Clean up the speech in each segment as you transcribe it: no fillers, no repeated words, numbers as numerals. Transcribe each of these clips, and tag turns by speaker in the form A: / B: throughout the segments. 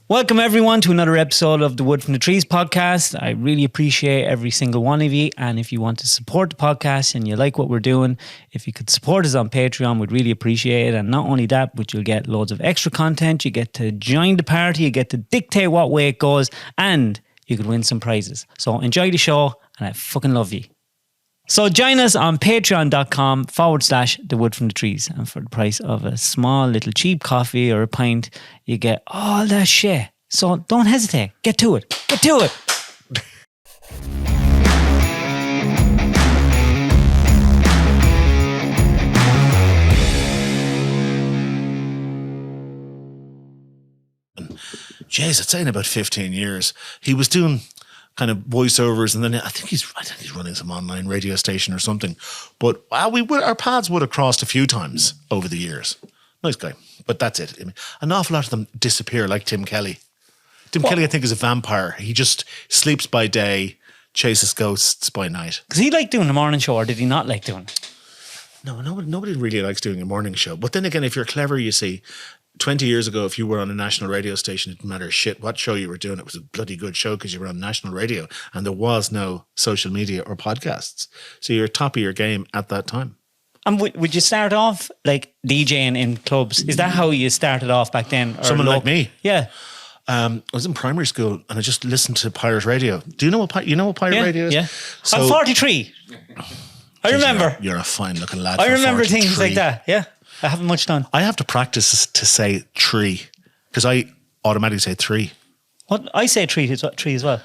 A: Welcome everyone to another episode of the Wood from the Trees podcast. I really appreciate every single one of you. And if you want to support the podcast and you like what we're doing, if you could support us on Patreon, we'd really appreciate it. And not only that, but you'll get loads of extra content. You get to join the party. You get to dictate what way it goes. And you could win some prizes. So enjoy the show and I fucking love you. So join us on patreon.com/the Wood from the Trees. And for the price of a small little cheap coffee or a pint, you get all that shit. So don't hesitate. Get to it. Get to it.
B: Jeez, I'd say in about 15 years, he was doing kind of voiceovers, and then I think he's running some online radio station or something. But our paths would have crossed a few times over the years. Nice guy, but that's it. I mean, an awful lot of them disappear, like Tim Kelly. Tim Kelly, I think, is a vampire. He just sleeps by day, chases ghosts by night.
A: Because he liked doing the morning show, or did he not like doing it?
B: No, nobody really likes doing a morning show. But then again, if you're clever, you see, 20 years ago, if you were on a national radio station, it didn't matter shit what show you were doing. It was a bloody good show because you were on national radio and there was no social media or podcasts. So you're top of your game at that time.
A: And would you start off like DJing in clubs? Is that how you started off back then?
B: Someone like me?
A: Yeah.
B: I was in primary school and I just listened to pirate radio. Do you know what pirate radio is?
A: Yeah.
B: So,
A: I'm 43. I remember.
B: You're a fine looking lad.
A: I remember things like that. Yeah. I haven't much done.
B: I have to practice to say tree because I automatically say three.
A: What? I say tree as well.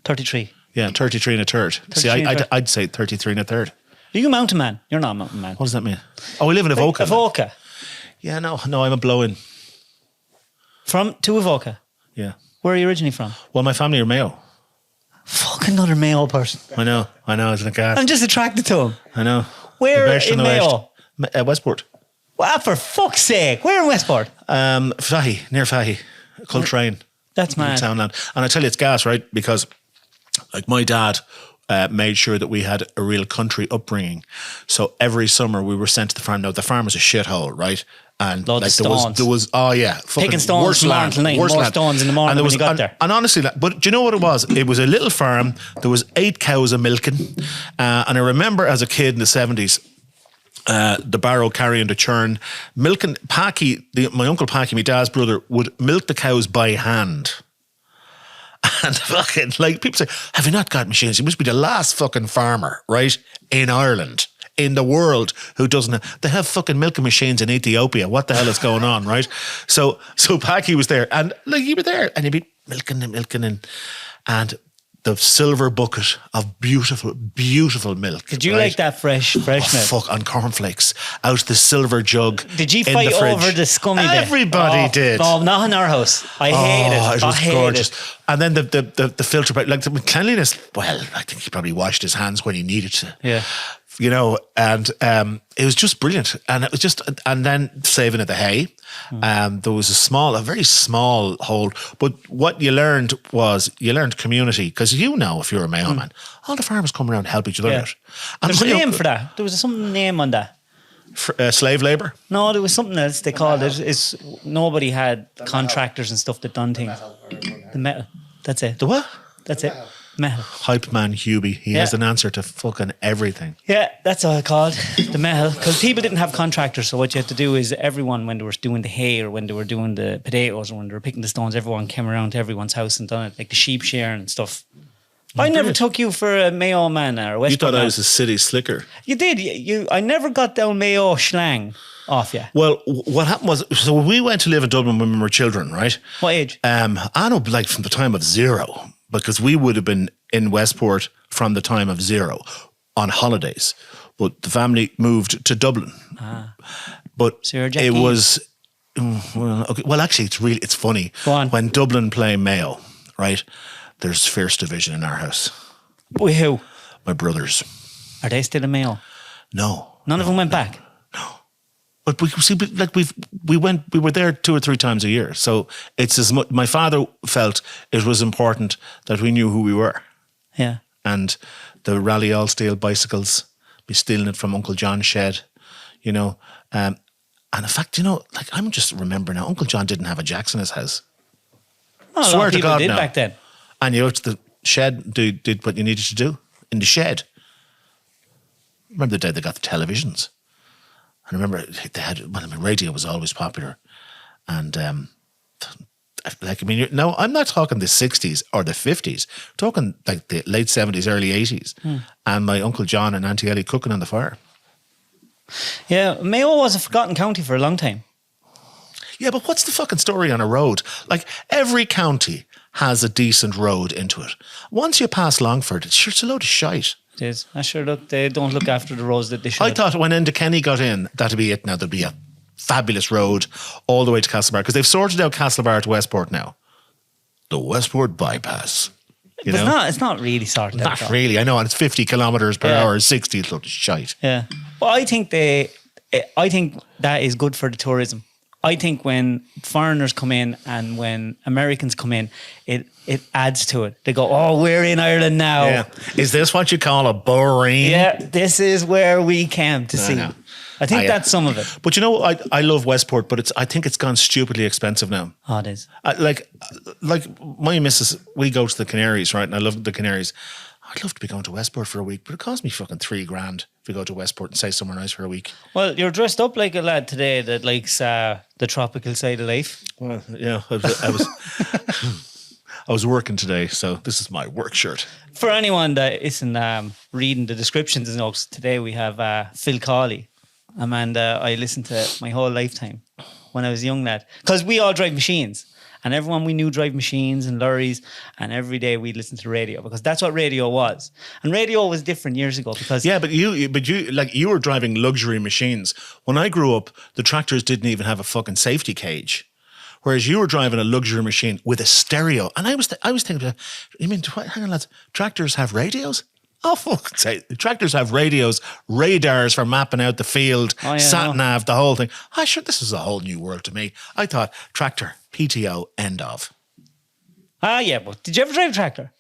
A: 33.
B: Yeah, 33 and a third. See, I'd say 33 and a third.
A: Are you a mountain man? You're not a mountain man.
B: What does that mean? Oh, we live in Avoca.
A: Avoca.
B: Yeah, no, I'm a blow-in.
A: To Avoca?
B: Yeah.
A: Where are you originally from?
B: Well, my family are Mayo.
A: Fucking another Mayo person.
B: I know, isn't it gas?
A: I'm just attracted to him.
B: I know.
A: Where in Mayo?
B: Westport.
A: Well, for fuck's sake. Where in Westport?
B: Fahy, near Fahy. Coltrane.
A: That's mad.
B: Townland. And I tell you, it's gas, right? Because like my dad made sure that we had a real country upbringing. So every summer we were sent to the farm. Now, the farm was a shithole, right? And
A: loads of stones.
B: There was oh yeah.
A: Picking stones from morning till night. More stones in the morning when you got there.
B: And honestly, but do you know what it was? It was a little farm. There was 8 cows a milking. And I remember as a kid in the 70s, the barrow carrying the churn, milking Packy, my uncle Packy, my dad's brother, would milk the cows by hand. And fucking, like, people say, have you not got machines? You must be the last fucking farmer, right, in Ireland, in the world, who doesn't have, they have fucking milking machines in Ethiopia. What the hell is going on, right? So Packy was there, and like, he was there, and he'd be milking and the silver bucket of beautiful, beautiful milk.
A: Did you like that fresh milk?
B: Fuck, on cornflakes, out the silver jug.
A: Did you fight over the scummy bit?
B: Everybody did.
A: Oh, not in our house. I hated it.
B: It was gorgeous. And then the filter, like the cleanliness, well, I think he probably washed his hands when he needed to.
A: Yeah.
B: You know, and it was just brilliant. And it was just, and then saving of the hay. There was a very small hole. But what you learned community, because if you're a Mayo man, all the farmers come around and help each other out. And
A: there's a name for that. There was some name on that.
B: Slave labour?
A: No, there was something else they called it. It's nobody had contractors and stuff that done things. The metal. That's it.
B: The what?
A: That's it. Metal.
B: Hype man Hubie. He has an answer to fucking everything.
A: Yeah, that's all I called the metal. Because people didn't have contractors, so what you had to do is everyone, when they were doing the hay or when they were doing the potatoes or when they were picking the stones, everyone came around to everyone's house and done it, like the sheep shearing and stuff. I never took you for a Mayo man or a West.
B: You thought
A: man.
B: I was a city slicker.
A: You did. I never got down Mayo slang off you.
B: Well, what happened was, so we went to live in Dublin when we were children, right?
A: What age?
B: I know, like from the time of 0, because we would have been in Westport from the time of 0 on holidays. But the family moved to Dublin. But
A: so
B: it was, well, actually, it's funny.
A: Go on.
B: When Dublin play Mayo, right, there's first division in our house.
A: With who?
B: My brothers.
A: Are they still in Mayo?
B: No.
A: None of them went back?
B: No. But we were there 2 or 3 times a year. So it's as much, my father felt it was important that we knew who we were.
A: Yeah.
B: And the Rally All Steel bicycles, be stealing it from Uncle John's shed, you know. And in fact, you know, like I'm just remembering now, Uncle John didn't have a Jackson in his house.
A: Oh, a lot
B: Swear
A: of
B: to
A: people
B: God
A: did
B: now.
A: back then.
B: And you go to the shed, did what you needed to do in the shed. Remember the day they got the televisions? I remember they had, radio was always popular. And, no, I'm not talking the 60s or the 50s. I'm talking like the late 70s, early 80s. And my Uncle John and Auntie Ellie cooking on the fire.
A: Yeah, Mayo was a forgotten county for a long time.
B: Yeah, but what's the fucking story on a road? Like, every county has a decent road into it. Once you pass Longford, it's a load of shite.
A: It is. I sure look, they don't look after the roads that they should.
B: I thought when Kenny got in, that'd be it now. There'd be a fabulous road all the way to Castlebar, because they've sorted out Castlebar to Westport now. The Westport bypass. You know?
A: It's not really sorted out.
B: Not really. I know, and it's 50 kilometres per hour, 60, it's a load of shite.
A: Yeah. Well, I think that is good for the tourism. I think when foreigners come in and when Americans come in, it adds to it. They go, oh, we're in Ireland now.
B: Yeah. Is this what you call a boring?
A: Yeah, this is where we came to see.
B: know.
A: I think that's some of it.
B: But you know, I love Westport, but I think it's gone stupidly expensive now.
A: Oh, it is.
B: Like my missus, we go to the Canaries, right? And I love the Canaries. I'd love to be going to Westport for a week, but it costs me fucking $3,000 if we go to Westport and stay somewhere nice for a week.
A: Well, you're dressed up like a lad today that likes the tropical side of life.
B: Well, yeah, I was I was working today, so this is my work shirt.
A: For anyone that isn't reading the descriptions and notes, today we have Phil Cawley, a man that I listened to my whole lifetime when I was a young lad. Because we all drive machines. And everyone we knew drive machines and lorries, and every day we'd listen to the radio because that's what radio was. And radio was different years ago because
B: but you were driving luxury machines. When I grew up, the tractors didn't even have a fucking safety cage, whereas you were driving a luxury machine with a stereo. And I was thinking, you mean, hang on, lads, tractors have radios? Oh, fuck's sake. Tractors have radios, radars for mapping out the field, sat-nav, the whole thing. Sure, this is a whole new world to me. I thought tractor, PTO, end of.
A: Yeah, but did you ever drive a tractor?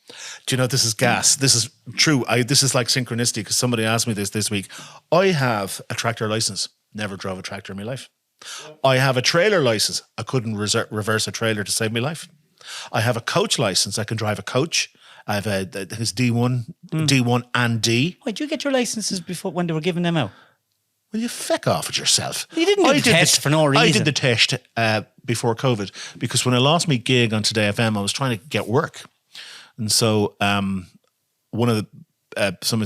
B: Do you know, this is gas. This is true. This is like synchronicity because somebody asked me this week. I have a tractor license. Never drove a tractor in my life. I have a trailer license. I couldn't reverse a trailer to save my life. I have a coach license. I can drive a coach. I have his D1 and D.
A: Why did you get your licenses before when they were giving them out?
B: Will you feck off at yourself?
A: You didn't do the test for no reason.
B: I did the test before COVID because when I lost my gig on Today FM, I was trying to get work. And so someone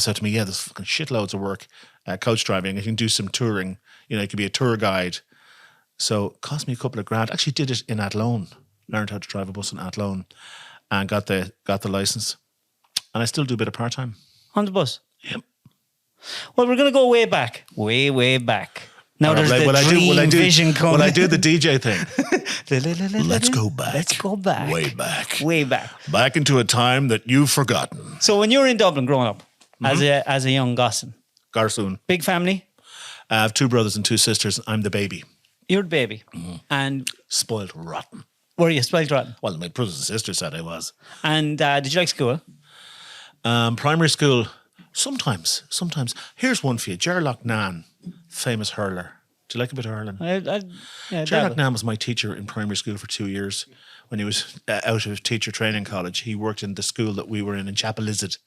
B: said to me, yeah, there's fucking shitloads of work, coach driving. You can do some touring. You know, you could be a tour guide. So it cost me a couple of grand. Actually did it in Athlone. Learned how to drive a bus in Athlone and got the license. And I still do a bit of part-time.
A: On the bus?
B: Yep.
A: Well, we're going to go way back. Way back. Now there's the vision coming.
B: When I do the DJ thing. Let's go back.
A: Let's go back.
B: Way back.
A: Way back.
B: Back into a time that you've forgotten.
A: So when you were in Dublin growing up, as a young
B: Garsoon.
A: Big family?
B: I have 2 brothers and 2 sisters. I'm the baby.
A: You're the baby. And
B: spoiled rotten.
A: Were you spoiled rotten?
B: Well, my brothers and sisters said I was.
A: And did you like school?
B: Primary school, sometimes. Here's one for you. Ger Loughnane, famous hurler. Do you like a bit of hurling? Ger Loughnane was my teacher in primary school for 2 years. When he was out of teacher training college, he worked in the school that we were in Chapelizod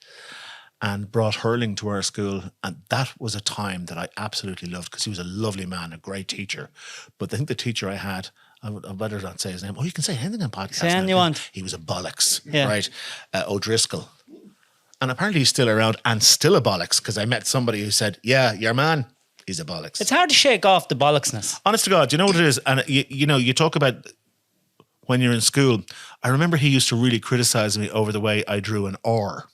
B: and brought hurling to our school. And that was a time that I absolutely loved because he was a lovely man, a great teacher. But I think the teacher I had, I'd better not say his name. Oh, you can say anything on podcast.
A: Say anything you want.
B: He was a bollocks, right? O'Driscoll. And apparently he's still around and still a bollocks because I met somebody who said, yeah, your man, he's a bollocks.
A: It's hard to shake off the bollocksness.
B: Honest to God, you know what it is? And you talk about when you're in school. I remember he used to really criticize me over the way I drew an R.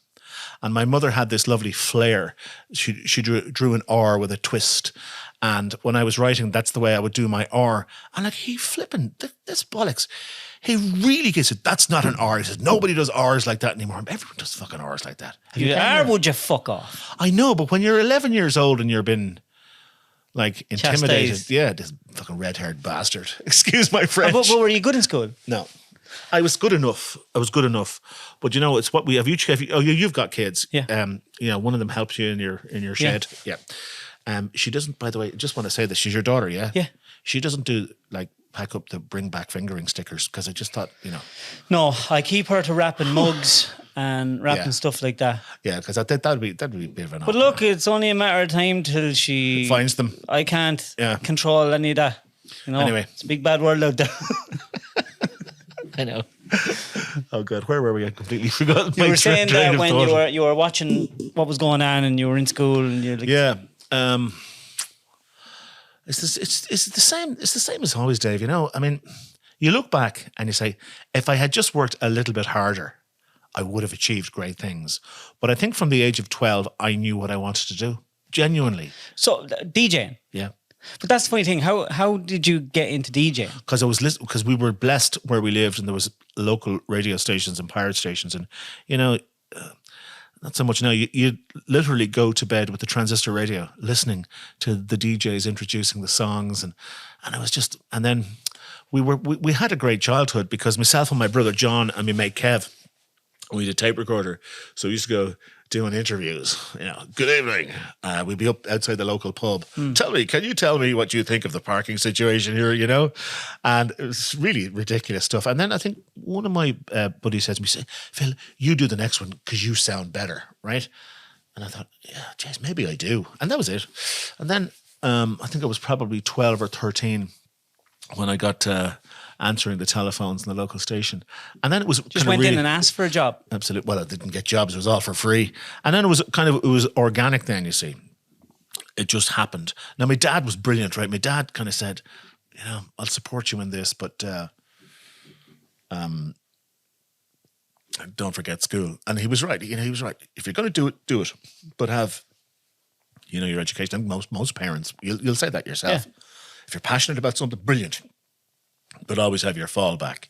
B: And my mother had this lovely flair. She drew an R with a twist. And when I was writing, that's the way I would do my R. And like, he flipping, this bollocks. He really gets it. That's not an R. He says, nobody does R's like that anymore. Everyone does fucking R's like that.
A: Would you fuck off?
B: I know, but when you're 11 years old and you're been like intimidated.
A: Chastised.
B: Yeah, this fucking red-haired bastard. Excuse my French.
A: But were you good in school?
B: No. I was good enough. But you know, it's what you've got kids.
A: Yeah.
B: One of them helps you in your shed. Yeah. She doesn't, by the way, I just want to say this. She's your daughter, yeah?
A: Yeah.
B: She doesn't do like pack up the bring back fingering stickers because I just thought,
A: No, I keep her to wrapping mugs and wrapping
B: Yeah.
A: stuff like that.
B: Yeah, because that'd be a bit of an.
A: But look, it's only a matter of time till she
B: finds them.
A: I can't
B: Yeah.
A: control any of that.
B: Anyway.
A: It's a big bad world out there.
B: I know. Oh God, where were we? I completely forgot.
A: You were saying that when you were watching what was going on and you were in school and you're like,
B: yeah. It's the same. It's the same as always, Dave. I mean, you look back and you say, if I had just worked a little bit harder, I would have achieved great things. But I think from the age of 12, I knew what I wanted to do. Genuinely.
A: So DJing.
B: Yeah.
A: But that's the funny thing. How did you get into DJing?
B: Because we were blessed where we lived, and there was local radio stations and pirate stations, and not so much now. You literally go to bed with the transistor radio, listening to the DJs introducing the songs, and it was just. And then we had a great childhood because myself and my brother John and my mate Kev, we had a tape recorder, so we used to go doing interviews. Good evening. We'd be up outside the local pub. Can you tell me what you think of the parking situation here? And it was really ridiculous stuff. And then I think one of my buddies said to me, Phil, you do the next one because you sound better, right? And I thought, yeah, geez, maybe I do. And that was it. And then I think I was probably 12 or 13 when I got answering the telephones in the local station. And then it was
A: just went in and asked for a job.
B: Absolutely. Well, I didn't get jobs. It was all for free. And then it was organic then, you see. It just happened. Now, my dad was brilliant, right? My dad kind of said, I'll support you in this, but don't forget school. And he was right. He was right. If you're going to do it, do it. But have, your education. And most parents, you'll say that yourself. Yeah. If you're passionate about something, brilliant. But always have your fallback.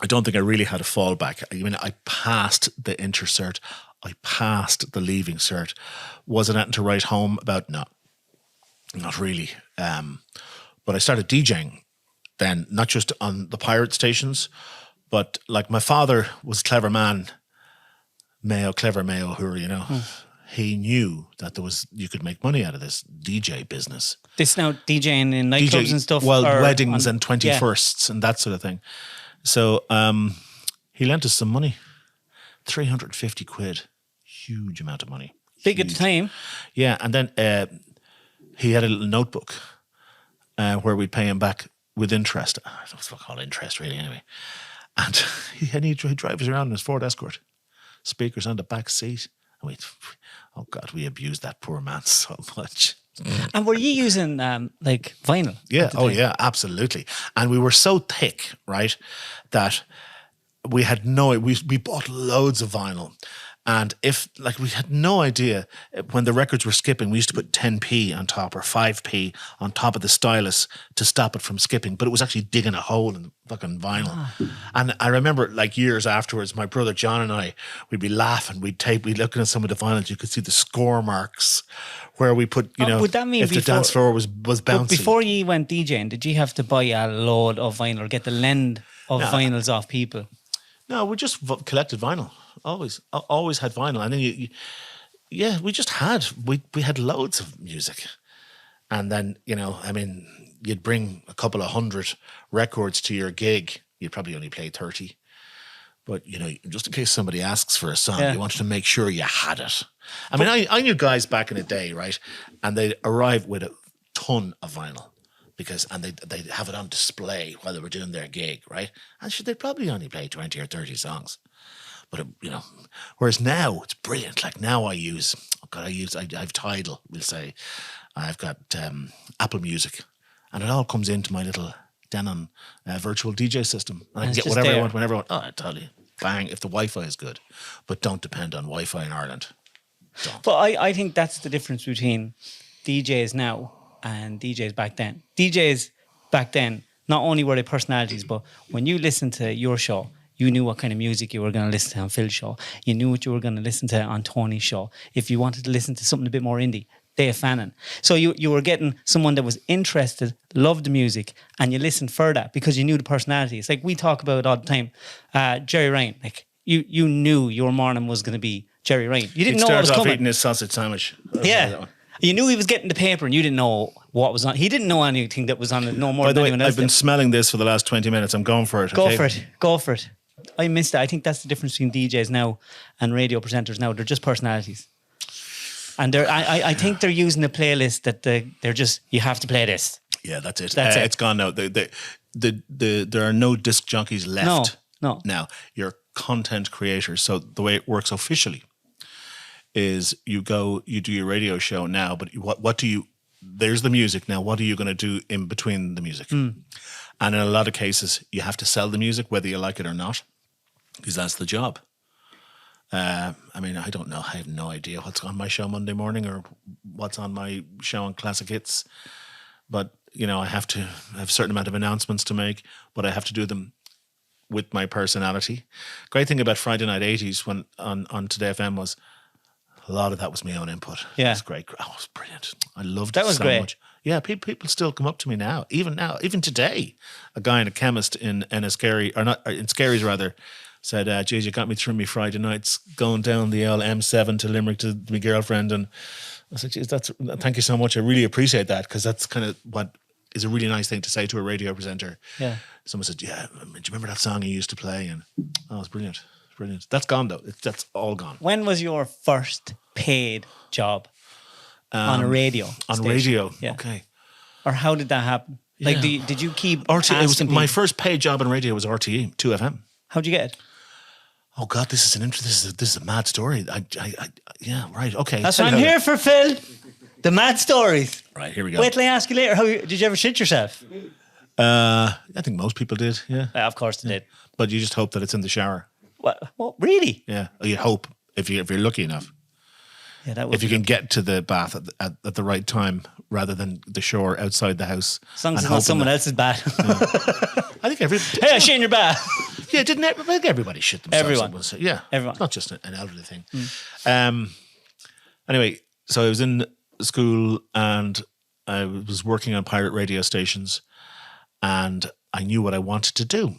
B: I don't think I really had a fallback. I mean, I passed the intercert. I passed the leaving cert. Was it anything to write home about? No, not really. But I started DJing then, not just on the pirate stations, but like my father was a clever man, clever Mayo Hoover, He knew that you could make money out of this DJ business.
A: This now DJing in nightclubs and stuff?
B: Well, weddings and 21sts and that sort of thing. So he lent us some money, 350 quid, huge amount of money.
A: Big at the time.
B: Yeah, and then he had a little notebook where we'd pay him back with interest. I don't know what to call interest really anyway. And he drives us around in his Ford Escort, speakers on the back seat. We abused that poor man so much.
A: And were you using vinyl?
B: Yeah. Oh, yeah, absolutely. And we were so thick, right, that we had we bought loads of vinyl. And we had no idea when the records were skipping, we used to put 10p on top or 5p on top of the stylus to stop it from skipping. But it was actually digging a hole in the fucking vinyl. And I remember years afterwards, my brother John and I, we'd be laughing. We'd looking at some of the vinyls, you could see the score marks where we put,
A: would that mean
B: if the dance floor was bouncy.
A: Before you went DJing, did you have to buy a load of vinyl or get the lend of vinyls off people?
B: No, we just collected vinyl. Always had vinyl. And then we just we had loads of music. And then, you'd bring a couple of 100 records to your gig. You'd probably only play 30. But, just in case somebody asks for a song, you wanted to make sure you had it. I knew guys back in the day, right? And they'd arrive with a ton of vinyl. And they'd have it on display while they were doing their gig, right? And they'd probably only play 20 or 30 songs. But, whereas now it's brilliant. Like now I have Tidal, we'll say. I've got Apple Music. And it all comes into my little Denon virtual DJ system. And I can get whatever I want, whenever I want. Oh, I tell you, bang, if the Wi-Fi is good. But don't depend on Wi-Fi in Ireland. Don't.
A: But I think that's the difference between DJs now and DJs back then. DJs back then, not only were they personalities, but when you listen to your show, you knew what kind of music you were going to listen to on Phil's show. You knew what you were going to listen to on Tony's show. If you wanted to listen to something a bit more indie, Dave Fannin. So you were getting someone that was interested, loved the music, and you listened for that because you knew the personalities. Like we talk about all the time, Jerry Ryan. Like you knew your morning was going to be Jerry Ryan. You didn't know what was coming.
B: Eating his sausage sandwich.
A: Yeah. You knew he was getting the paper and you didn't know what was on. He didn't know anything that was on it no more
B: By the
A: than
B: way,
A: anyone else
B: I've been
A: did.
B: smelling this for the last 20 minutes. I'm going for it.
A: Go
B: okay?
A: for it. Go for it. I missed it. I think that's the difference between DJs now and radio presenters now. They're just personalities. And I think they're using a playlist that they're just, you have to play this.
B: Yeah, that's it.
A: That's it.
B: It's gone now. There are no disc jockeys left.
A: No.
B: Now, you're content creators. So the way it works officially is you do your radio show now, but what do you, there's the music. Now, what are you going to do in between the music? And in a lot of cases, you have to sell the music, whether you like it or not, because that's the job. I mean, I don't know. I have no idea what's on my show Monday morning or what's on my show on Classic Hits. But, you know, I have a certain amount of announcements to make, but I have to do them with my personality. Great thing about Friday Night 80s when on Today FM was a lot of that was my own input.
A: Yeah.
B: It was great. Oh, it was brilliant. I loved
A: That
B: it
A: was
B: so
A: great.
B: much. Yeah, people still come up to me now, even today. A guy in a chemist in Enniskerry, or not, in Skerries rather, said, geez, you got me through me Friday nights going down the old M7 to Limerick to my girlfriend. And I said, geez, thank you so much. I really appreciate that, because that's kind of what is a really nice thing to say to a radio presenter. Yeah. Someone said, yeah, do you remember that song you used to play? And oh, it's brilliant. It's brilliant. That's gone though. That's all gone.
A: When was your first paid job on a radio
B: On
A: station?
B: radio?
A: Yeah.
B: Okay.
A: Or how did that happen? Like, did you keep
B: RTE, it was
A: asking
B: my
A: people?
B: first paid job on radio was RTE, 2FM.
A: How'd you get it?
B: Oh God, this is a mad story. Yeah, right. Okay.
A: That's
B: Tell
A: what
B: you
A: I'm
B: how
A: here for, Phil. The mad stories.
B: Right, here we go.
A: Wait till I ask you later. Did you ever shit yourself?
B: I think most people did, yeah.
A: Of course they did.
B: But you just hope that it's in the shower.
A: What really?
B: Yeah, you hope if you're lucky enough.
A: Yeah, that would
B: If you can get to the bath at the right time rather than the shore outside the house.
A: As long as it's not someone else's bath.
B: I think
A: Hey, I shit in your bath.
B: Yeah, didn't everybody shit themselves?
A: Everyone.
B: Yeah,
A: Everyone.
B: It's not just an elderly thing. Anyway, so I was in school and I was working on pirate radio stations, and I knew what I wanted to do,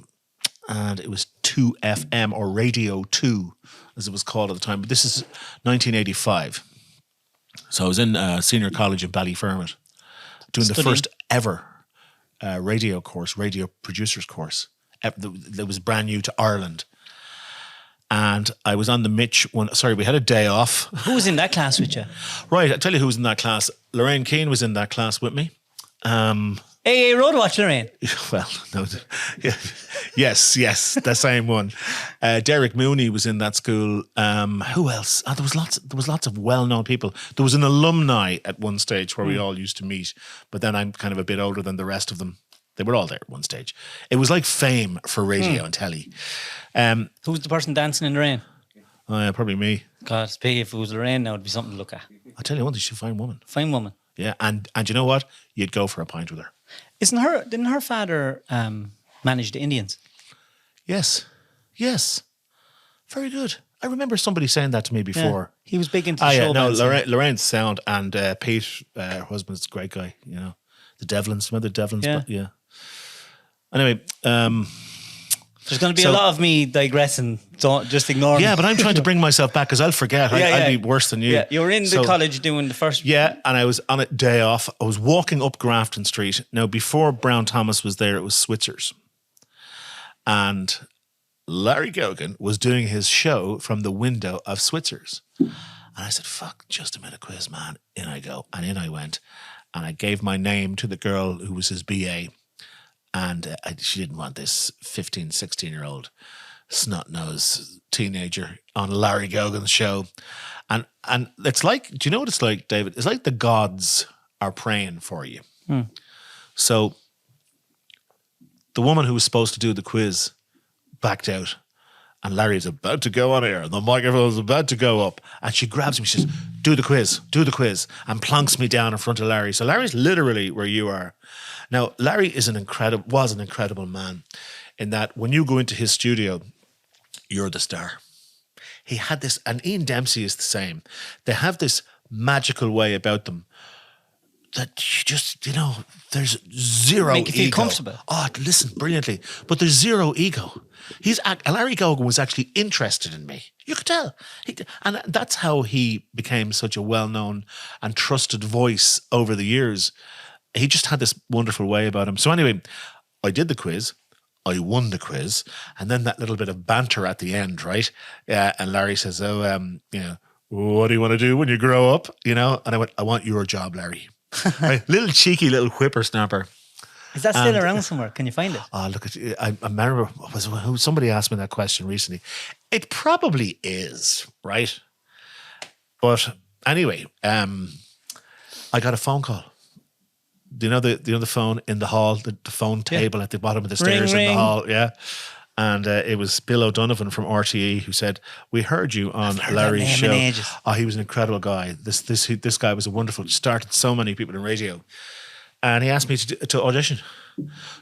B: and it was 2FM or Radio 2 as it was called at the time. But this is 1985, so I was in senior college in Ballyfermot doing the first ever radio course, radio producers course. That was brand new to Ireland. And I was on the Mitch one. Sorry, we had a day off.
A: Who was in that class with you?
B: Right, I'll tell you who was in that class. Lorraine Keane was in that class with me.
A: AA Roadwatch, Lorraine.
B: Well, no. Yes, the same one. Derek Mooney was in that school. Who else? There was lots of well-known people. There was an alumni at one stage where we all used to meet, but then I'm kind of a bit older than the rest of them. They were all there at one stage. It was like fame for radio and telly.
A: Who was the person dancing in the rain?
B: Probably me.
A: God, if it was Lorraine now, it'd be something to look at.
B: I'll tell you what, she's a fine woman.
A: Fine woman.
B: Yeah, and you know what? You'd go for a pint with her.
A: Didn't her father manage the Indians?
B: Yes. Very good. I remember somebody saying that to me before.
A: Yeah. He was big into the show.
B: No, Lorraine's sound, and Pete, her husband's a great guy, you know. The Devlins, some other Devlins, but yeah. Anyway,
A: there's going to be a lot of me digressing, so just ignore me.
B: Yeah, but I'm trying to bring myself back because I'll forget. I'd be worse than you.
A: Yeah, you were in the college doing the first...
B: Yeah, and I was on a day off. I was walking up Grafton Street. Now, before Brown Thomas was there, it was Switzer's. And Larry Gogan was doing his show from the window of Switzer's. And I said, fuck, just a minute, quiz, man. In I go. And in I went. And I gave my name to the girl who was his BA. And she didn't want this 15, 16-year-old snot-nosed teenager on Larry Gogan's show. And it's like, do you know what it's like, David? It's like the gods are praying for you. So the woman who was supposed to do the quiz backed out. And Larry's about to go on air. The microphone's about to go up. And she grabs me. She says, do the quiz. And plonks me down in front of Larry. So Larry's literally where you are. Now, Larry was an incredible man in that when you go into his studio, you're the star. He had this, and Ian Dempsey is the same. They have this magical way about them. that you just, there's zero
A: Make you feel
B: ego.
A: comfortable.
B: Oh, listen, brilliantly. But there's zero ego. Larry Gogan was actually interested in me. You could tell. And that's how he became such a well-known and trusted voice over the years. He just had this wonderful way about him. So anyway, I did the quiz. I won the quiz. And then that little bit of banter at the end, right? And Larry says, what do you want to do when you grow up? And I went, I want your job, Larry. Right? Little cheeky little whippersnapper.
A: Is that still around somewhere? Can you find it?
B: Oh, look, I remember somebody asked me that question recently. It probably is, right? But anyway, I got a phone call. Do you know the phone in the hall, the phone table at the bottom of the stairs in the hall? Yeah. And it was Bill O'Donovan from RTE who said, "We heard you on Larry's show." Oh, he was an incredible guy. This guy was a wonderful. Started so many people in radio, and he asked me to audition.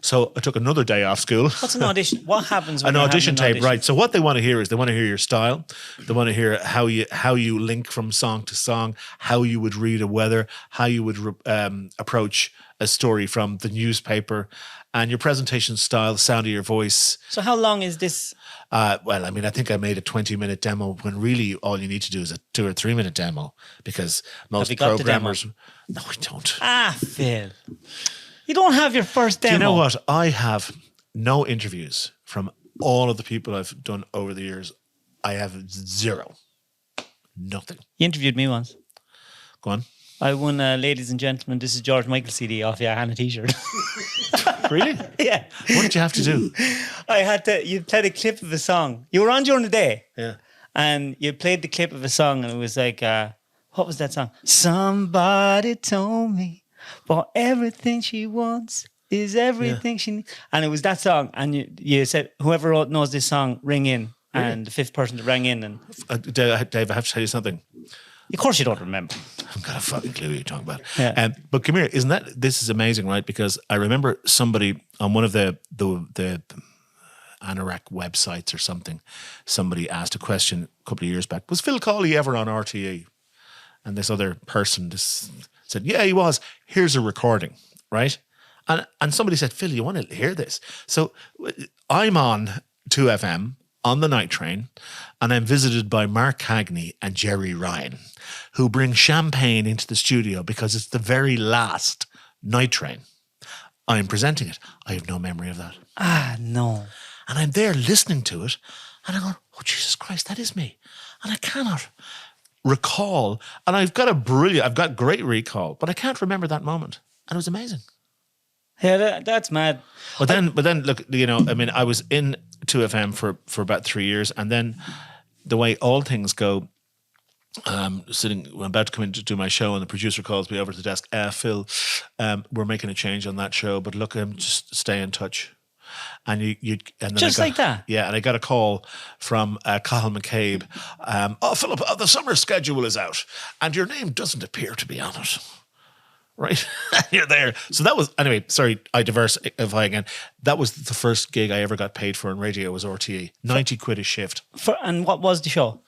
B: So I took another day off school.
A: What's an audition? What happens when
B: an
A: you're
B: audition
A: having an
B: tape? Right. So what they want to hear is they want to hear your style. They want to hear how you link from song to song, how you would read a weather, how you would approach a story from the newspaper, and your presentation style, the sound of your voice.
A: So how long is this?
B: I think I made a 20-minute demo when really all you need to do is a 2 or 3 minute demo because most
A: Have you got
B: programmers.
A: the demo?
B: No, I don't.
A: Phil. You don't have your first demo.
B: Do you know what? I have no interviews from all of the people I've done over the years. I have zero. Nothing.
A: You interviewed me once.
B: Go on.
A: I won Ladies and Gentlemen, This is George Michael CD off your and a t-shirt.
B: Really?
A: Yeah.
B: What did you have to do?
A: You played a clip of a song. You were on during the day.
B: Yeah.
A: And you played the clip of a song and it was like, what was that song? Somebody told me for everything she wants is everything she needs. And it was that song. And you said, whoever knows this song, ring in. Really? And the fifth person that rang in. And
B: Dave, I have to tell you something.
A: Of course you don't remember.
B: I've got a fucking clue what you're talking about.
A: Yeah.
B: But come here, this is amazing, right? Because I remember somebody on one of the Anorak websites or something, somebody asked a question a couple of years back, was Phil Cawley ever on RTE? And this other person said, yeah, he was. Here's a recording, right? And somebody said, Phil, you want to hear this? So I'm on 2FM on the night train, and I'm visited by Mark Cagney and Jerry Ryan, who bring champagne into the studio because it's the very last night train. I'm presenting it. I have no memory of that.
A: No.
B: And I'm there listening to it, and I go, oh, Jesus Christ, that is me. And I cannot recall, and I've got great recall, but I can't remember that moment. And it was amazing.
A: Yeah, that's mad.
B: But then, look, I was in 2FM for about 3 years, and then the way all things go, I'm about to come in to do my show, and the producer calls me over to the desk. Phil, we're making a change on that show, but look, just stay in touch. And and then
A: just like that.
B: Yeah, and I got a call from Cathal McCabe. Philip, the summer schedule is out, and your name doesn't appear to be on it. Right, you're there. So that was, anyway, sorry, I diversify again. That was the first gig I ever got paid for in radio, was RTE. 90 quid a shift.
A: And what was the show?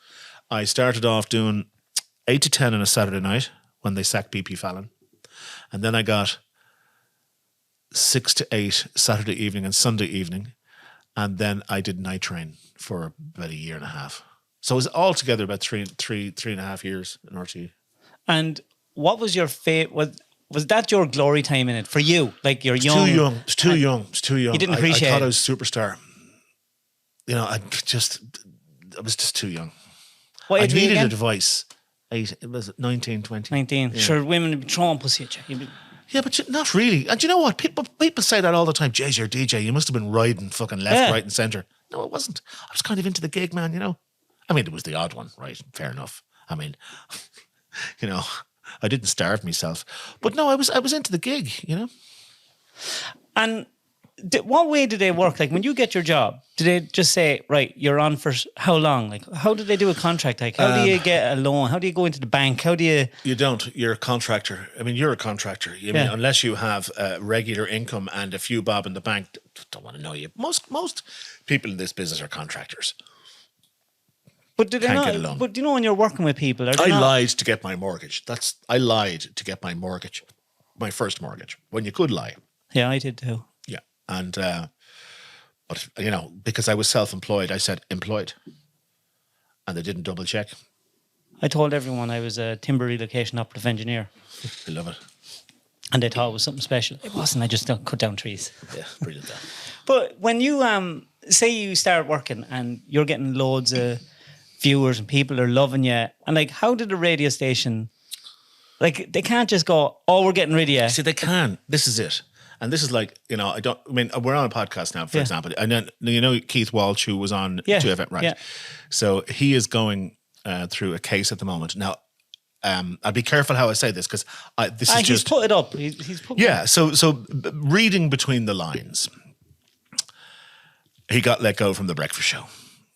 B: I started off doing 8 to 10 on a Saturday night when they sacked BP Fallon. And then I got 6 to 8 Saturday evening and Sunday evening. And then I did Night Train for about a year and a half. So it was altogether about three and a half years in RTE.
A: And what was your favorite? Was that your glory time in it for you? Like you're young.
B: It's too young. You
A: didn't appreciate it.
B: I thought I was a superstar. I was just too young.
A: What
B: I
A: age were you
B: needed
A: again?
B: a device. It was 19, 20.
A: 19.
B: Yeah.
A: Sure, women would be throwing pussy at you.
B: Yeah, but not really. And you know what? People say that all the time. Jay's your DJ. You must have been riding fucking left, right and centre. No, it wasn't. I was kind of into the gig, man, I mean, it was the odd one, right? Fair enough. I mean, I didn't starve myself. But no, I was into the gig,
A: And what way do they work? Like when you get your job, do they just say, right, you're on for how long? Like how do they do a contract? Like how do you get a loan? How do you go into the bank? How do you...
B: You don't. You're a contractor. I mean, you're a contractor. I mean, unless you have regular income and a few bob in the bank, don't want to know you. Most people in this business are contractors.
A: But do they
B: Can't
A: not?
B: get a loan.
A: But when you're working with people,
B: I lied to get my mortgage. I lied to get my mortgage. my first mortgage when you could lie.
A: Yeah, I did too.
B: Yeah. And, but, you know, because I was self-employed, I said employed. And they didn't double check.
A: I told everyone I was a timber relocation operative engineer.
B: I love it.
A: And they thought it was something special. It wasn't. I just cut down trees.
B: Yeah, brilliant.
A: But when you say you start working and you're getting loads of viewers and people are loving you, and like, how did a radio station, like, they can't just go, oh, we're getting rid of you.
B: See, they can. This is it. And this is like, you know, we're on a podcast now, for example. And then, you know, Keith Walsh, who was on 2FM, right? Yeah. So he is going through a case at the moment. Now, I'll be careful how I say this because this is just...
A: He's put it up. He's put it up.
B: So reading between the lines, he got let go from the breakfast show,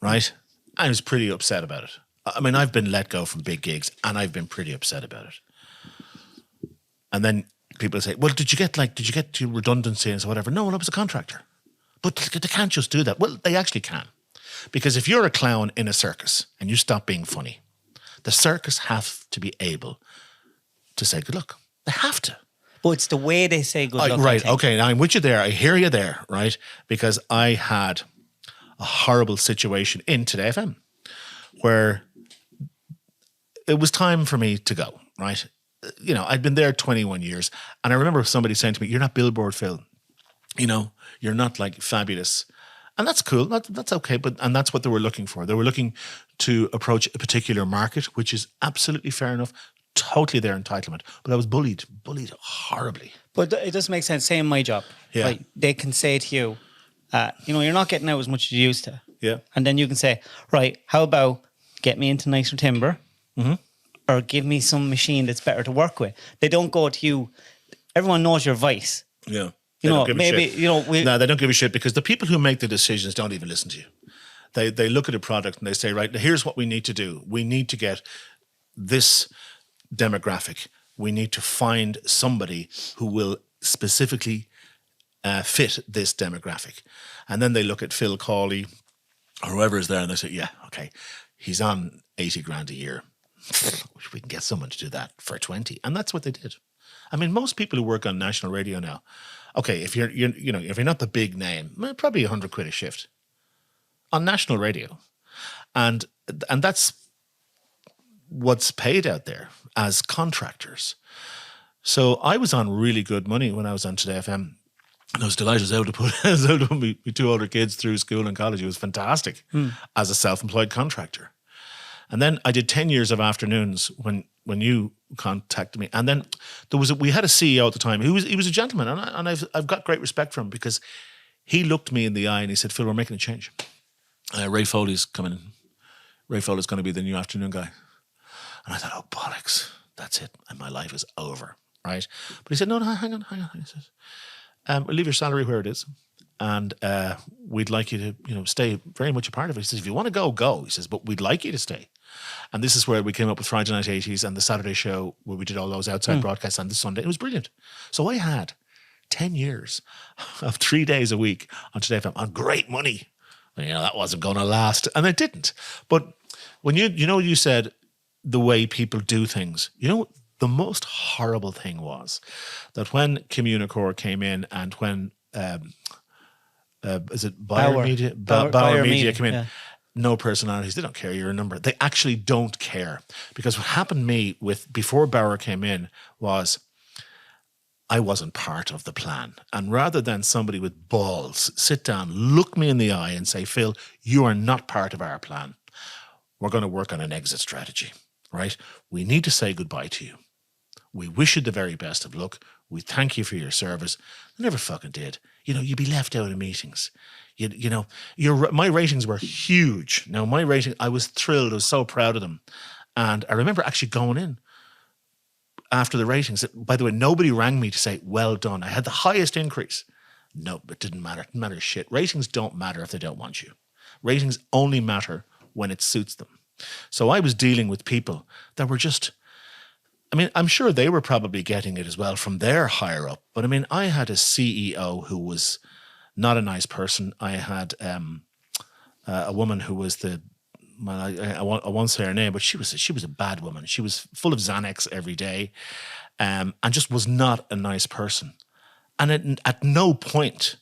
B: right? I was pretty upset about it. I mean, I've been let go from big gigs and I've been pretty upset about it. And then people say, well, did you get to redundancy and so whatever? No, I was a contractor. But they can't just do that. Well, they actually can. Because if you're a clown in a circus and you stop being funny, the circus have to be able to say good luck. They have to.
A: But it's the way they say good luck.
B: Right, okay, now I'm with you there. I hear you there, right? Because I had a horrible situation in Today FM where it was time for me to go, right? You know, I'd been there 21 years. And I remember somebody saying to me, you're not Billboard, Phil. You know, you're not like fabulous. And that's cool. That's okay. And that's what they were looking for. They were looking to approach a particular market, which is absolutely fair enough. Totally their entitlement. But I was bullied horribly.
A: But it doesn't make sense. Same my job.
B: Yeah.
A: Like, they can say to you, you know, you're not getting out as much as you used to.
B: Yeah.
A: And then you can say, right, how about get me into nicer timber? Mm-hmm. Or give me some machine that's better to work with. They don't go to you. Everyone knows your voice.
B: Yeah.
A: You know, maybe, you know.
B: No, they don't give a shit because the people who make the decisions don't even listen to you. They look at a product and they say, right, here's what we need to do. We need to get this demographic. We need to find somebody who will specifically fit this demographic. And then they look at Phil Cawley or whoever is there and they say, yeah, okay, he's on 80 grand a year. We can get someone to do that for 20. And that's what they did. I mean, most people who work on national radio now, okay, if you're not the big name, probably 100 quid a shift on national radio. And that's what's paid out there as contractors. So I was on really good money when I was on Today FM. And I was delighted I was able to put my two older kids through school and college. It was fantastic as a self-employed contractor. And then I did 10 years of afternoons when you contacted me. And then we had a CEO at the time. He was a gentleman, and I've got great respect for him because he looked me in the eye and he said, Phil, we're making a change. Ray Foley's coming in. Ray Foley's going to be the new afternoon guy. And I thought, oh, bollocks, that's it. And my life is over, right? But he said, no, hang on. He says, we'll leave your salary where it is. And we'd like you to, stay very much a part of it. He says, if you want to go, go. He says, but we'd like you to stay. And this is where we came up with Friday Night 80s and the Saturday show where we did all those outside broadcasts on the Sunday. It was brilliant. So I had 10 years of 3 days a week on Today FM on great money. And, that wasn't going to last. And it didn't. But when you said the way people do things, the most horrible thing was that when Communicore came in and when... is it Bauer Media? Bauer Media came in. Yeah. No personalities. They don't care your number. They actually don't care. Because what happened to me before Bauer came in was I wasn't part of the plan. And rather than somebody with balls sit down, look me in the eye and say, Phil, you are not part of our plan. We're going to work on an exit strategy, right? We need to say goodbye to you. We wish you the very best of luck. We thank you for your service. They never fucking did. You'd be left out of meetings. My ratings were huge. Now, I was thrilled. I was so proud of them. And I remember actually going in after the ratings. By the way, nobody rang me to say, well done. I had the highest increase. No, it didn't matter. It didn't matter shit. Ratings don't matter if they don't want you. Ratings only matter when it suits them. So I was dealing with people that were just... I'm sure they were probably getting it as well from their higher up. But I had a CEO who was not a nice person. I had a woman who was I won't say her name, but she was a bad woman. She was full of Xanax every day. and just was not a nice person. And at no point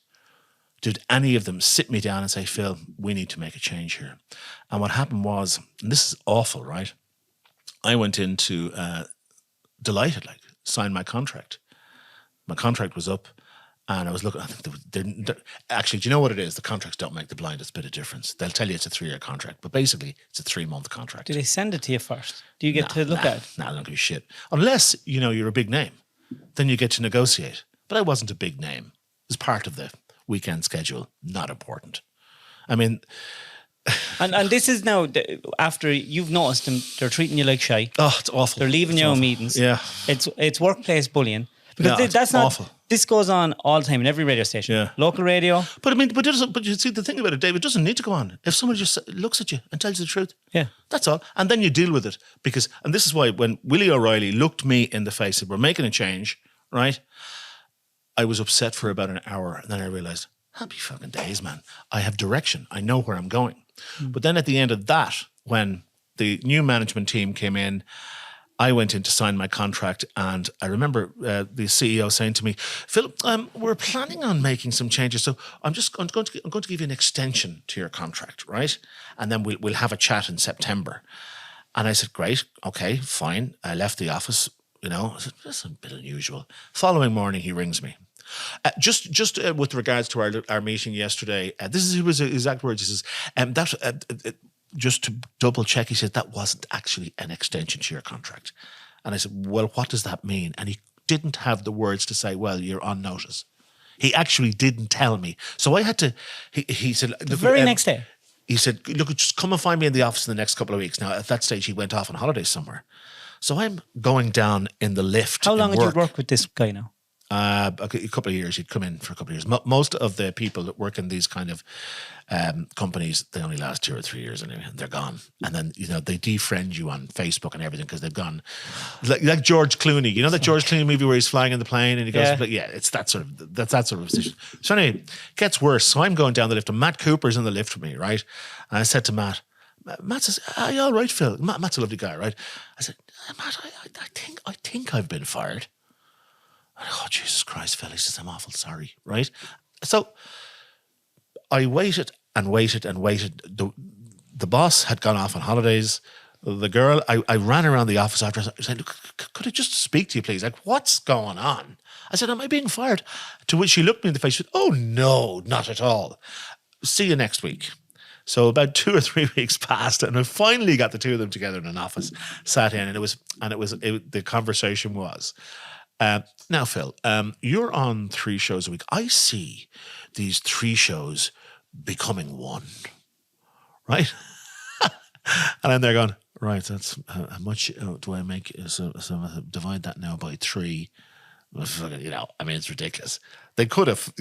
B: did any of them sit me down and say, Phil, we need to make a change here. And what happened was, and this is awful, right? I went into delighted, like, signed my contract. My contract was up, and I was looking. I think actually, do you know what it is? The contracts don't make the blindest bit of difference. They'll tell you it's a 3-year contract, but basically it's a 3-month contract.
A: Do they send it to you first? Do you get to look at it?
B: No, I don't give a shit. Unless, you're a big name. Then you get to negotiate. But I wasn't a big name. It was part of the weekend schedule. Not important. I mean...
A: And this is now after you've noticed them, they're treating you like shy.
B: Oh, it's awful.
A: They're leaving you on meetings.
B: Yeah.
A: It's workplace bullying. Because that's not
B: awful.
A: This goes on all the time in every radio station.
B: Yeah.
A: Local radio.
B: But you see, the thing about it, Dave, it doesn't need to go on. If somebody just looks at you and tells you the truth,
A: yeah,
B: that's all. And then you deal with it. And this is why when Willie O'Reilly looked me in the face and said, we're making a change, right? I was upset for about an hour. And then I realized, happy fucking days, man. I have direction. I know where I'm going. But then at the end of that, when the new management team came in, I went in to sign my contract, and I remember the CEO saying to me, Phil, we're planning on making some changes, so I'm going to give you an extension to your contract, right? And then we'll have a chat in September. And I said, great, okay, fine. I left the office, I said, that's a bit unusual. Following morning, he rings me. Just with regards to our meeting yesterday, this is his exact words. He says, just to double check, he said, that wasn't actually an extension to your contract. And I said, well, what does that mean? And he didn't have the words to say, well, you're on notice. He actually didn't tell me. So I had to, he said...
A: The very next day?
B: He said, look, just come and find me in the office in the next couple of weeks. Now, at that stage, he went off on holidays somewhere. So I'm going down in the lift.
A: How long had you worked with this guy now?
B: A couple of years. He'd come in for a couple of years. Most of the people that work in these kind of companies, they only last 2 or 3 years anyway, and they're gone. And then, they defriend you on Facebook and everything because they've gone. Like George Clooney. You know that George Clooney movie where he's flying in the plane and he goes, it's that sort of, that's that sort of position. So anyway, it gets worse. So I'm going down the lift and Matt Cooper's in the lift with me, right? And I said to Matt says, are you all right, Phil? Matt's a lovely guy, right? I said, Matt, I think I've been fired. Oh, Jesus Christ, Phil. He says, I'm awful sorry, right? So I waited and waited and waited. The boss had gone off on holidays. The girl, I ran around the office after. I said, look, could I just speak to you, please? Like, what's going on? I said, am I being fired? To which she looked me in the face. She said, oh, no, not at all. See you next week. So about 2 or 3 weeks passed, and I finally got the two of them together in an office, sat in, and the conversation was, now, Phil, you're on 3 shows a week. I see these 3 shows becoming 1, right? And I'm there going, right, that's how much do I make? So divide that now by 3. It's ridiculous. They could have,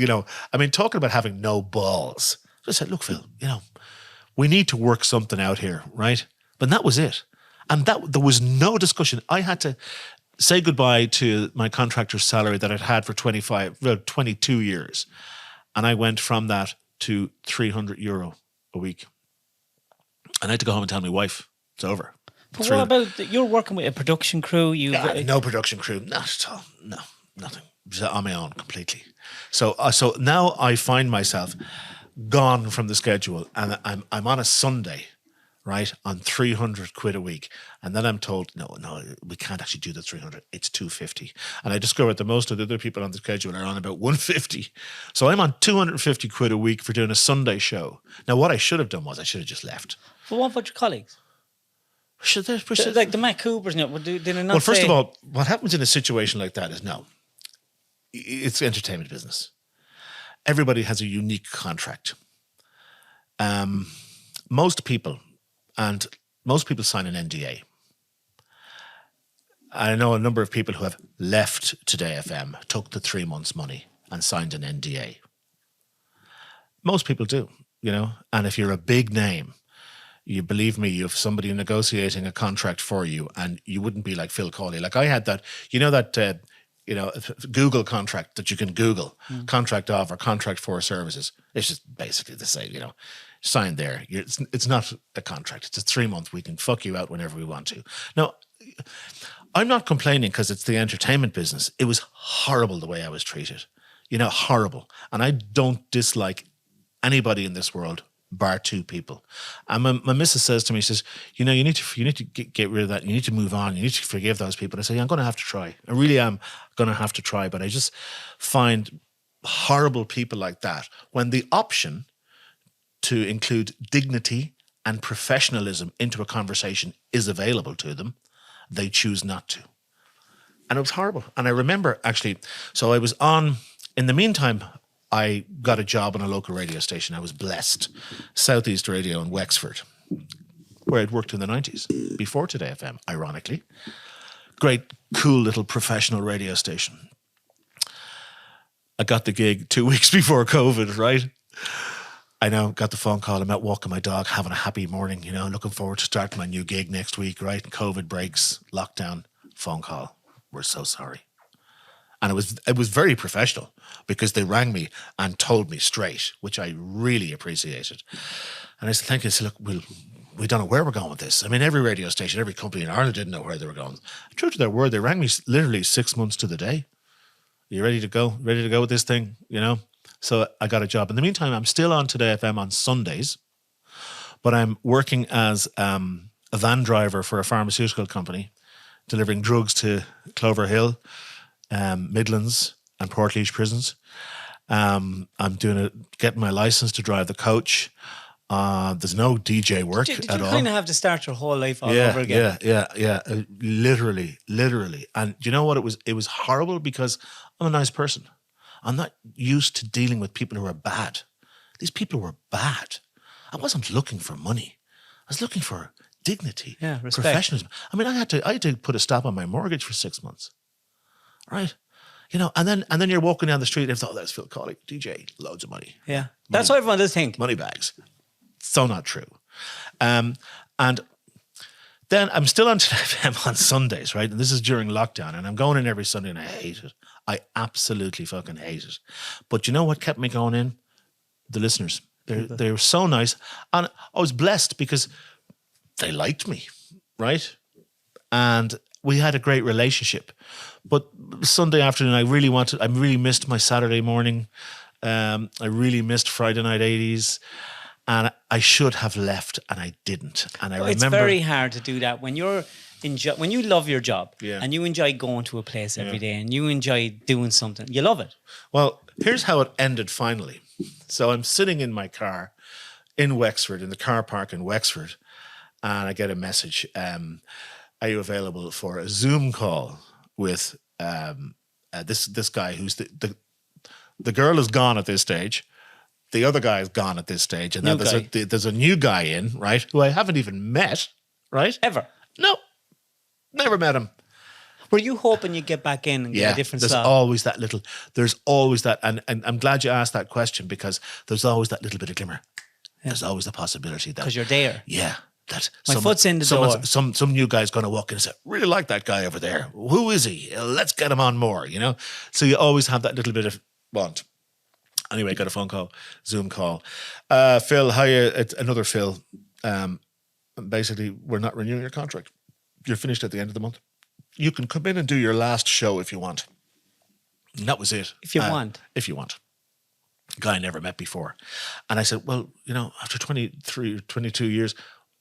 B: talking about having no balls. So I said, look, Phil, we need to work something out here, right? But that was it. And there was no discussion. I had to say goodbye to my contractor's salary that I'd had for 22 years. And I went from that to €300 a week. And I had to go home and tell my wife, it's over.
A: But what about, you're working with a production crew?
B: No production crew, not at all. No, nothing. Just on my own completely. So now I find myself gone from the schedule, and I'm on a Sunday, right, on 300 quid a week. And then I'm told, no, we can't actually do the 300. It's 250. And I discovered that most of the other people on the schedule are on about 150. So I'm on 250 quid a week for doing a Sunday show. Now, what I should have done was I should have just left.
A: But what about your colleagues? Like the Matt Coopers, did they not
B: Well, first of all, what happens in a situation like that is, it's entertainment business. Everybody has a unique contract. Most people sign an NDA. I know a number of people who have left Today FM, took the 3 months' money and signed an NDA. Most people do, and if you're a big name, you believe me, you have somebody negotiating a contract for you, and you wouldn't be like Phil Cawley. Like I had that, Google contract that you can Google, contract of or contract for services. It's just basically the same, signed there. It's not a contract. It's a 3 month. We can fuck you out whenever we want to. Now, I'm not complaining because it's the entertainment business. It was horrible the way I was treated. Horrible. And I don't dislike anybody in this world bar two people. And my missus says to me, she says, you need to get rid of that. You need to move on. You need to forgive those people. I say, I'm going to have to try. I really am going to have to try. But I just find horrible people like that, when the option to include dignity and professionalism into a conversation is available to them, they choose not to. And it was horrible. And I remember actually, so I was on, in the meantime, I got a job on a local radio station. I was blessed. Southeast Radio in Wexford, where I'd worked in the 90s, before Today FM, ironically. Great, cool little professional radio station. I got the gig 2 weeks before COVID, right? I know, got the phone call. I'm out walking my dog, having a happy morning, looking forward to starting my new gig next week, right? COVID breaks, lockdown, phone call. We're so sorry. And it was very professional, because they rang me and told me straight, which I really appreciated. And I said, thank you. I said, look, we don't know where we're going with this. I mean, every radio station, every company in Ireland didn't know where they were going. True to their word, they rang me literally 6 months to the day. You ready to go? Ready to go with this thing? So I got a job. In the meantime, I'm still on Today FM on Sundays, but I'm working as a van driver for a pharmaceutical company, delivering drugs to Clover Hill, Midlands and Portlaoise prisons. I'm getting my license to drive the coach. There's no DJ work
A: did
B: at
A: you
B: all.
A: kind of have to start your whole life all over again?
B: Yeah. Literally. And do you know what? It was horrible, because I'm a nice person. I'm not used to dealing with people who are bad. These people were bad. I wasn't looking for money. I was looking for dignity,
A: respect,
B: professionalism. I mean, I had to put a stop on my mortgage for 6 months, right? And then you're walking down the street and thought, oh, there's Phil Cawley, DJ, loads of money.
A: Yeah, that's what everyone does think.
B: Money bags. So not true. And then I'm still on FM on Sundays, right? And this is during lockdown, and I'm going in every Sunday, and I hate it. I absolutely fucking hate it. But you know what kept me going in? The listeners. They were so nice. And I was blessed because they liked me, right? And we had a great relationship. But Sunday afternoon, I really missed my Saturday morning. I really missed Friday Night 80s. And I should have left, and I didn't. And I remember,
A: it's very hard to do that when you're when you love your job,
B: Yeah.
A: and you enjoy going to a place every day, and you enjoy doing something. You love it.
B: Well, here's how it ended finally. So I'm sitting in my car in Wexford, in the car park in Wexford, and I get a message. Are you available for a Zoom call with this guy who's the girl is gone at this stage. The other guy is gone at this stage. And then there's a new guy in, right, who I haven't even met, right?
A: Ever?
B: No, never met him.
A: Were you hoping you'd get back in and get a different
B: there's
A: slot?
B: There's always that. And I'm glad you asked that question, because there's always that little bit of glimmer. Yeah. There's always the possibility that.
A: Because you're there.
B: Yeah. That
A: my foot's in the door.
B: Some new guy's going to walk in and say, really like that guy over there. Who is he? Let's get him on more, So you always have that little bit of want. Anyway, got a phone call, Zoom call. Phil, hiya, it's another Phil. Basically, we're not renewing your contract. You're finished at the end of the month. You can come in and do your last show if you want. And that was it.
A: If you want.
B: If you want. Guy I never met before. And I said, well, after 22 years,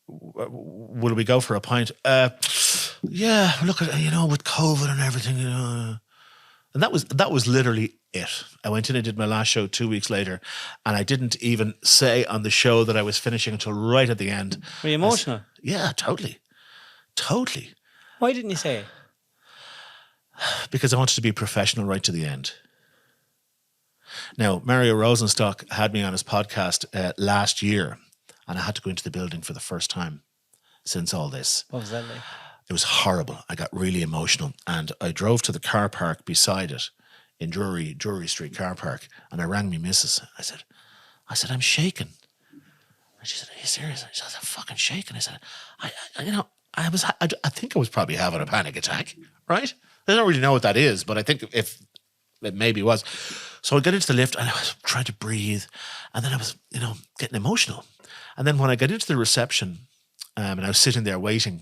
B: will we go for a pint? Yeah, look at, with COVID and everything, And that was literally it. I went in and did my last show 2 weeks later, and I didn't even say on the show that I was finishing until right at the end.
A: Were you emotional?
B: Yeah, totally. Totally.
A: Why didn't you say it?
B: Because I wanted to be professional right to the end. Now, Mario Rosenstock had me on his podcast last year, and I had to go into the building for the first time since all this.
A: What was that like?
B: It was horrible. I got really emotional, and I drove to the car park beside it in Drury Street car park, and I rang me missus. I said, I'm shaking. And she said, are you serious? I said, I'm fucking shaking. I said, I think I was probably having a panic attack, right? I don't really know what that is, but I think if it maybe was. So I got into the lift, and I was trying to breathe, and then I was, getting emotional. And then when I got into the reception, and I was sitting there waiting,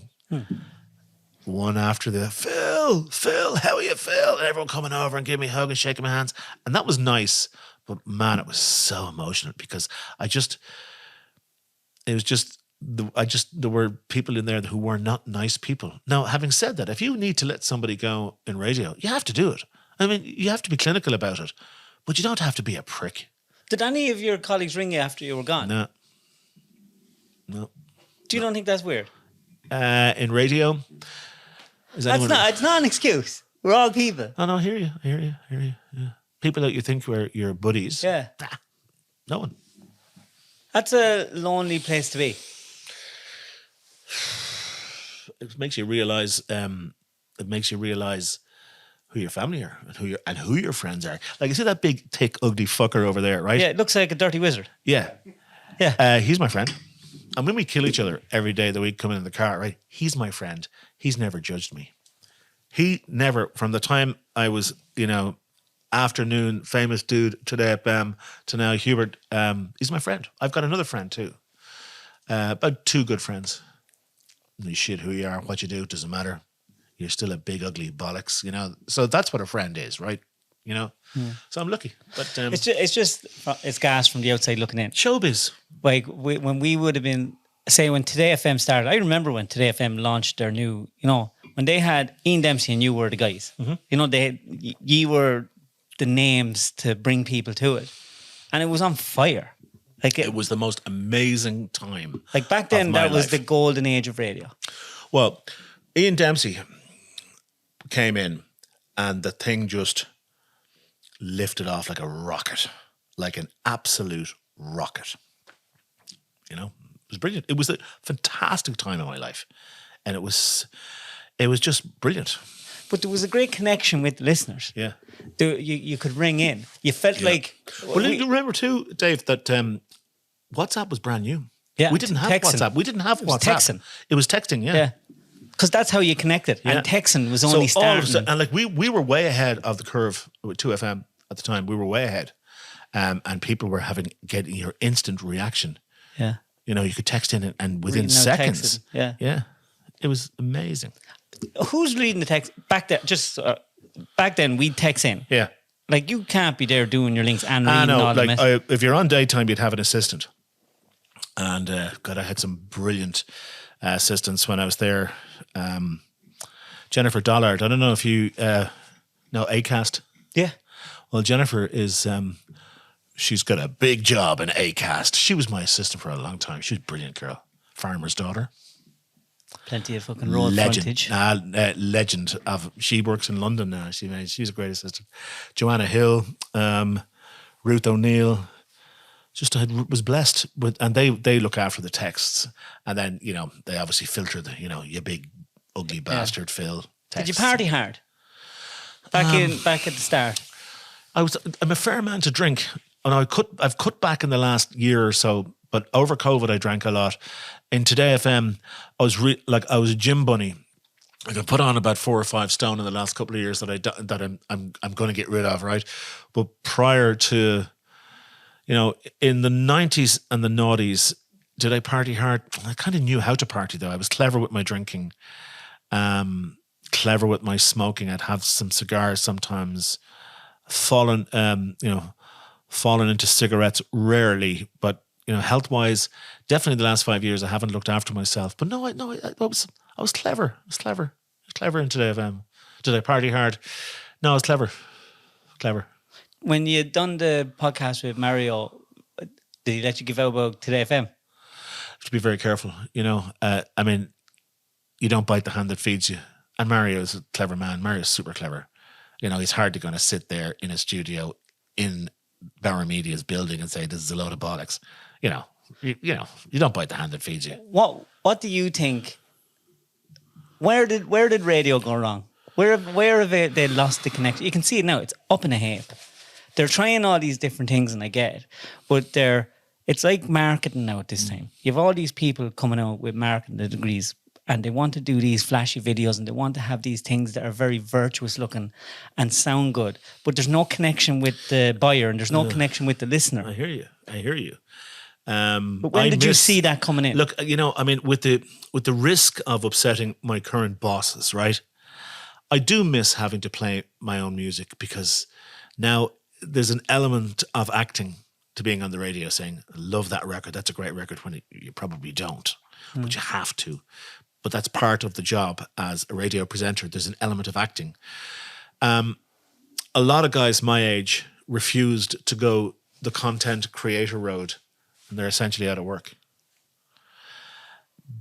B: one after the, Phil, Phil, how are you, Phil? And everyone coming over and giving me a hug and shaking my hands. And that was nice. But man, it was so emotional because there were people in there who were not nice people. Now, having said that, if you need to let somebody go in radio, you have to do it. I mean, you have to be clinical about it, but you don't have to be a prick.
A: Did any of your colleagues ring you after you were gone?
B: No.
A: Do you don't think that's weird?
B: In radio,
A: It's not an excuse. We're all people.
B: Oh no, I hear you. Yeah. People that you think were your buddies.
A: Yeah.
B: Nah, no one.
A: That's a lonely place to be.
B: It makes you realize. It makes you realize who your family are and who your friends are. Like, you see that big, thick, ugly fucker over there, right?
A: Yeah, it looks like a dirty wizard.
B: Yeah.
A: Yeah.
B: He's my friend. And when we kill each other every day of the week coming in the car, right? He's my friend. He's never judged me. He never, from the time I was, afternoon famous dude today to now Hubert, he's my friend. I've got another friend too. About 2 good friends. You shit who you are, what you do, doesn't matter. You're still a big ugly bollocks, So that's what a friend is, right? So I'm lucky. But
A: it's gas from the outside looking in.
B: Showbiz.
A: Like when we would have been, say, when Today FM started. I remember when Today FM launched their new, when they had Ian Dempsey and you were the guys. Mm-hmm. You were the names to bring people to it, and it was on fire. Like
B: it was the most amazing time.
A: Like back then, that was the golden age of radio.
B: Well, Ian Dempsey came in, and the thing just lifted off like a rocket, like an absolute rocket. It was brilliant. It was a fantastic time in my life, and it was just brilliant.
A: But there was a great connection with the listeners.
B: Yeah,
A: you could ring in. You felt like.
B: Well, you remember too, Dave, that WhatsApp was brand new.
A: Yeah,
B: we didn't have
A: texting.
B: WhatsApp. We didn't have WhatsApp.
A: Texting.
B: It was texting.
A: Yeah. Because that's how you connected. Yeah. And texting was only starting.
B: And like we were way ahead of the curve with 2FM at the time. We were way ahead. And people were getting your instant reaction.
A: Yeah.
B: You could text in and within seconds.
A: Yeah.
B: Yeah. It was amazing.
A: Who's reading the text? Back then, back then we'd text in.
B: Yeah.
A: Like, you can't be there doing your links and reading all the messages.
B: If you're on daytime, you'd have an assistant. And God, I had some brilliant assistants when I was there. Jennifer Dollard. I don't know if you know Acast.
A: Yeah.
B: Well, Jennifer is she's got a big job in Acast. She was my assistant for a long time. She's a brilliant girl. Farmer's daughter.
A: Plenty of fucking road frontage.
B: Legend of. She works in London now. She's a great assistant. Joanna Hill, Ruth O'Neill. Was blessed with, and they look after the texts, and then they obviously filter the you big ugly bastard Phil. Texts.
A: Did you party hard? Back at the start.
B: I'm a fair man to drink, and I've cut back in the last year or so. But over COVID, I drank a lot. In Today FM, I was a gym bunny. I could put on about 4 or 5 stone in the last couple of years that I'm going to get rid of, right? But prior to, in the 90s and the noughties, did I party hard? I kind of knew how to party though. I was clever with my drinking, clever with my smoking. I'd have some cigars sometimes. Fallen into cigarettes rarely, but health-wise, definitely the last 5 years I haven't looked after myself. But I was clever. I was clever in Today FM. Did I party hard? No, I was clever. When
A: you done the podcast with Mario, did he let you give out about Today FM?
B: You have to be very careful. You don't bite the hand that feeds you. And Mario is a clever man. Mario's super clever. He's hardly going to sit there in a studio in Bauer Media's building and say this is a load of bollocks. You don't bite the hand that feeds you.
A: What do you think? Where did radio go wrong? Where have they lost the connection? You can see it now. It's up in a heap. They're trying all these different things, and I get it, but it's like marketing now at this time. You have all these people coming out with marketing degrees, and they want to do these flashy videos, and they want to have these things that are very virtuous looking and sound good, but there's no connection with the buyer, and there's no connection with the listener.
B: I hear you.
A: But when did you see that coming in?
B: Look, with the risk of upsetting my current bosses, right? I do miss having to play my own music because now there's an element of acting to being on the radio saying, I love that record. That's a great record, when you probably don't, but you have to. But that's part of the job as a radio presenter. There's an element of acting. A lot of guys my age refused to go the content creator road, and they're essentially out of work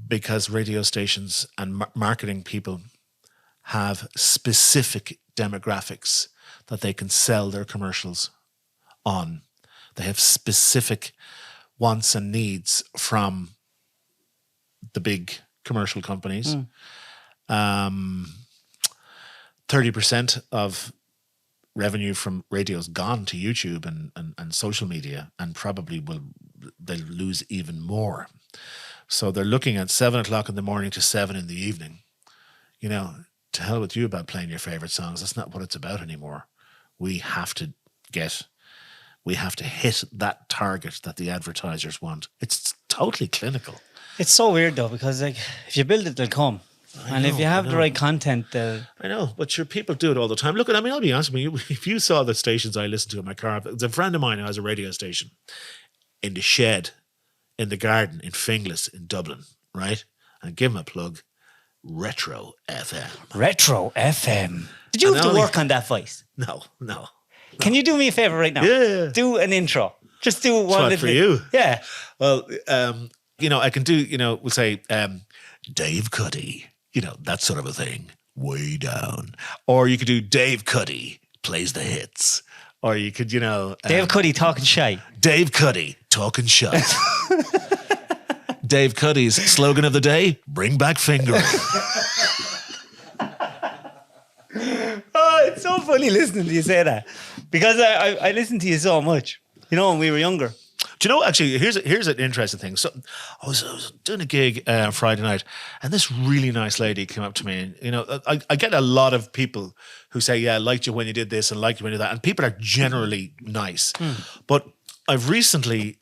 B: because radio stations and marketing people have specific demographics that they can sell their commercials on. They have specific wants and needs from the big commercial companies. 30% of revenue from radio is gone to YouTube and social media, and probably they'll lose even more. So they're looking at 7 o'clock in the morning to 7 in the evening. You know, to hell with you about playing your favorite songs. That's not what it's about anymore. We have to hit that target that the advertisers want. It's totally clinical.
A: It's so weird though, because like if you build it, they'll come. If you have the right content, they'll...
B: I know, but sure, people do it all the time. Look, I'll be honest with you. If you saw the stations I listen to in my car, there's a friend of mine who has a radio station in the shed, in the garden, in Finglas, in Dublin, right? And give him a plug. Retro FM.
A: Retro FM. Did you have to work on that voice?
B: No.
A: Can you do me a favor right now?
B: Yeah.
A: Do an intro. Just do one
B: for you.
A: Yeah.
B: Well, I can do, we'll say, Dave Cuddy, that sort of a thing, way down. Or you could do Dave Cuddy plays the hits. Or you could,
A: Dave Cuddy talking shy.
B: Dave Cuddy talking shy. Dave Cuddy's slogan of the day, bring back fingering.
A: Oh, it's so funny listening to you say that. Because I listened to you so much, when we were younger.
B: Do you know, actually, here's an interesting thing. So I was doing a gig Friday night, and this really nice lady came up to me. And, I get a lot of people who say, yeah, I liked you when you did this and liked you when you did that. And people are generally nice. But I've recently...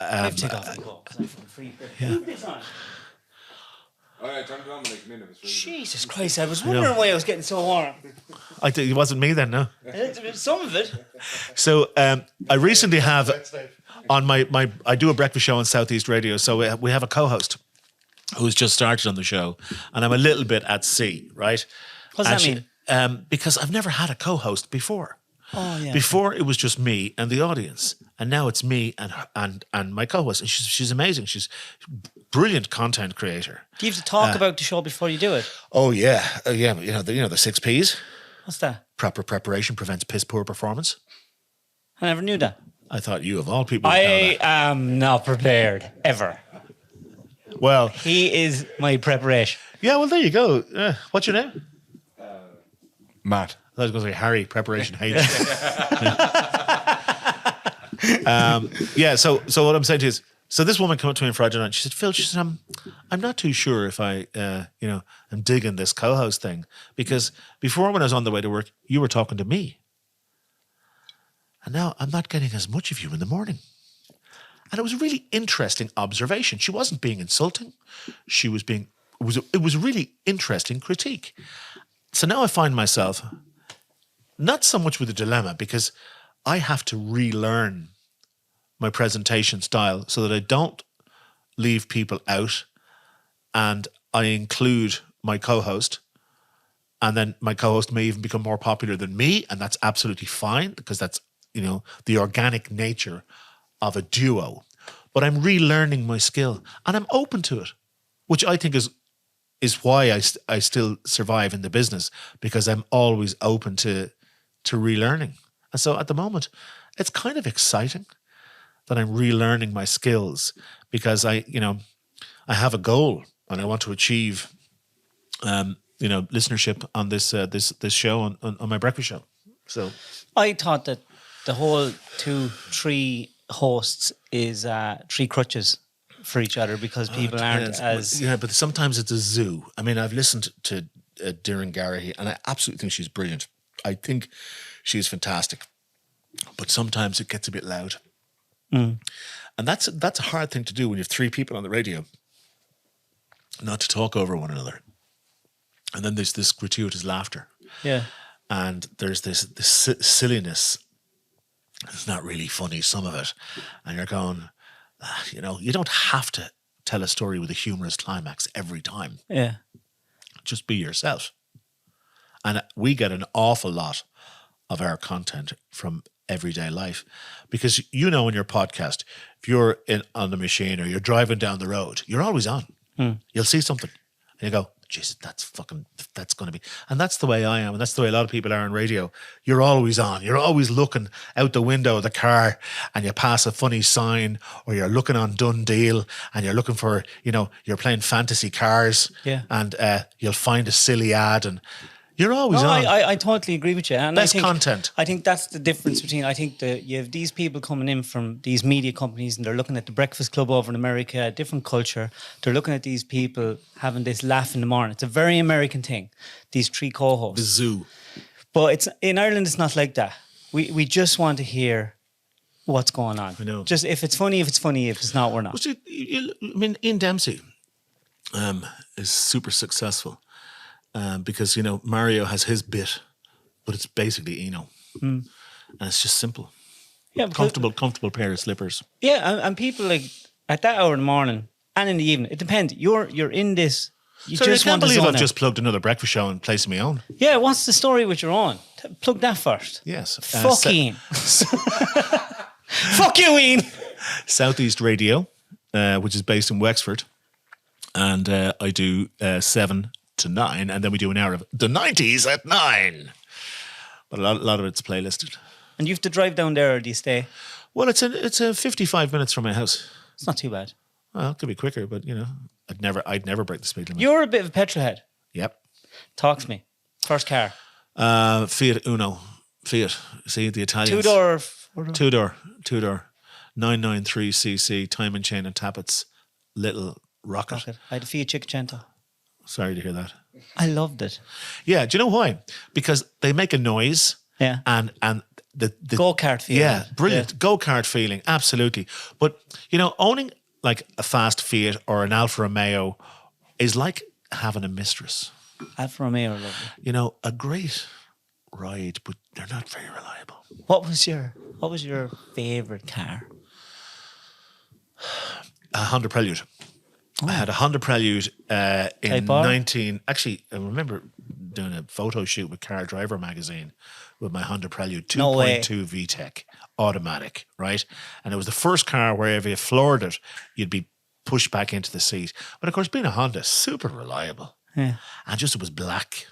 A: I've taken off the call because I'm free. Leave this on.
C: Oh yeah, turn it on when they come in if it's really
A: Jesus Christ, I was wondering why I was getting so warm.
B: I think it wasn't me then, no.
A: Some of it.
B: So I recently have on I do a breakfast show on Southeast Radio, so we have a co-host who's just started on the show, and I'm a little bit at sea, right?
A: What does that
B: mean? Because I've never had a co-host before.
A: Oh yeah.
B: Before it was just me and the audience, and now it's me and my co-host, and she's amazing. She's a brilliant content creator.
A: Do you have to talk about the show before you do it?
B: Oh yeah, yeah. The 6 Ps.
A: What's that?
B: Proper preparation prevents piss poor performance.
A: I never knew that.
B: I thought you of all people would know
A: I
B: that.
A: am not prepared ever.
B: Well,
A: he is my preparation.
B: Yeah, well there you go. What's your name?
C: Matt.
B: I was going to say Harry, preparation H. So what I'm saying to you is, so this woman came up to me on Friday night. She said, Phil, I'm not too sure if I, I'm digging this co-host thing, because before when I was on the way to work, you were talking to me. And now I'm not getting as much of you in the morning. And it was a really interesting observation. She wasn't being insulting. She was being, it was a really interesting critique. So now I find myself not so much with a dilemma, because I have to relearn my presentation style so that I don't leave people out, and I include my co-host, and then my co-host may even become more popular than me, and that's absolutely fine, because that's, the organic nature of a duo. But I'm relearning my skill, and I'm open to it, which I think is why I still survive in the business, because I'm always open to relearning. And so at the moment, it's kind of exciting that I'm relearning my skills, because I have a goal, and I want to achieve, listenership on this show on my breakfast show. So
A: I thought that the whole 2-3 hosts is 3 crutches for each other, because people aren't as...
B: Yeah, but sometimes it's a zoo. I mean, I've listened to Doireann Garrahy, and I absolutely think she's brilliant. I think she's fantastic. But sometimes it gets a bit loud. And that's a hard thing to do when you have 3 people on the radio, not to talk over one another. And then there's this gratuitous laughter.
A: Yeah.
B: And there's this silliness. It's not really funny, some of it. And you're going, you know, you don't have to tell a story with a humorous climax every time.
A: Yeah.
B: Just be yourself. And we get an awful lot of our content from everyday life. Because, you know, in your podcast, if you're on the machine or you're driving down the road, you're always on. You'll see something and you go, Jesus, that's going to be. And that's the way I am. And that's the way a lot of people are on radio. You're always on. You're always looking out the window of the car and you pass a funny sign, or you're looking on Dundee and you're looking for, you know, you're playing fantasy cars.
A: Yeah.
B: And you'll find a silly ad and you're always on.
A: I totally agree with you. And
B: Best content.
A: I think that's the difference between, I think you have these people coming in from these media companies and they're looking at the Breakfast Club over in America, a different culture. They're looking at these people having this laugh in the morning. It's a very American thing, these three co-hosts.
B: The zoo.
A: But it's in Ireland, it's not like that. We just want to hear what's going on.
B: I know.
A: Just if it's funny, if it's not, we're not.
B: Well, see, I mean, Ian Dempsey is super successful. Because, you know, Mario has his bit, but it's basically Eno. And it's just simple.
A: Yeah,
B: Comfortable pair of slippers.
A: Yeah, and people like at that hour in the morning and in the evening, it depends. You're in this. You
B: So
A: just
B: I can't
A: want to
B: believe
A: zone
B: I've
A: out.
B: just plugged another breakfast show and placed my own.
A: Yeah, what's the story with your own? Plug that first.
B: Yes.
A: Fuck Ian. Fuck you, Ian.
B: Southeast Radio, which is based in Wexford. And I do 7 to 9, and then we do an hour of the 90s at 9. But a lot of it's playlisted.
A: And you have to drive down there, or do you stay?
B: Well, it's a 55 minutes from my house.
A: It's not too bad.
B: Well, it could be quicker, but you know, I'd never break the speed limit.
A: You're a bit of a petrol head.
B: Yep.
A: Talk to me. First car.
B: Fiat Uno. Fiat. See the Italians.
A: 2-door. 4-door?
B: Two-door. 993cc, time and chain and tappets. Little rocket.
A: Rocket. I had a Fiat Cinquecento.
B: Sorry to hear that.
A: I loved it.
B: Yeah, do you know why? Because they make a noise.
A: Yeah.
B: And the
A: Go-kart feeling.
B: Yeah, brilliant. Go-kart feeling, absolutely. But, you know, owning like a fast Fiat or an Alfa Romeo is like having a mistress.
A: Alfa Romeo, lovely.
B: You know, a great ride, but they're not very reliable.
A: What was your favourite car?
B: A Honda Prelude. I had a Honda Prelude in
A: bar?
B: 19... Actually, I remember doing a photo shoot with Car Driver magazine with my Honda Prelude 2.2
A: No way.
B: VTEC, automatic, right? And it was the first car where if you floored it, you'd be pushed back into the seat. But of course, being a Honda, super reliable.
A: Yeah.
B: And just it was black.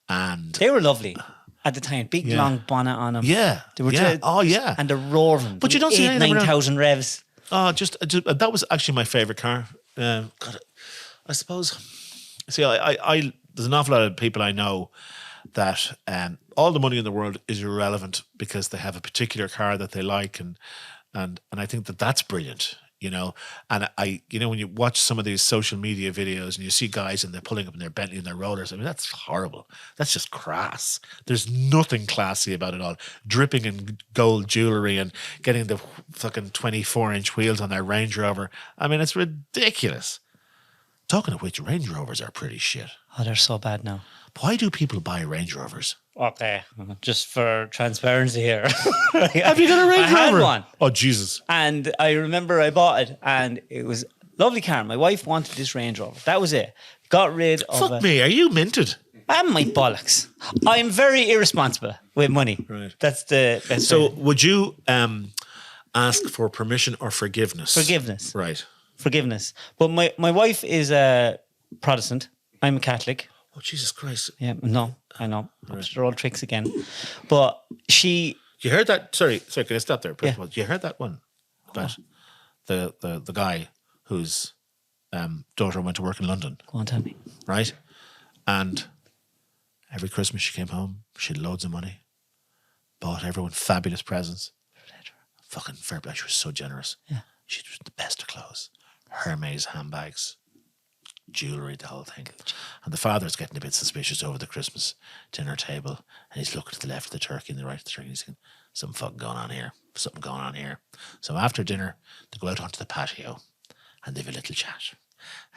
B: And
A: They were lovely at the time. Big long bonnet on them.
B: yeah,
A: They were
B: yeah. Oh, yeah.
A: And the roaring.
B: But you don't see any of them around.
A: 9,000 revs.
B: Oh, just that was actually my favorite car. God, I suppose. See, I there's an awful lot of people I know that all the money in the world is irrelevant because they have a particular car that they like, and I think that's brilliant, you know. And you know, when you watch some of these social media videos and you see guys and they're pulling up in their Bentley and their rollers, I mean, that's horrible. That's just crass. There's nothing classy about it all. Dripping in gold jewelry and getting the fucking 24-inch wheels on their Range Rover. I mean, it's ridiculous. Talking of which, Range Rovers are pretty shit.
A: Oh, they're so bad now.
B: Why do people buy Range Rovers?
A: Okay, just for transparency here.
B: Have you got a Range
A: I had
B: Rover?
A: one.
B: Oh, Jesus.
A: And I remember I bought it and it was a lovely car. My wife wanted this Range Rover. That was it. Got rid of
B: Fuck
A: it.
B: me, are you minted?
A: And my bollocks. I'm very irresponsible with money.
B: Right.
A: That's the best
B: So
A: way.
B: would you ask for permission or forgiveness?
A: Forgiveness.
B: Right.
A: Forgiveness. But my wife is a Protestant. I'm a Catholic.
B: Oh, Jesus Christ.
A: Yeah, no, I know. They're all tricks again. But she...
B: You heard that? Sorry, can I stop there?
A: Yeah.
B: You heard that one? About the guy whose daughter went to work in London,
A: Go on, tell me.
B: right? And every Christmas she came home, she had loads of money, bought everyone fabulous presents. Fucking fair play. She was so generous.
A: Yeah.
B: She was the best of clothes. Hermes handbags, jewellery, the whole thing. And the father's getting a bit suspicious over the Christmas dinner table. And he's looking to the left of the turkey and the right of the turkey. He's thinking, something fucking going on here. Something going on here. So after dinner, they go out onto the patio and they have a little chat.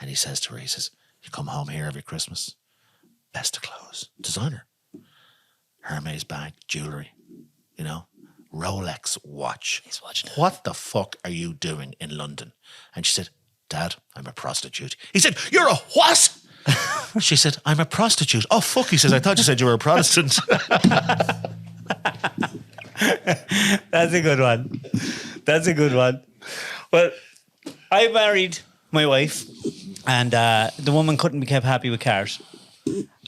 B: And he says to her, he says, you come home here every Christmas. best of clothes, designer, Hermes bag, jewelry, Rolex watch.
A: He's watching it.
B: What the fuck are you doing in London? And she said, Dad, I'm a prostitute. He said, you're a what? She said, I'm a prostitute. Oh, fuck, he says, I thought you said you were a Protestant.
A: That's a good one. That's a good one. Well, I married my wife, and the woman couldn't be kept happy with cars.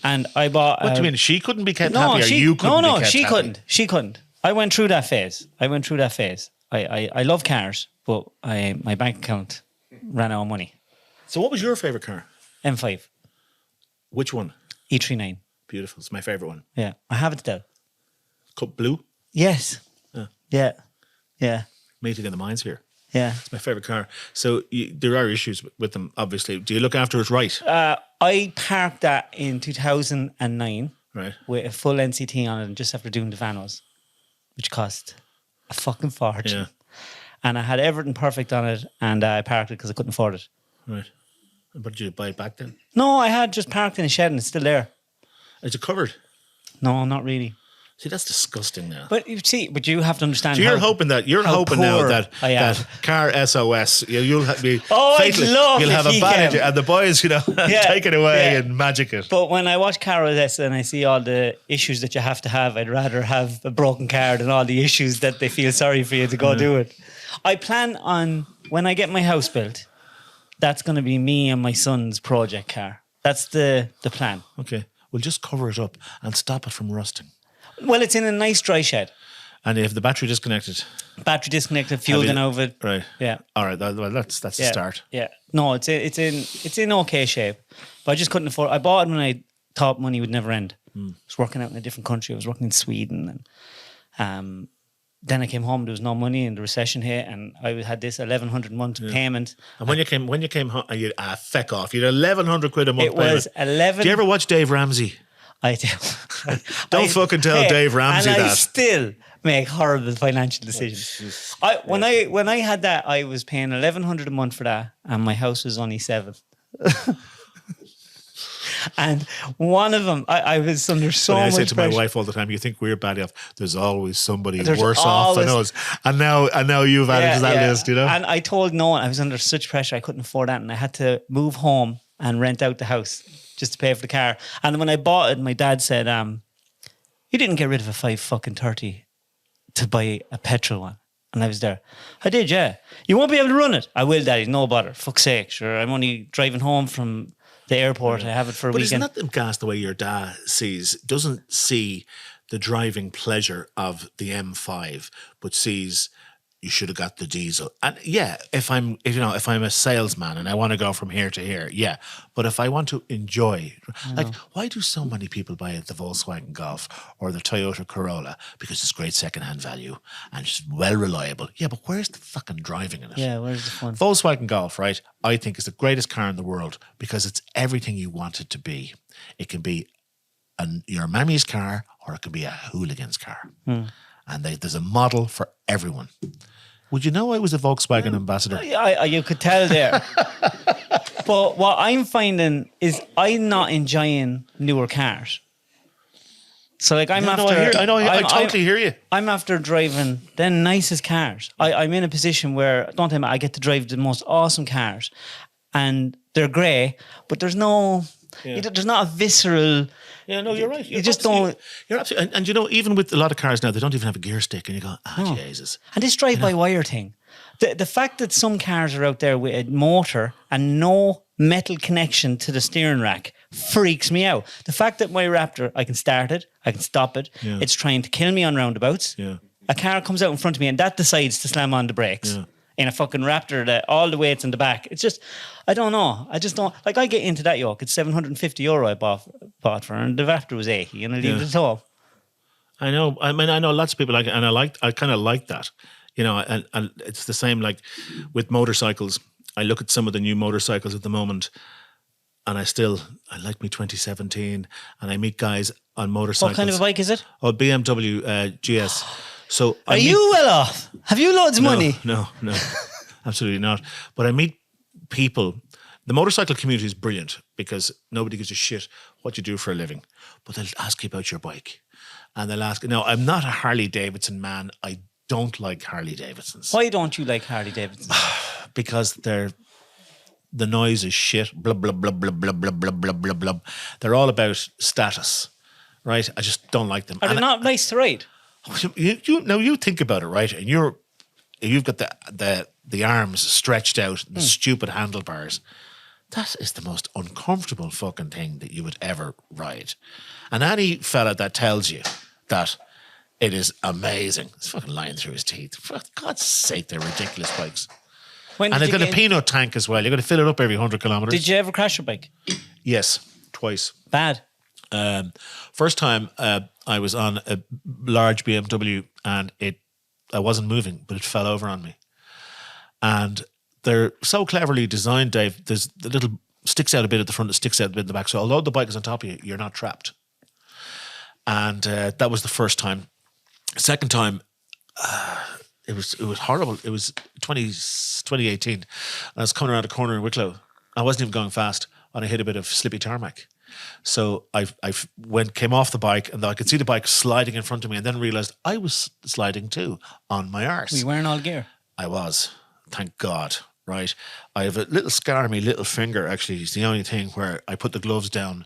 A: And I bought...
B: What do you mean? She couldn't be kept happy, or you couldn't be kept
A: she
B: happy?
A: couldn't. She couldn't. I went through that phase. I love cars, but my bank account ran out of money.
B: So what was your favourite car?
A: M5.
B: Which one?
A: E39.
B: Beautiful. It's my favourite one.
A: Yeah. I have it still.
B: Cut blue?
A: Yes. Yeah. Yeah.
B: Meeting in the mines here.
A: Yeah.
B: It's my favourite car. So there are issues with them, obviously. Do you look after it right?
A: I parked that in 2009
B: Right.
A: with a full NCT on it, and just after doing the vanos, which cost a fucking fortune.
B: Yeah.
A: And I had everything perfect on it, and I parked it because I couldn't afford it.
B: Right. But did you buy it back then?
A: No, I had just parked in a shed and it's still there.
B: Is it covered?
A: No, not really.
B: See, that's disgusting now.
A: But you have to understand.
B: So you're hoping now
A: poor
B: that
A: I am.
B: that car SOS, you'll be
A: I'd love
B: you'll
A: if
B: have a
A: he
B: bad
A: came.
B: and the boys, take it away and magic it.
A: But when I watch Carol this and I see all the issues that you have to have, I'd rather have a broken car than all the issues that they feel sorry for you to go do it. I plan on, when I get my house built, that's going to be me and my son's project car. That's the plan.
B: Okay, we'll just cover it up and stop it from rusting.
A: Well, it's in a nice dry shed.
B: And if the battery disconnected,
A: fuel going over it.
B: right?
A: Yeah.
B: All right. Well, that's the start.
A: Yeah. No, it's in okay shape, but I just couldn't afford. I bought it when I thought money would never end. I was working out in a different country. I was working in Sweden, and then I came home. There was no money, and the recession hit, and I had this 1,100 a month payment.
B: And when you came home, you feck off. You had 1,100 quid a month.
A: It was 11.
B: Do you ever watch Dave Ramsey?
A: I do.
B: Don't fucking tell Dave Ramsey
A: and
B: that.
A: I still make horrible financial decisions. When I had that, I was paying 1,100 a month for that, and my house was only 7. And one of them, I was under so much pressure. I say to my
B: wife all the time, you think we're bad off, there's always somebody
A: There's
B: worse off than us. And now you've added to that list, And
A: I told no one, I was under such pressure, I couldn't afford that, and I had to move home and rent out the house just to pay for the car. And when I bought it, my dad said, you didn't get rid of a 5.30 to buy a petrol one. And I was there. I did, yeah. You won't be able to run it. I will, Daddy, no bother. Fuck's sake, sure. I'm only driving home from the airport. I have it for a weekend.
B: But isn't that the gas the way your dad doesn't see the driving pleasure of the M5, but sees you should have got the diesel. And yeah, if I'm a salesman and I want to go from here to here, yeah. But if I want to enjoy, why do so many people buy the Volkswagen Golf or the Toyota Corolla? Because it's great secondhand value and it's well reliable. Yeah, but where's the fucking driving in it?
A: Yeah, where's the fun?
B: Volkswagen Golf, right? I think is the greatest car in the world because it's everything you want it to be. It can be your mammy's car or it can be a hooligan's car. And there's a model for everyone. Would you know I was a Volkswagen ambassador?
A: You could tell there. But what I'm finding is I'm not enjoying newer cars. So like I
B: totally hear you.
A: I'm after driving the nicest cars. I'm in a position where, don't tell me, I get to drive the most awesome cars. And they're grey, but there's no... Yeah. There's not a visceral...
B: Yeah, no, you're right.
A: You just don't...
B: You're absolutely... And even with a lot of cars now, they don't even have a gear stick. And you go, Jesus.
A: And this drive-by-wire thing. The fact that some cars are out there with a motor and no metal connection to the steering rack freaks me out. The fact that my Raptor, I can start it, I can stop it. Yeah. It's trying to kill me on roundabouts. Yeah. A car comes out in front of me and that decides to slam on the brakes. Yeah. In a fucking Raptor that all the weight's in the back. It's just, I don't know. I just don't, like I get into that yoke. It's €750 I bought for, and the Raptor was 80 and I leave it at all.
B: I know. I mean, I know lots of people like it, and I kind of like that. And it's the same like with motorcycles. I look at some of the new motorcycles at the moment and I like me 2017 and I meet guys on motorcycles.
A: What kind of a bike is it?
B: Oh, BMW GS. So
A: are you well off? Have you loads of money?
B: No, absolutely not. But I meet people The motorcycle community is brilliant because nobody gives a shit what you do for a living, but they'll ask you about your bike, and they'll ask. No, I'm not a Harley Davidson man. I don't like Harley Davidsons.
A: Why don't you like Harley Davidson?
B: Because the noise is shit. Blub blub blub blub blub blub blub blub blub blub. They're all about status, right? I just don't like them.
A: Are they not nice to ride?
B: You think about it, right? And you've got the arms stretched out, and the stupid handlebars. That is the most uncomfortable fucking thing that you would ever ride. And any fella that tells you that it is amazing, it's fucking lying through his teeth. For God's sake, they're ridiculous bikes.
A: When
B: And
A: did
B: they've
A: you
B: got a peanut tank as well. You've got to fill it up every 100 kilometres.
A: Did you ever crash your bike?
B: Yes, twice.
A: Bad.
B: First time I was on a large BMW and I wasn't moving, but it fell over on me. And they're so cleverly designed, Dave. There's the little sticks out a bit at the front, it sticks out a bit at the back. So although the bike is on top of you, you're not trapped. And that was the first time. Second time, it was horrible. It was 2018. And I was coming around a corner in Wicklow. I wasn't even going fast, and I hit a bit of slippy tarmac. So I came off the bike, and I could see the bike sliding in front of me, and then realised I was sliding too on my arse.
A: Were you wearing all gear?
B: I was, thank God. Right, I have a little scar on my little finger. Actually, it's the only thing where I put the gloves down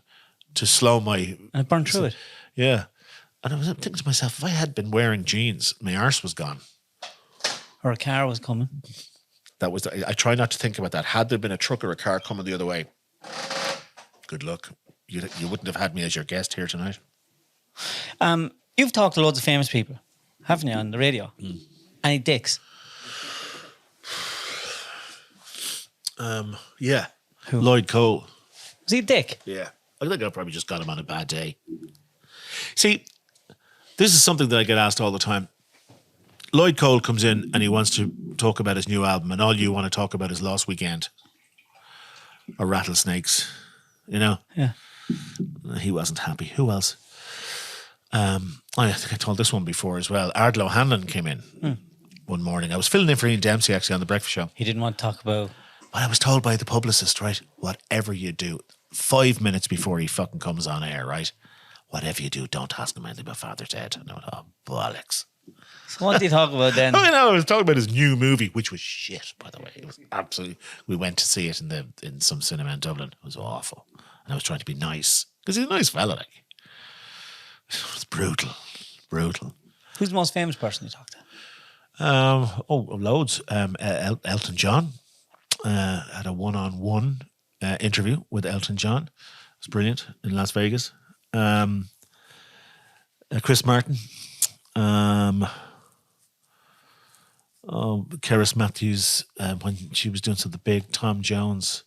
B: to slow my.
A: And it burned through it.
B: Yeah, and I was thinking to myself, if I had been wearing jeans, my arse was gone.
A: Or a car was coming.
B: That was. I try not to think about that. Had there been a truck or a car coming the other way, good luck. You wouldn't have had me as your guest here tonight.
A: You've talked to loads of famous people, haven't you, on the radio? Any dicks?
B: Yeah.
A: Who?
B: Lloyd Cole.
A: Was he a dick?
B: Yeah. I think I probably just got him on a bad day. See, this is something that I get asked all the time. Lloyd Cole comes in and he wants to talk about his new album, and all you want to talk about is Lost Weekend or Rattlesnakes, you know?
A: Yeah.
B: He wasn't happy. Who else? I think I told this one before as well. Ardlo Hanlon came in one morning. I was filling in for Ian Dempsey actually on The Breakfast Show.
A: He didn't want to talk about...
B: But I was told by the publicist, right, whatever you do, 5 minutes before he fucking comes on air, right, whatever you do, don't ask him anything about Father's Dead. I went, oh, bollocks.
A: So what did he talk about then?
B: I was talking about his new movie, which was shit, by the way. It was absolutely... We went to see it in some cinema in Dublin. It was awful. And I was trying to be nice, because he's a nice fella, like. It was brutal.
A: Who's the most famous person you talked to?
B: Loads. Elton John. Had a one-on-one interview with Elton John. It was brilliant in Las Vegas. Chris Martin. Keris Matthews when she was doing something big. Tom Jones.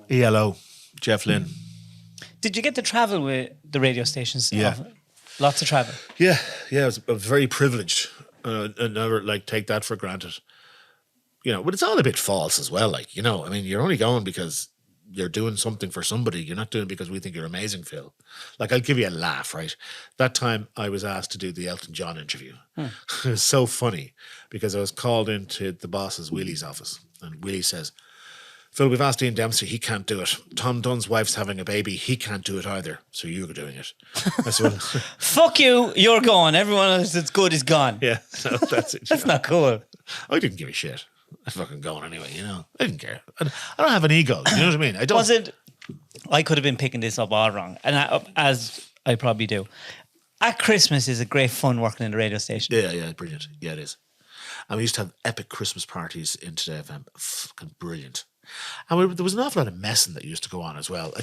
B: ELO. Jeff Lynne.
A: Did you get to travel with the radio stations?
B: Yeah.
A: Lots of travel.
B: Yeah. I was very privileged. I never take that for granted. You know, but it's all a bit false as well. Like, you know, I mean, you're only going because you're doing something for somebody. You're not doing it because we think you're amazing, Phil. Like, I'll give you a laugh, right? That time I was asked to do the Elton John interview. It was so funny because I was called into the boss's, Willie's office, and Willie says, Phil, we've asked Ian Dempsey, he can't do it. Tom Dunn's wife's having a baby, he can't do it either. So you're doing it. I said, well,
A: fuck you, you're gone. Everyone else that's good is gone.
B: yeah, so that's it.
A: That's not cool.
B: I didn't give a shit. I'm fucking going anyway, you know. I didn't care. I don't have an ego, you know what I mean? I don't.
A: Was it... I could have been picking this up all wrong, and as I probably do. At Christmas is a great fun working in the radio station.
B: Yeah, brilliant. Yeah, it is. And we used to have epic Christmas parties in Today FM. Fucking brilliant. And there was an awful lot of messing that used to go on as well.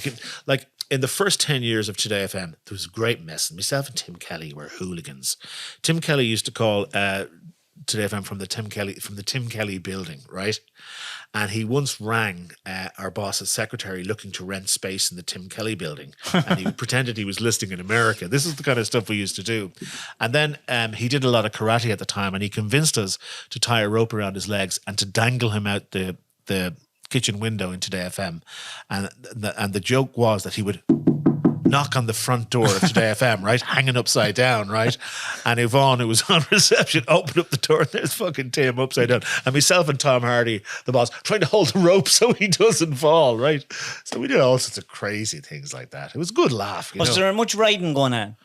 B: Like in the first 10 years of Today FM, there was great messing. Myself and Tim Kelly were hooligans. Tim Kelly used to call Today FM from the Tim Kelly building, right? And he once rang our boss's secretary looking to rent space in the Tim Kelly building, and he pretended he was listening in America. This is the kind of stuff we used to do. And then he did a lot of karate at the time, and he convinced us to tie a rope around his legs and to dangle him out the kitchen window in Today FM. And the joke was that he would knock on the front door of Today FM, right? Hanging upside down, right? And Yvonne, who was on reception, opened up the door and there's fucking Tim upside down. And myself and Tom Hardy, the boss, trying to hold the rope so he doesn't fall, right? So we did all sorts of crazy things like that. It was a good laugh.
A: Was there much riding going on?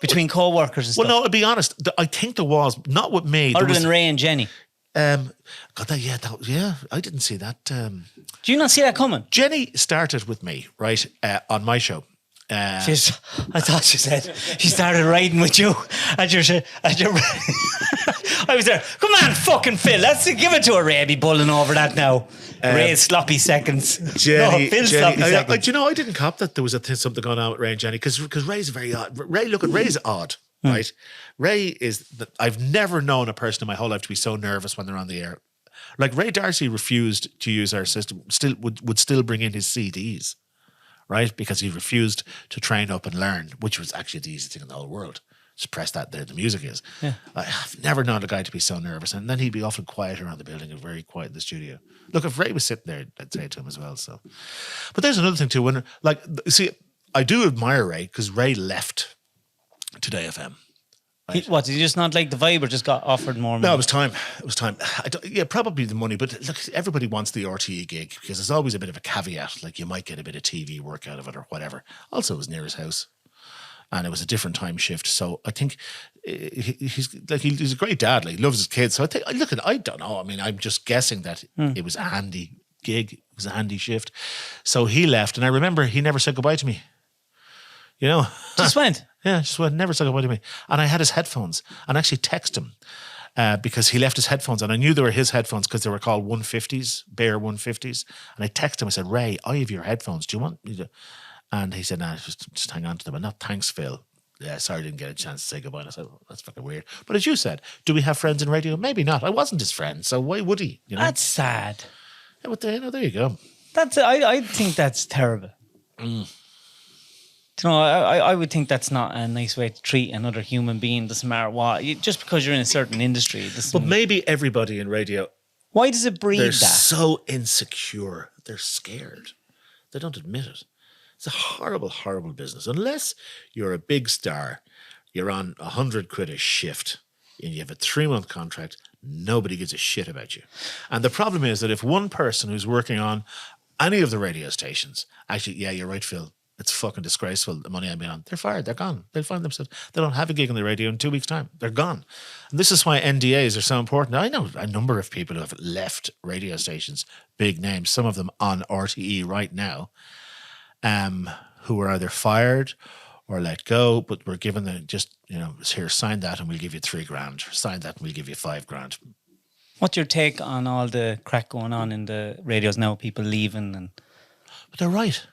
A: Between co-workers and stuff?
B: Well, no, to be honest, I think there was, not with me.
A: Other than Ray and Jenny?
B: God, I didn't see that.
A: Do you not see that coming?
B: Jenny started with me, right, on my show.
A: I thought she said she started riding with you at your I was there. Come on, fucking Phil. Let's give it to her, Ray. Be bulling over that now. Ray's sloppy seconds. Phil's sloppy seconds.
B: I didn't cop that there was something going on with Ray and Jenny because Ray's very odd. Ray's odd, right? Ray is. I've never known a person in my whole life to be so nervous when they're on the air. Like Ray Darcy refused to use our system. Still would still bring in his CDs. Right? Because he refused to train up and learn, which was actually the easiest thing in the whole world. Just press that there, the music is. Yeah. I've never known a guy to be so nervous. And then he'd be often quiet around the building and very quiet in the studio. Look, if Ray was sitting there, I'd say it to him as well. So, but there's another thing too. I do admire Ray because Ray left Today FM. Right.
A: Did he just not like the vibe or just got offered more money?
B: No, it was time. Probably the money. But look, everybody wants the RTE gig because there's always a bit of a caveat. Like you might get a bit of TV work out of it or whatever. Also, it was near his house. And it was a different time shift. So I think he's a great dad. Like, he loves his kids. So I don't know. I mean, I'm just guessing that it was a handy gig. It was a handy shift. So he left. And I remember he never said goodbye to me. You know?
A: Just went?
B: Yeah, just went. Never said goodbye to me. And I had his headphones and actually texted him because he left his headphones. And I knew they were his headphones because they were called 150s, Bear 150s. And I texted him. I said, Ray, I have your headphones. Do you want me to? And he said, nah, just hang on to them. And not thanks, Phil. Yeah, sorry I didn't get a chance to say goodbye. And I said, well, that's fucking weird. But as you said, do we have friends in radio? Maybe not. I wasn't his friend, so why would he? You know?
A: That's sad.
B: Yeah, but there you go.
A: I think that's terrible. You know, I would think that's not a nice way to treat another human being, doesn't matter what. Just because you're in a certain industry.
B: But maybe everybody in radio...
A: Why does it breed
B: they're
A: that?
B: So insecure. They're scared. They don't admit it. It's a horrible, horrible business. Unless you're a big star, you're on 100 quid a shift, and you have a 3-month contract, nobody gives a shit about you. And the problem is that if one person who's working on any of the radio stations, actually, yeah, you're right, Phil, it's fucking disgraceful, the money I'm on. They're fired. They're gone. They'll find themselves. They don't have a gig on the radio in 2 weeks' time. They're gone. And this is why NDAs are so important. I know a number of people who have left radio stations, big names, some of them on RTE right now, who were either fired or let go, but were given the here, sign that and we'll give you $3,000. Sign that and we'll give you $5,000.
A: What's your take on all the crack going on in the radios now? People leaving
B: But they're right.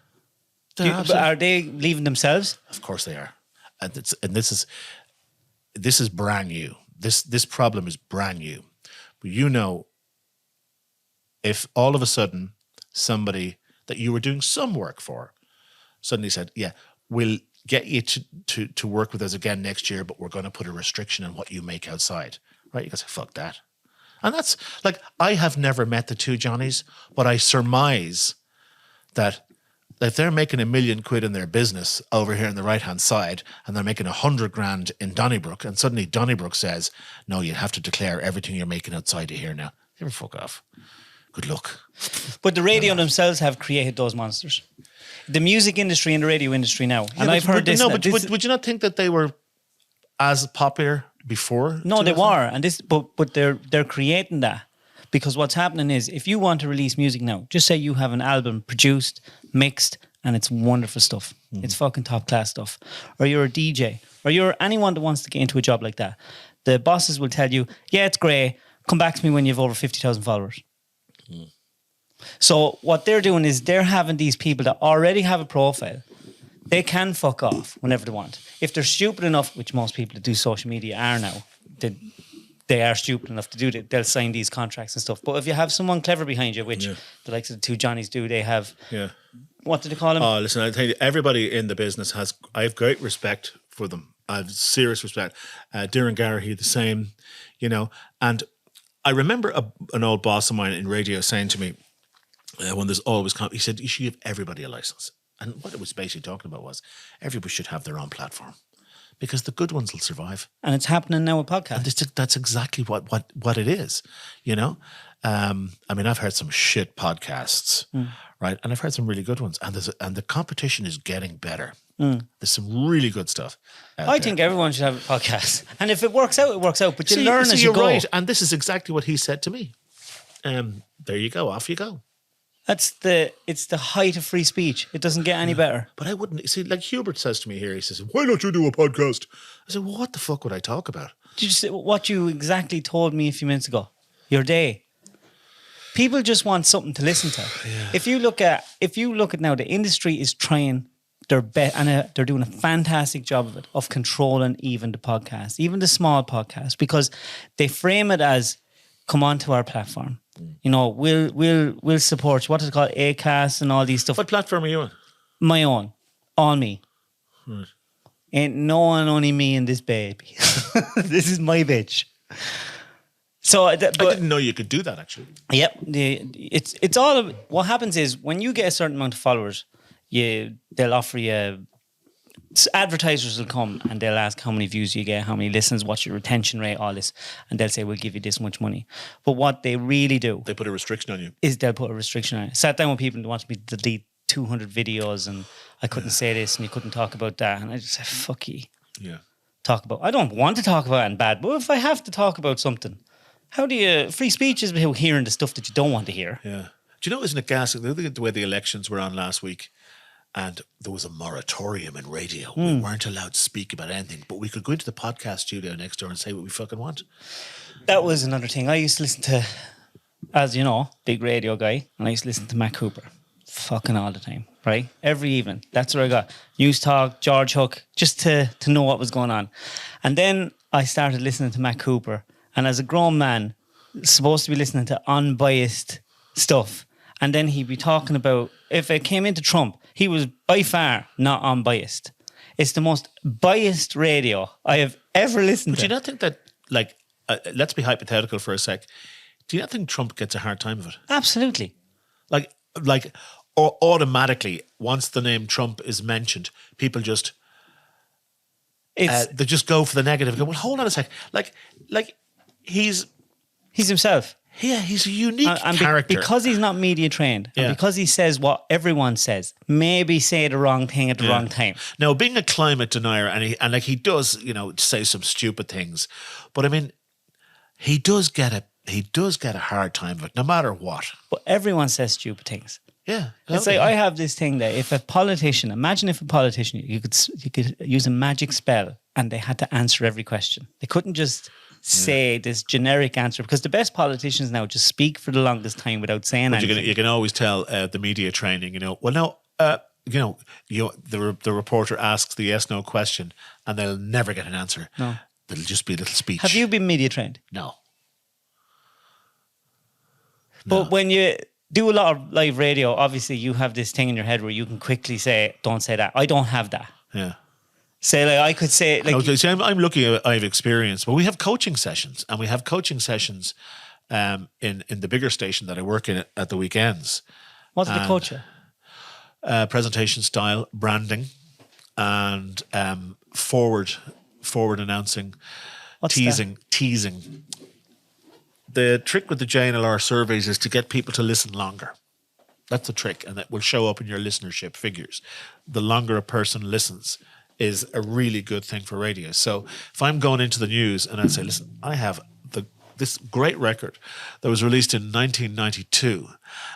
A: Are they leaving themselves?
B: Of course they are, and this is brand new. This problem is brand new. But if all of a sudden somebody that you were doing some work for suddenly said, "Yeah, we'll get you to work with us again next year, but we're going to put a restriction on what you make outside," right? You can say, "Fuck that," and that's like I have never met the two Johnnies, but I surmise that. If they're making £1 million in their business over here on the right-hand side and they're making 100 grand in Donnybrook and suddenly Donnybrook says, no, you have to declare everything you're making outside of here now. Never fuck off. Good luck.
A: But the radio themselves have created those monsters. The music industry and the radio industry now. And I've heard this.
B: No, but would you not think that they were as popular before?
A: No, they were. And but they're creating that. Because what's happening is, if you want to release music now, just say you have an album produced, mixed, and it's wonderful stuff. Mm-hmm. It's fucking top class stuff. Or you're a DJ, or you're anyone that wants to get into a job like that. The bosses will tell you, yeah, it's great. Come back to me when you have over 50,000 followers. Mm. So what they're doing is they're having these people that already have a profile. They can fuck off whenever they want. If they're stupid enough, which most people that do social media are now, they are stupid enough to do that. They'll sign these contracts and stuff. But if you have someone clever behind you, which the likes of the two Johnnies do, they have. Yeah. What did they call them?
B: Oh, listen, I tell you, everybody in the business I have great respect for them. I have serious respect. Darren Garrahy, the same, And I remember an old boss of mine in radio saying to me, when there's always, he said, you should give everybody a license. And what it was basically talking about was everybody should have their own platform because the good ones will survive.
A: And it's happening now with podcasts.
B: And that's exactly what it is, you know? I mean, I've heard some shit podcasts, right? And I've heard some really good ones. And the competition is getting better. There's some really good stuff out
A: I
B: there.
A: think everyone should have a podcast. And if it works out, it works out. But you learn as you
B: you're
A: go.
B: right. And this is exactly what he said to me. There you go. Off you go.
A: It's the height of free speech. It doesn't get any better.
B: But I wouldn't see, like Hubert says to me here, he says, why don't you do a podcast? I said, well, what the fuck would I talk about?
A: Did you say what you exactly told me a few minutes ago? Your day. People just want something to listen to.
B: Yeah.
A: If you look at now, the industry is trying their best, and they're doing a fantastic job of it, of controlling even the podcast, even the small podcast, because they frame it as, come onto our platform. You know, we'll support you. What is it called? Acast and all these stuff.
B: What platform are you on?
A: My own. All me.
B: Right.
A: Ain't no one, only me and this baby. This is my bitch. So,
B: I didn't know you could do that, actually.
A: Yep. It's all, what happens is when you get a certain amount of followers, they'll offer you, advertisers will come and they'll ask how many views you get, how many listens, what's your retention rate, all this. And they'll say, we'll give you this much money. But what they really do
B: They put a restriction on you.
A: is they'll put a restriction on it. Sat down with people who want me to delete 200 videos and I couldn't say this and you couldn't talk about that. And I just said, fuck you.
B: Yeah.
A: I don't want to talk about it bad, but if I have to talk about something, how do you, free speech is about hearing the stuff that you don't want to hear.
B: Yeah. Do you know, isn't it gas? Look at the way the elections were on last week. And there was a moratorium in radio. We weren't allowed to speak about anything, but we could go into the podcast studio next door and say what we fucking want.
A: That was another thing. I used to listen to, as you know, big radio guy, and I used to listen to Matt Cooper fucking all the time, right? Every evening. That's where I got News Talk, George Hook, just to know what was going on. And then I started listening to Matt Cooper, and as a grown man, supposed to be listening to unbiased stuff. And then he'd be talking about, if it came into Trump, he was by far not unbiased. It's the most biased radio I have ever listened
B: But
A: to.
B: do you not think that, like, let's be hypothetical for a sec. Do you not think Trump gets a hard time of it?
A: Absolutely.
B: Like, automatically, once the name Trump is mentioned, people just, they just go for the negative. Go, well, hold on a sec. Like he's
A: himself.
B: Yeah, he's a unique
A: And
B: character.
A: because he's not media trained, and because he says what everyone says, maybe say the wrong thing at the wrong time.
B: Now, being a climate denier, and he does, say some stupid things, but I mean, he does get a hard time of it, no matter what.
A: But everyone says stupid things.
B: Yeah,
A: It's like I have this thing that if a politician, imagine if a politician, you could use a magic spell and they had to answer every question. They couldn't just say this generic answer, because the best politicians now just speak for the longest time without saying anything.
B: You can always tell the media training, well, no, the reporter asks the yes/no question and they'll never get an answer.
A: No.
B: It'll just be a little speech.
A: Have you been media trained?
B: No.
A: But when you do a lot of live radio, obviously you have this thing in your head where you can quickly say, don't say that. I don't have that.
B: Yeah.
A: Say, like, I could say, like,
B: I'm lucky I've experienced, but we have coaching sessions, and we have coaching sessions in the bigger station that I work in at the weekends.
A: what's the culture?
B: Presentation style, branding, and forward announcing,
A: What's
B: teasing. The trick with the JNLR surveys is to get people to listen longer. That's the trick, and that will show up in your listenership figures. The longer a person listens is a really good thing for radio. So if I'm going into the news and I say, listen, I have this great record that was released in 1992,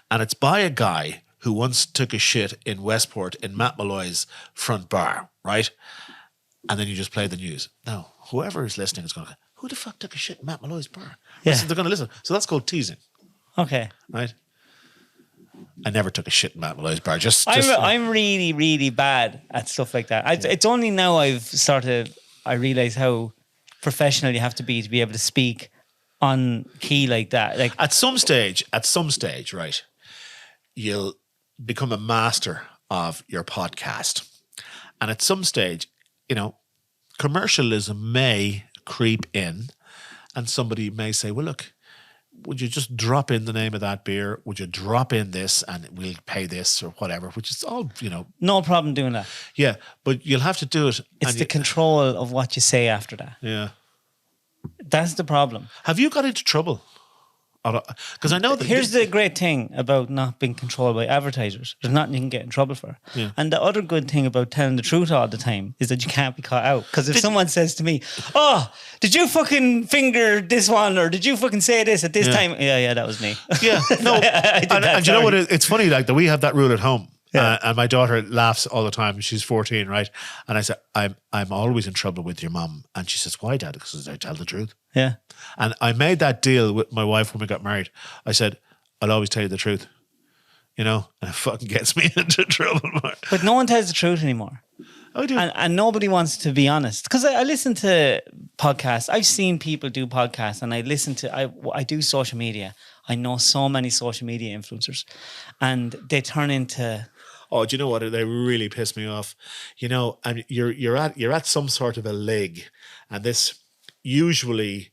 B: and it's by a guy who once took a shit in Westport in Matt Malloy's front bar, right? And then you just play the news. Now, whoever is listening is going to go, who the fuck took a shit in Matt Malloy's bar?
A: Yeah.
B: So they're going to listen. So that's called teasing,
A: Okay.
B: right? I never took a shit in Matt Malloy's bar.
A: I'm really, really bad at stuff like that. It's only now I realise how professional you have to be able to speak on key like that. Like,
B: at some stage, right, you'll become a master of your podcast. And at some stage, commercialism may creep in, and somebody may say, well, look, would you just drop in the name of that beer? Would you drop in this and we'll pay this or whatever, which is all,
A: No problem doing that.
B: Yeah, but you'll have to do it.
A: It's the control of what you say after that.
B: Yeah.
A: That's the problem.
B: Have you got into trouble? Because I know that...
A: Here's the great thing about not being controlled by advertisers. There's nothing you can get in trouble for.
B: Yeah.
A: And the other good thing about telling the truth all the time is that you can't be caught out. Because if someone says to me, oh, did you fucking finger this one? Or did you fucking say this at this time? Yeah, that was me.
B: Yeah, no. and you know what? It's funny, like, that we have that rule at home.
A: Yeah.
B: And my daughter laughs all the time. She's 14, right? And I said, I'm always in trouble with your mom. And she says, why, Dad? Because I tell the truth.
A: Yeah.
B: And I made that deal with my wife when we got married. I said, I'll always tell you the truth. And it fucking gets me into trouble.
A: But no one tells the truth anymore.
B: I do.
A: And nobody wants to be honest. Because I listen to podcasts. I've seen people do podcasts, and I do social media. I know so many social media influencers, and they turn into...
B: Oh, do you know what? They really piss me off. And you're at some sort of a leg, and this usually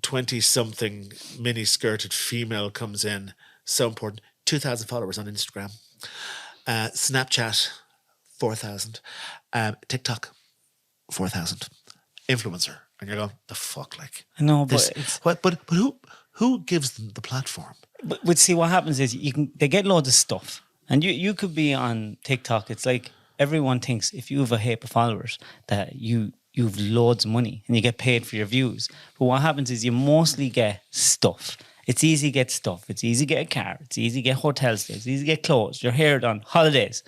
B: 20-something mini-skirted female comes in. So important. 2,000 followers on Instagram. Snapchat, 4,000. TikTok, 4,000. Influencer. And you're going, the fuck, like...
A: I know,
B: but who gives them the platform?
A: But see, what happens is they get loads of stuff. And you could be on TikTok. It's like everyone thinks if you have a heap of followers that you've loads of money and you get paid for your views. But what happens is you mostly get stuff. It's easy to get stuff. It's easy to get a car. It's easy to get hotel stays. It's easy to get clothes, your hair done, holidays.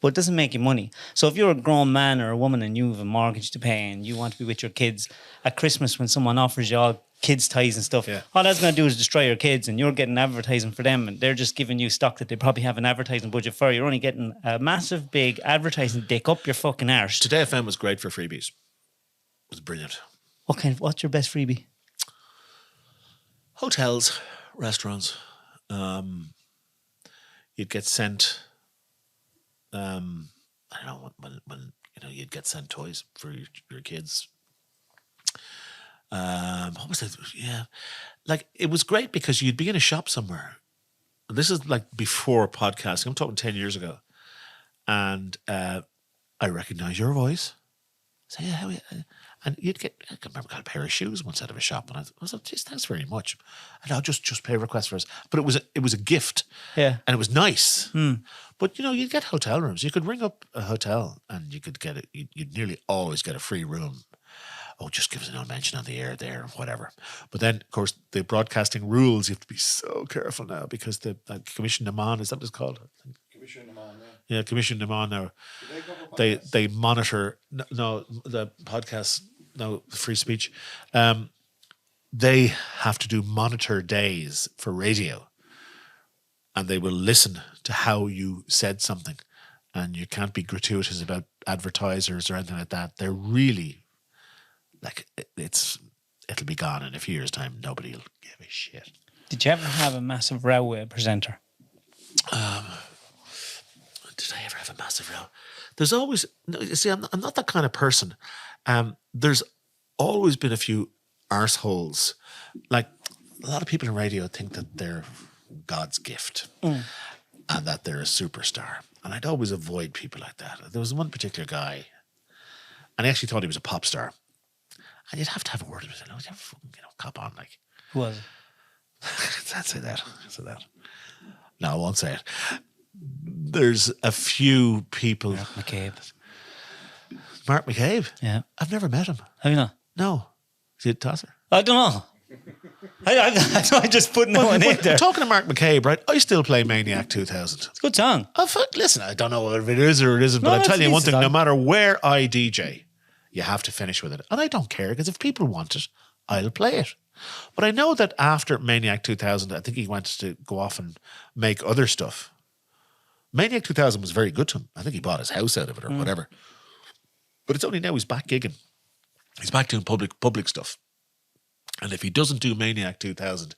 A: But it doesn't make you money. So if you're a grown man or a woman and you have a mortgage to pay and you want to be with your kids at Christmas when someone offers you all kids' ties and stuff, all that's going to do is destroy your kids, and you're getting advertising for them, and they're just giving you stock that they probably have an advertising budget for. You're only getting a massive, big advertising dick up your fucking arse.
B: Today FM was great for freebies. It was brilliant.
A: What's your best freebie?
B: Hotels, restaurants. You'd get sent. I don't know when you'd get sent toys for your kids. What was it? Yeah, like it was great because you'd be in a shop somewhere. This is like before podcasting. I'm talking 10 years ago, and I recognize your voice. Say, yeah, how are you? And you'd get, I can remember, got a pair of shoes once out of a shop, and I was like, geez, thanks very much. And I'll just pay a request for us. But it was a gift.
A: Yeah.
B: And it was nice. But, you'd get hotel rooms. You could ring up a hotel and you could get it. You'd nearly always get a free room. Oh, just give us an mention on the air there or whatever. But then, of course, the broadcasting rules, you have to be so careful now because the Commission de Man, is that what it's called?
C: Commission de Man,
B: yeah, Commission de Man now. They monitor the podcast, free speech. They have to do monitor days for radio, and they will listen to how you said something, and you can't be gratuitous about advertisers or anything like that. They're really like it'll be gone in a few years' time. Nobody will give a shit.
A: Did you ever have a massive row with a presenter?
B: Did I ever have a massive row? There's always, you see, I'm not that kind of person. There's always been a few arseholes. Like, a lot of people in radio think that they're God's gift and that they're a superstar. And I'd always avoid people like that. There was one particular guy, and I actually thought he was a pop star. And you'd have to have a word with him. You'd have cop on, like.
A: Who was it?
B: I'd say that. No, I won't say it. There's a few people.
A: Mark McCabe.
B: Mark McCabe?
A: Yeah.
B: I've never met him.
A: Have you not?
B: No. Is he a tosser?
A: I don't know. I just put no one in there.
B: Talking to Mark McCabe, right? I still play Maniac 2000.
A: It's a good song.
B: Oh, fuck, listen, I don't know if it is or it isn't, but I'll tell you one thing. No matter where I DJ, you have to finish with it. And I don't care, because if people want it, I'll play it. But I know that after Maniac 2000, I think he wanted to go off and make other stuff. Maniac 2000 was very good to him. I think he bought his house out of it or whatever. But it's only now he's back gigging. He's back doing public stuff. And if he doesn't do Maniac 2000,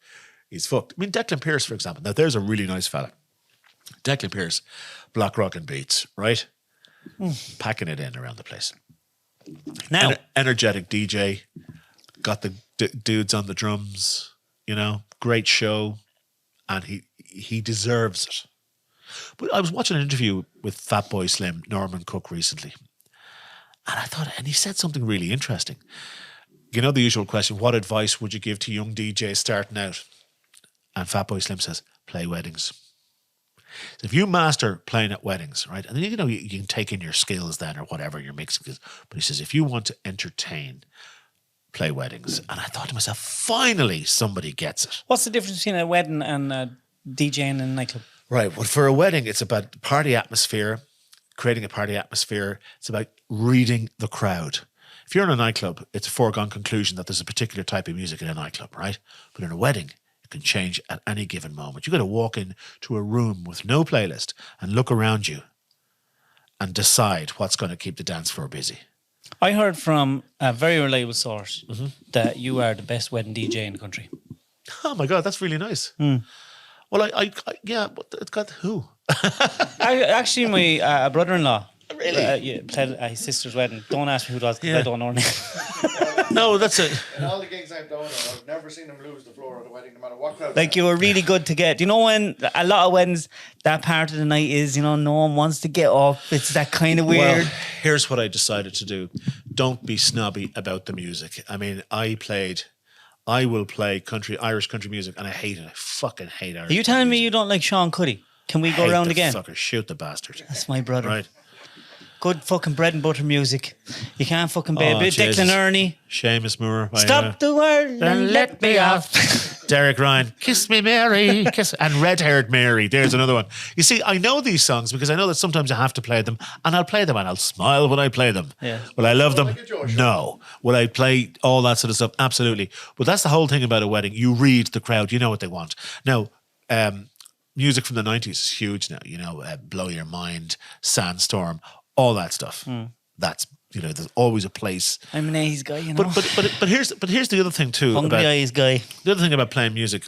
B: he's fucked. I mean, Declan Pearce, for example. Now, there's a really nice fella. Declan Pearce, Black Rock and Beats, right? Packing it in around the place.
A: Now,
B: energetic DJ, got the dudes on the drums. you know, great show, and he deserves it. But I was watching an interview with Fatboy Slim, Norman Cook, recently, and he said something really interesting. You know, the usual question, what advice would you give to young DJs starting out? And Fatboy Slim says, play weddings. So if you master playing at weddings, right, and then, you know, you can take in your skills then or whatever, your mixing skills. But he says, if you want to entertain, play weddings. And I thought to myself, finally somebody gets it.
A: What's the difference between a wedding and DJing in a nightclub?
B: Right. Well, for a wedding, it's about party atmosphere, creating a party atmosphere. It's about reading the crowd. If you're in a nightclub, it's a foregone conclusion that there's a particular type of music in a nightclub, right? But in a wedding, it can change at any given moment. You've got to walk into a room with no playlist and look around you and decide what's going to keep the dance floor busy.
A: I heard from a very reliable source that you are the best wedding DJ in the country.
B: Oh my God, that's really nice. Well, I yeah, but it's got who?
A: Actually, my brother-in-law
B: Really?
A: played at his sister's wedding. Don't ask me who it was because
B: Yeah.
A: I don't know her name.
B: No, that's it.
C: In all the gigs I've done, I've never seen them lose the floor at a wedding, no matter what crowd.
A: Like, you were really good to get. You know, when a lot of weddings, that part of the night is, you know, no one wants to get up. It's that kind of weird.
B: Well, here's what I decided to do. Don't be snobby about the music. I mean, I will play Irish country music, and I hate it. I fucking hate Irish.
A: Are you telling me
B: music.
A: you don't like Sean Cuddy? Can we go
B: Hate
A: around
B: the
A: again?
B: Fucker, shoot the bastard.
A: That's my brother.
B: Right.
A: Good fucking bread and butter music. You can't fucking be a
B: Oh,
A: bit
B: Jesus.
A: Declan Ernie.
B: Seamus Moore.
A: Stop the world and let me off.
B: Derek Ryan, Kiss Me Mary, and Red Haired Mary. There's another one. You see, I know these songs because I know that sometimes I have to play them, and I'll play them and I'll smile when I play them.
A: Yeah.
B: Will I love them?
C: like a Josh.
B: No. Will I play all that sort of stuff? Absolutely. But that's the whole thing about a wedding. You read the crowd. You know what they want. Now, music from the 90s is huge now. You know, Blow Your Mind, Sandstorm, all that stuff. That's, you know, there's always a place.
A: I'm an 80s guy, you know.
B: But here's the other thing too.
A: Hungry
B: about,
A: eyes guy.
B: the other thing about playing music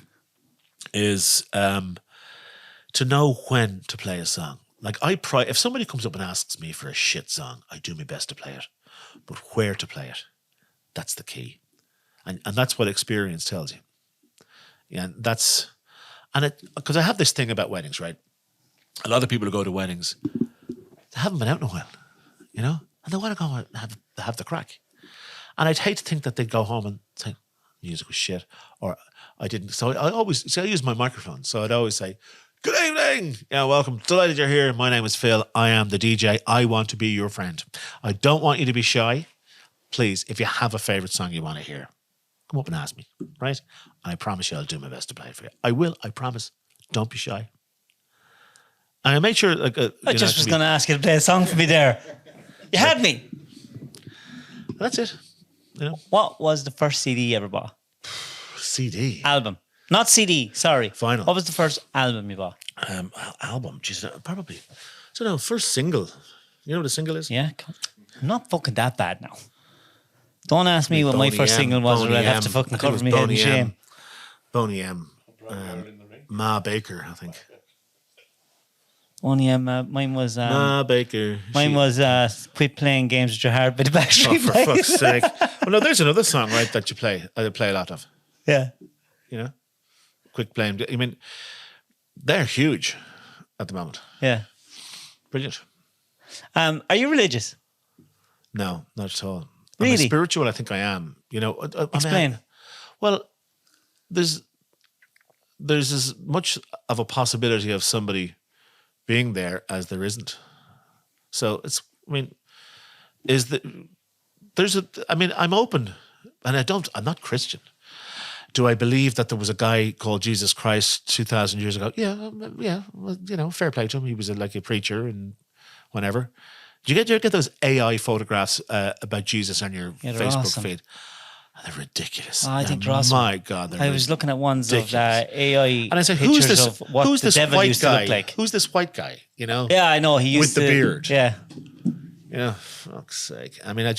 B: is to know when to play a song. Like if somebody comes up and asks me for a shit song, I do my best to play it. But where to play it, that's the key. And that's what experience tells you. Yeah, and because I have this thing about weddings, right? A lot of people who go to weddings, they haven't been out in a while, you know? And they want to go and have the crack. And I'd hate to think that they'd go home and say, music was shit, or I didn't. So I use my microphone. So I'd always say, good evening. Yeah, welcome. Delighted you're here. My name is Phil. I am the DJ. I want to be your friend. I don't want you to be shy. Please, if you have a favorite song you want to hear, come up and ask me, right? And I promise you I'll do my best to play it for you. I will. I promise. Don't be shy. And I made sure, like,
A: I just was going to ask you to play a song for me there. You had me.
B: That's it. You know,
A: What was the first CD you ever bought?
B: CD,
A: Album. Not CD, sorry.
B: Vinyl.
A: What was the first album you bought?
B: album. Jeez, probably. I don't know. First single. You know what a single is?
A: Yeah? I'm not fucking that bad now. Don't ask me what my
B: Boney
A: first
B: M,
A: single was, or
B: Boney
A: I'd have
B: M.
A: to
B: I
A: fucking
B: think it
A: cover
B: was
A: my head in
B: Boney
A: shame.
B: M. Boney M. Ma Baker, I think.
A: Only mine was
B: Ma Baker.
A: mine was Quit Playing Games with Your Heart by the
B: Oh,
A: Backstreet
B: for
A: Boys.
B: fuck's sake. Well, no, there's another song, right, that you play. I play a lot of.
A: Yeah.
B: You know? Quick Blame. I mean, they're huge at the moment.
A: Yeah.
B: Brilliant.
A: Are you religious?
B: No, not at all.
A: Really?
B: I'm spiritual, I think I am. You know,
A: Explain.
B: Well, there's as much of a possibility of somebody being there as there isn't. So I'm open, and I'm not Christian. Do I believe that there was a guy called Jesus Christ 2,000 years ago? Yeah, well, you know, fair play to him. He was like a preacher and whenever. Do you get those AI photographs about Jesus on your
A: Yeah, they're
B: Facebook
A: awesome.
B: feed? And they're ridiculous.
A: Oh, I think they're awesome.
B: My God, they're
A: I was looking at ones
B: ridiculous.
A: of AI
B: And I said,
A: pictures
B: who's this?
A: of what
B: Who's
A: the
B: this
A: devil
B: white
A: used
B: guy?
A: to look like.
B: Who's this white guy? You know?
A: Yeah, I know. He used
B: With the
A: to,
B: beard.
A: Yeah.
B: You know, fuck's sake. I mean,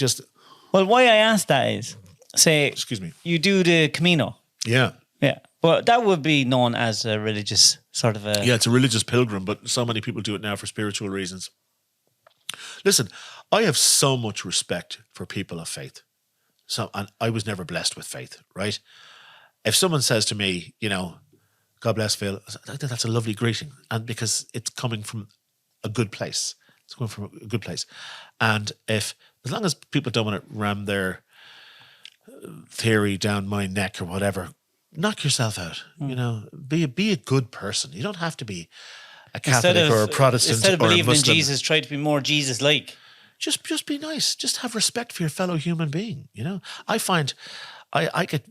A: Well, why I asked that is, say,
B: excuse me.
A: you do the Camino.
B: Yeah.
A: Yeah. But that would be known as a religious sort of a...
B: Yeah, it's a religious pilgrim, but so many people do it now for spiritual reasons. Listen, I have so much respect for people of faith. And I was never blessed with faith, right? if someone says to me, God bless Phil, I think that's a lovely greeting. And because it's coming from a good place. It's coming from a good place. And as long as people don't want to ram their theory down my neck or whatever, knock yourself out. Be a good person. You don't have to be a Catholic or a Protestant
A: instead of
B: or a
A: believing in
B: Muslim.
A: Jesus, try to be more Jesus-like.
B: Just be nice. Just have respect for your fellow human being. I find I get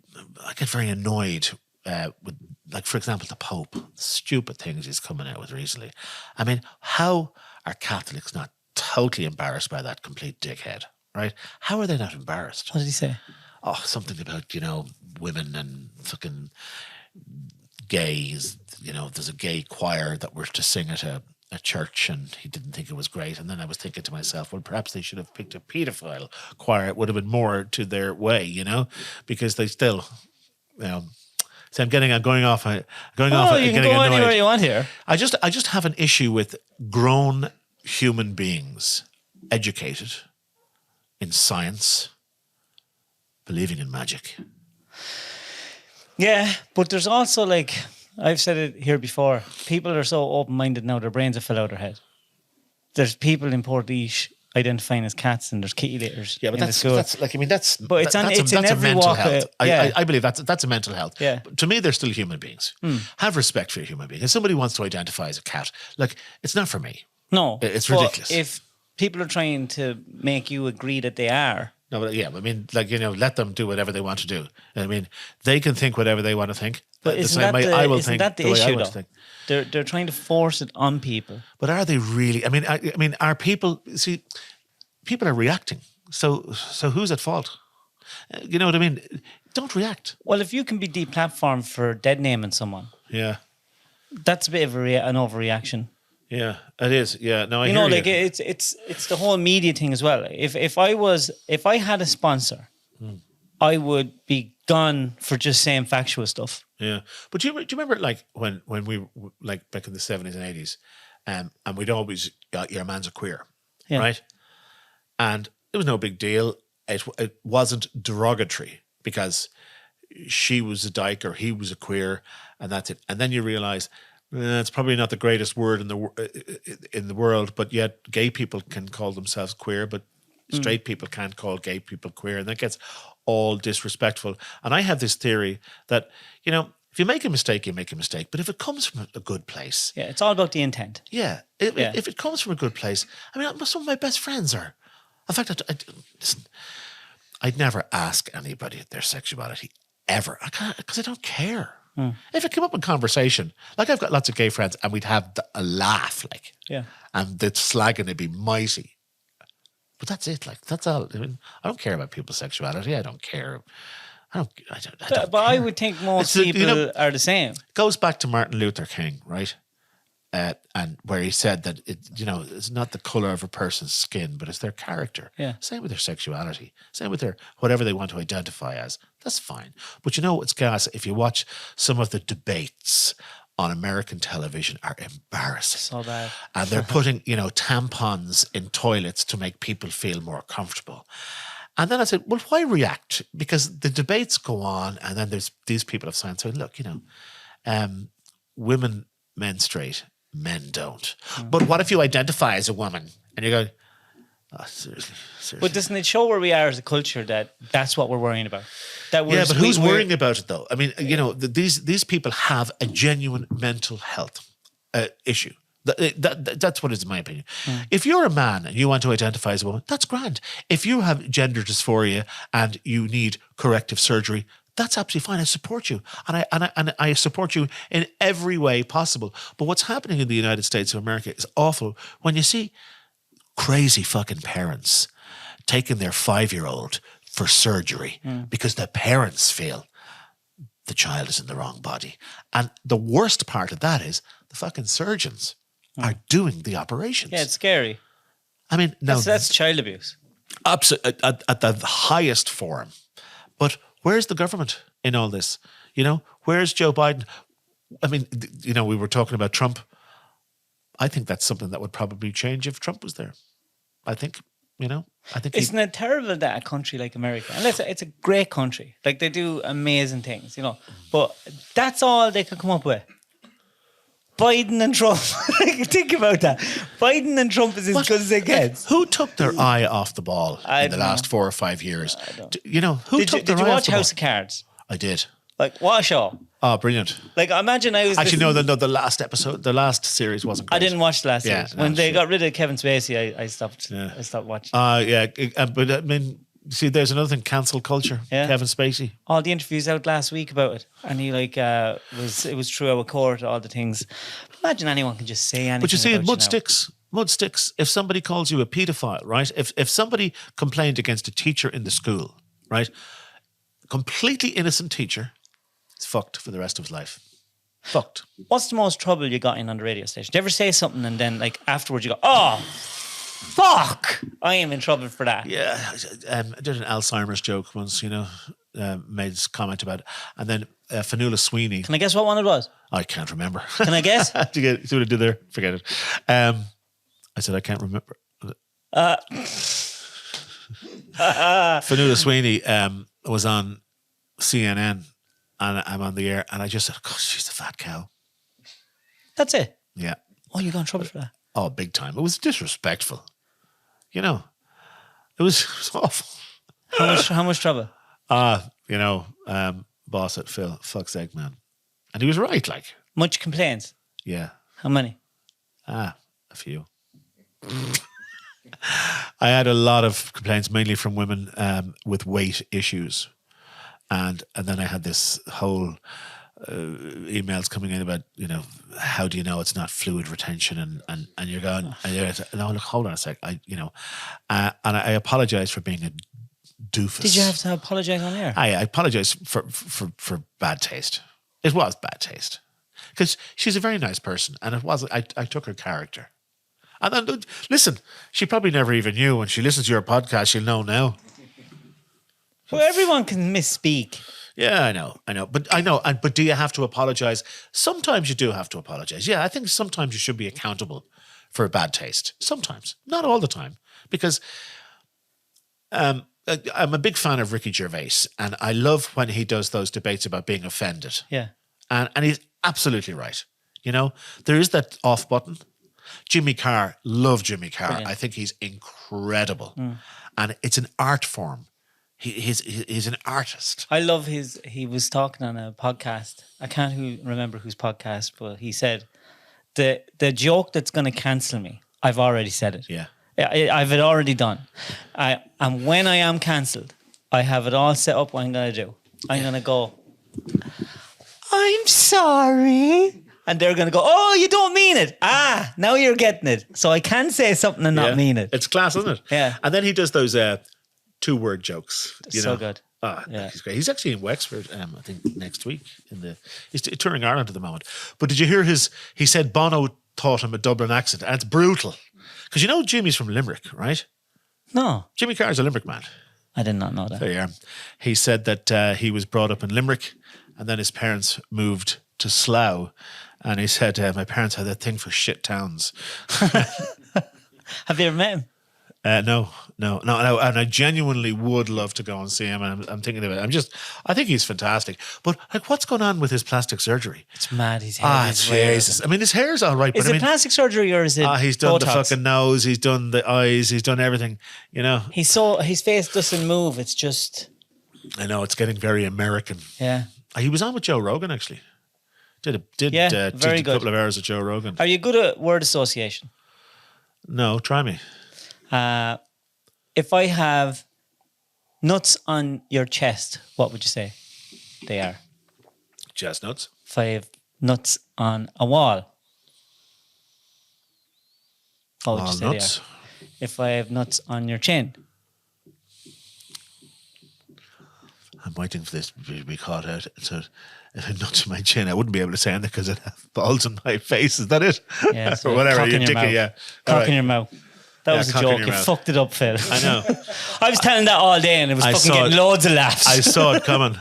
B: very annoyed with, like, for example, the Pope. Stupid things he's coming out with recently. I mean, how are Catholics not totally embarrassed by that complete dickhead? Right? How are they not embarrassed?
A: What did he say?
B: Oh, something about women and fucking gays. There's a gay choir that were to sing at a church, and he didn't think it was great. And then I was thinking to myself, well, perhaps they should have picked a paedophile choir. It would have been more to their way, because they still, So I'm going off.
A: You can go anywhere you want here.
B: I just have an issue with grown human beings, educated in science, believing in magic.
A: Yeah, but there's also, like, I've said it here before, people are so open-minded now, their brains have fell out of their head. There's people in Portlaoise identifying as cats, and there's kitty litters.
B: Yeah, but
A: in the school.
B: But it's in
A: every
B: mental
A: walk.
B: health.
A: Yeah.
B: I believe that's a mental health.
A: Yeah.
B: But to me, they're still human beings. Have respect for your human being. If somebody wants to identify as a cat, like, it's not for me.
A: No,
B: it's
A: but
B: ridiculous.
A: If people are trying to make you agree that they are.
B: No, but let them do whatever they want to do. I mean, they can think whatever they want to think.
A: But isn't that the issue, though? They're trying to force it on people.
B: But are they really? I mean, are people? See, people are reacting. So who's at fault? You know what I mean? Don't react.
A: Well, if you can be deplatformed for dead naming someone,
B: yeah,
A: that's a bit of an overreaction.
B: Yeah, it is. Yeah, no, I hear
A: like it's the whole media thing as well. If I had a sponsor, I would be gone for just saying factual stuff.
B: Yeah, but do you remember, like, when we, like, back in the 70s and 80s, and we'd always got your man's a queer, right? And it was no big deal. It wasn't derogatory because she was a dyke or he was a queer, and that's it. And then you realize it's probably not the greatest word in the world, but yet gay people can call themselves queer, but straight people can't call gay people queer, and that gets all disrespectful. And I have this theory that, if you make a mistake, you make a mistake. But if it comes from a good place...
A: Yeah, it's all about the intent.
B: Yeah. If it comes from a good place... I mean, some of my best friends are... In fact, listen, I'd never ask anybody their sexuality, ever. Because I don't care. If it came up in conversation, like, I've got lots of gay friends, and we'd have a laugh, like... Yeah. And the slagging would be mighty. But that's it. Like, that's all. I mean, I don't care about people's sexuality. I don't care. I don't
A: but
B: care.
A: I would think most people are the same.
B: It goes back to Martin Luther King, right? And where he said that it's not the color of a person's skin, but it's their character.
A: Yeah.
B: Same with their sexuality. Same with their whatever they want to identify as. That's fine. But it's gas. If you watch some of the debates on American television, are embarrassing.
A: So bad.
B: And they're putting, tampons in toilets to make people feel more comfortable. And then I said, well, why react? Because the debates go on, and then there's these people of science saying, look, women menstruate, men don't. But what if you identify as a woman? And you go, oh, seriously.
A: But doesn't it show where we are as a culture that that's what we're worrying about? But
B: who's worrying about it, though? I mean, these people have a genuine mental health issue. That's what it is, in my opinion. If you're a man and you want to identify as a woman, that's grand. If you have gender dysphoria and you need corrective surgery, that's absolutely fine. I support you, and I support you in every way possible. But what's happening in the United States of America is awful. When you see crazy fucking parents taking their 5-year-old for surgery because the parents feel the child is in the wrong body, and the worst part of that is the fucking surgeons are doing the operations.
A: Yeah, it's scary.
B: I mean, no,
A: that's child abuse.
B: Absolutely, at the highest form. But where's the government in all this? Where's Joe Biden? I mean, we were talking about Trump. I think that's something that would probably change if Trump was there. I think. You know, I think
A: Isn't it terrible that a country like America, and it's a great country, like they do amazing things, you know, but that's all they could come up with. Biden and Trump. Like, think about that. Biden and Trump is as good as it gets.
B: Who took their eye off the ball in the last 4 or 5 years? You know, who took their eye off the ball? Did you watch
A: House of Cards?
B: I did.
A: Like, what a show.
B: Oh, brilliant.
A: Like, imagine I was...
B: Actually, no, the last episode, the last series wasn't great.
A: I didn't watch the last series. When they got rid of Kevin Spacey, I stopped watching.
B: But I mean, see, there's another thing, cancel culture. Yeah. Kevin Spacey.
A: All the interviews out last week about it. And he it was through our court, all the things. Imagine anyone can just say anything.
B: But you see, mud sticks, if somebody calls you a paedophile, right? If somebody complained against a teacher in the school, right? Completely innocent teacher, is fucked for the rest of his life. Fucked.
A: What's the most trouble you got in on the radio station? Do you ever say something and then like afterwards you go, oh, fuck, I am in trouble for that?
B: Yeah, I did an Alzheimer's joke once, you know, made this comment about it. And then Fanula Sweeney.
A: Can I guess what one it was?
B: I can't remember.
A: Can I guess?
B: See what I did there? Forget it. I said, I can't remember. Fanula Sweeney was on CNN and I'm on the air and I just said, gosh, she's a fat cow.
A: That's it?
B: Yeah.
A: Oh, you got in trouble for that?
B: Oh, big time. It was disrespectful. You know, it was awful.
A: How much trouble?
B: You know, boss at Phil, fuck's sake, man. And he was right, like.
A: Much complaints?
B: Yeah.
A: How many?
B: A few. I had a lot of complaints, mainly from women with weight issues. And then I had this whole emails coming in about, you know, how do you know it's not fluid retention? And you're going, no, look, hold on a sec. And I apologize for being a doofus.
A: Did you have to apologize on air?
B: I apologize for bad taste. It was bad taste. Because she's a very nice person. And it wasn't, I took her character. And then, listen, she probably never even knew. When she listens to your podcast, she'll know now.
A: Well, everyone can misspeak.
B: Yeah, I know. But but do you have to apologize? Sometimes you do have to apologize. Yeah, I think sometimes you should be accountable for a bad taste. Sometimes. Not all the time. Because I'm a big fan of Ricky Gervais, and I love when he does those debates about being offended.
A: Yeah.
B: And he's absolutely right. You know, there is that off button. Jimmy Carr, love Jimmy Carr. Brilliant. I think he's incredible. And it's an art form. He's an artist.
A: I love he was talking on a podcast. I can't remember whose podcast, but he said, the joke that's going to cancel me, I've already said it.
B: Yeah.
A: I've it already done. And when I am cancelled, I have it all set up what I'm going to do. I'm going to go, I'm sorry. And they're going to go, oh, you don't mean it. Ah, now you're getting it. So I can say something and not mean it.
B: It's class, isn't it?
A: Yeah.
B: And then he does those 2-word jokes.
A: So good.
B: He's great. He's actually in Wexford, I think, next week. He's touring Ireland at the moment. But did you hear he said Bono taught him a Dublin accent, and it's brutal. Because you know Jimmy's from Limerick, right?
A: No.
B: Jimmy Carr's a Limerick man.
A: I did not know that.
B: There you are. He said that he was brought up in Limerick, and then his parents moved to Slough. And he said, my parents had that thing for shit towns.
A: Have you ever met him?
B: No. And I genuinely would love to go and see him. And I'm thinking about it. I think he's fantastic. But like, what's going on with his plastic surgery?
A: It's mad. His hair is
B: Jesus. I mean, his hair's all right.
A: Is it plastic surgery or is it
B: he's done
A: Botox?
B: The fucking nose. He's done the eyes. He's done everything. You know.
A: His face doesn't move. It's just.
B: I know. It's getting very American.
A: Yeah.
B: He was on with Joe Rogan, actually. Did a couple of hours with Joe Rogan.
A: Are you good at word association?
B: No, try me.
A: If I have nuts on your chest, what would you say they are?
B: Chestnuts.
A: If I have nuts on a wall, what would you say
B: nuts.
A: they are? If I have nuts on your chin.
B: I'm waiting for this to be caught out. So if I nuts on my chin, I wouldn't be able to say anything because I'd have balls on my face. Is that it?
A: Yeah. So
B: or whatever.
A: Cock in your mouth.
B: Yeah.
A: Cock in your mouth. That was a joke. You fucked it up, Phil.
B: I know.
A: I was telling that all day and it was fucking getting loads of laughs.
B: I saw it coming.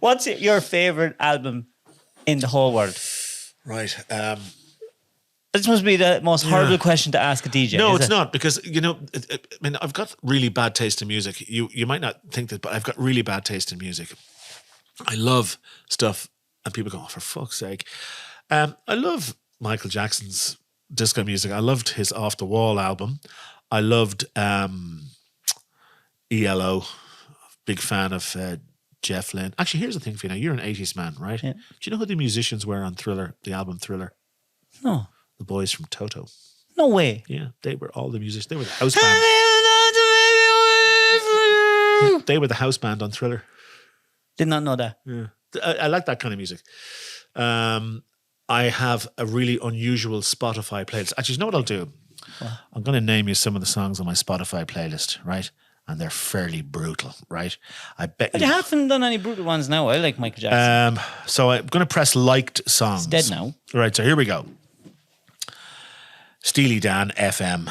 A: What's your favourite album in the whole world?
B: Right.
A: This must be the most horrible question to ask a DJ.
B: No,
A: is
B: it's
A: it?
B: not, because, I mean, I've got really bad taste in music. You might not think that, but I've got really bad taste in music. I love stuff, and people go, oh, for fuck's sake. I love Michael Jackson's disco music. I loved his Off the Wall album. I loved ELO. Big fan of Jeff Lynne. Actually, here's the thing for you now. You're an 80s man, right?
A: Yeah.
B: Do you know who the musicians were on Thriller, the album Thriller?
A: No.
B: The boys from Toto.
A: No way.
B: Yeah, they were all the musicians. They were the house band. They were the house band on Thriller.
A: Did not know that.
B: Yeah. I like that kind of music. I have a really unusual Spotify playlist. Actually, you know what I'll do?
A: What?
B: I'm going to name you some of the songs on my Spotify playlist, right? And they're fairly brutal, right? I bet
A: But you haven't done any brutal ones now. I like Michael Jackson.
B: So I'm going to press liked songs.
A: He's dead now.
B: Right, so here we go. Steely Dan, FM.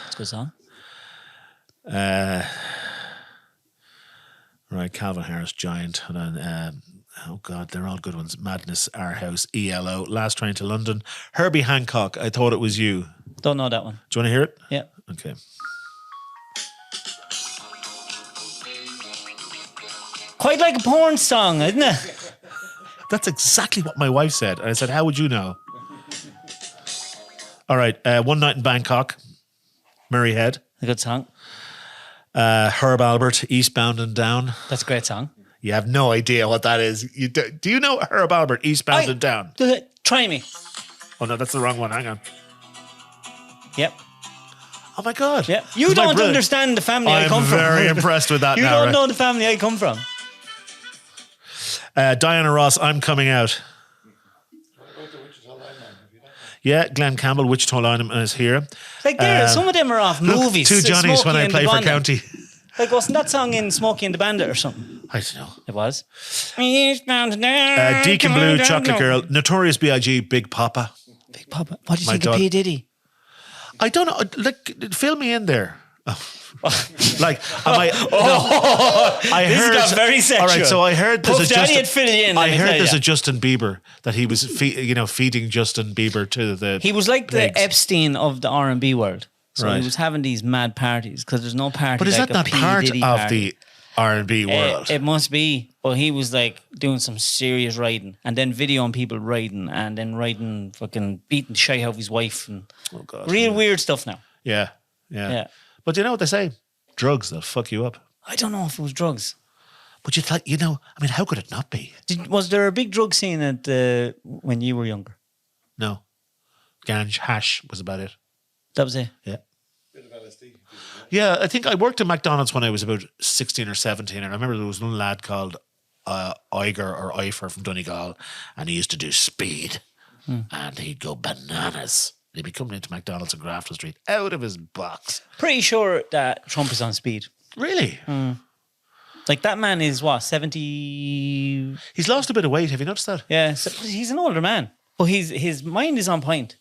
A: It's a good song.
B: Right, Calvin Harris, Giant. And then, oh God, they're all good ones. Madness, Our House, ELO, Last Train to London. Herbie Hancock, I Thought It Was You.
A: Don't know that one.
B: Do you want to hear it?
A: Yeah.
B: Okay.
A: Quite like a porn song, isn't it?
B: That's exactly what my wife said. And I said, how would you know? All right, One Night in Bangkok, Murray Head.
A: A good song.
B: Herb Albert, Eastbound and Down.
A: That's a great song.
B: You have no idea what that is. Do you know Herb Albert, Eastbound and Down?
A: Try me.
B: Oh no, that's the wrong one. Hang on.
A: Yep.
B: Oh my God.
A: Yep. You
B: That's my
A: don't
B: brother.
A: understand the family I come from.
B: I'm very impressed with that
A: You
B: now.
A: don't
B: right?
A: know the family I come from.
B: Diana Ross, I'm Coming Out. Yeah, Glenn Campbell, Wichita Lineman is here.
A: Like some of them are off
B: Look,
A: movies.
B: Two Johnnies
A: Smokey
B: When I
A: and
B: Play
A: the
B: for
A: Bandit.
B: County.
A: Like, wasn't that song in Smokey and the Bandit or something?
B: I don't know.
A: It was.
B: Deacon Blue, Chocolate Girl, Notorious B.I.G., Big Papa.
A: Big Papa. What did you
B: My
A: think of
B: God.
A: P. Diddy?
B: I don't know. Like, fill me in there. Oh. Like, am I? No, I
A: This
B: heard.
A: got very sexual.
B: All right, so I heard there's
A: Puff
B: a
A: Daddy
B: Justin.
A: had filled in, let
B: I
A: me
B: heard
A: tell
B: there's
A: ya.
B: a Justin Bieber that he was, feeding Justin Bieber to the.
A: He was like
B: pigs.
A: the Epstein of the R&B world. So
B: Right.
A: he was having these mad parties because there's no party.
B: But is
A: like
B: that not
A: a P.
B: part
A: Diddy
B: of
A: party.
B: the R&B world?
A: It must be. But he was like doing some serious riding and then videoing people riding and then riding fucking beating shit out of his wife and
B: Oh God.
A: real weird stuff now.
B: Yeah.
A: Yeah.
B: But you know what they say? Drugs, they'll fuck you up.
A: I don't know if it was drugs.
B: But you thought, I mean, how could it not be?
A: Was there a big drug scene at when you were younger?
B: No. Ganj, hash was about it.
A: That was it.
B: Yeah. Yeah, I think I worked at McDonald's when I was about 16 or 17, and I remember there was one lad called Iger or Ifer from Donegal, and he used to do speed, and he'd go bananas. He'd be coming into McDonald's on Grafton Street out of his box.
A: Pretty sure that Trump is on speed.
B: Really?
A: Like that man is what, 70?
B: He's lost a bit of weight. Have you noticed that?
A: Yeah, so he's an older man. But his mind is on point.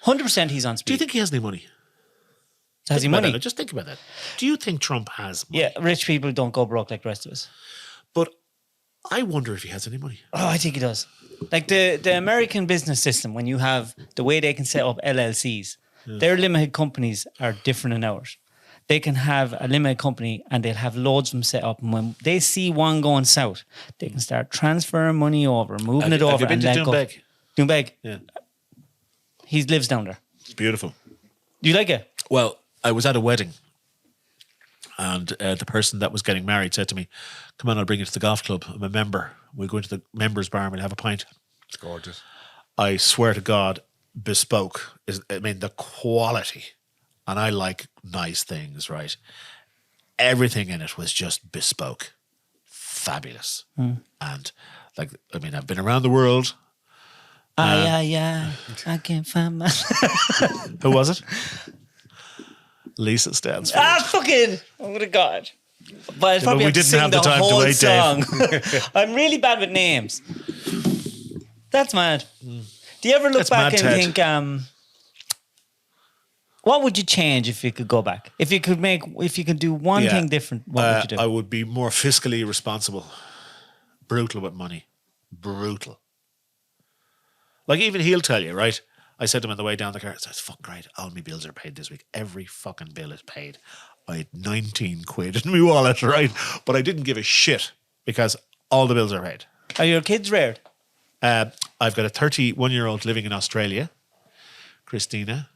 A: 100% he's on speed.
B: Do you think he has any money?
A: Has he
B: Think about
A: money?
B: that. Just think about that. Do you think Trump has money?
A: Yeah, rich people don't go broke like the rest of us.
B: But I wonder if he has any money.
A: Oh, I think he does. Like the American business system, when you have the way they can set up LLCs, their limited companies are different than ours. They can have a limited company and they'll have loads of them set up. And when they see one going south, they can start transferring money over, moving it over.
B: Have you been
A: and
B: to
A: let go.
B: Doonbeg?
A: Doonbeg?
B: Yeah.
A: He lives down there.
B: It's beautiful.
A: Do you like it?
B: Well, I was at a wedding, and the person that was getting married said to me, "Come on, I'll bring you to the golf club. I'm a member. We'll go into the members' bar and we'll have a pint."
C: It's gorgeous.
B: I swear to God, bespoke is. I mean, the quality, and I like nice things, right? Everything in it was just bespoke, fabulous, and like, I mean, I've been around the world.
A: I can't find my...
B: Who was it? Lisa Stansfield.
A: Fucking... Oh, my God. But I probably
B: we
A: have to
B: didn't
A: sing
B: have the
A: the
B: time to
A: whole
B: wait,
A: song.
B: Dave.
A: I'm really bad with names. That's mad. Do you ever look
B: That's
A: back
B: mad,
A: and
B: Ted.
A: think, what would you change if you could go back? If you could do one
B: Yeah.
A: thing different, what would you do?
B: I would be more fiscally responsible. Brutal with money. Brutal. Like, even he'll tell you, right? I said to him on the way down the car, I said, fuck great, all my bills are paid this week. Every fucking bill is paid. I had 19 quid in my wallet, right? But I didn't give a shit because all the bills are paid.
A: Are your kids reared?
B: I've got a 31-year-old living in Australia, Christina.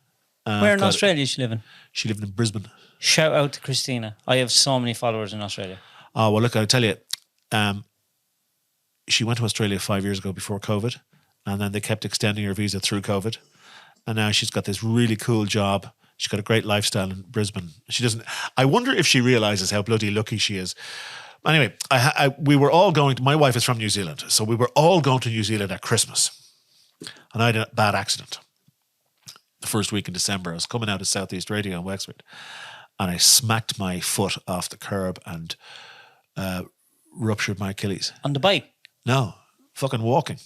A: Where in Australia is she living?
B: She lived in Brisbane.
A: Shout out to Christina. I have so many followers in Australia.
B: Oh, well, look, I'll tell you. She went to Australia 5 years ago before COVID, and then they kept extending her visa through COVID. And now she's got this really cool job. She's got a great lifestyle in Brisbane. She doesn't. I wonder if she realizes how bloody lucky she is. Anyway, we were all going to, my wife is from New Zealand, so we were all going to New Zealand at Christmas. And I had a bad accident. The first week in December, I was coming out of Southeast Radio in Wexford, and I smacked my foot off the curb and ruptured my Achilles.
A: On the bike?
B: No, fucking walking.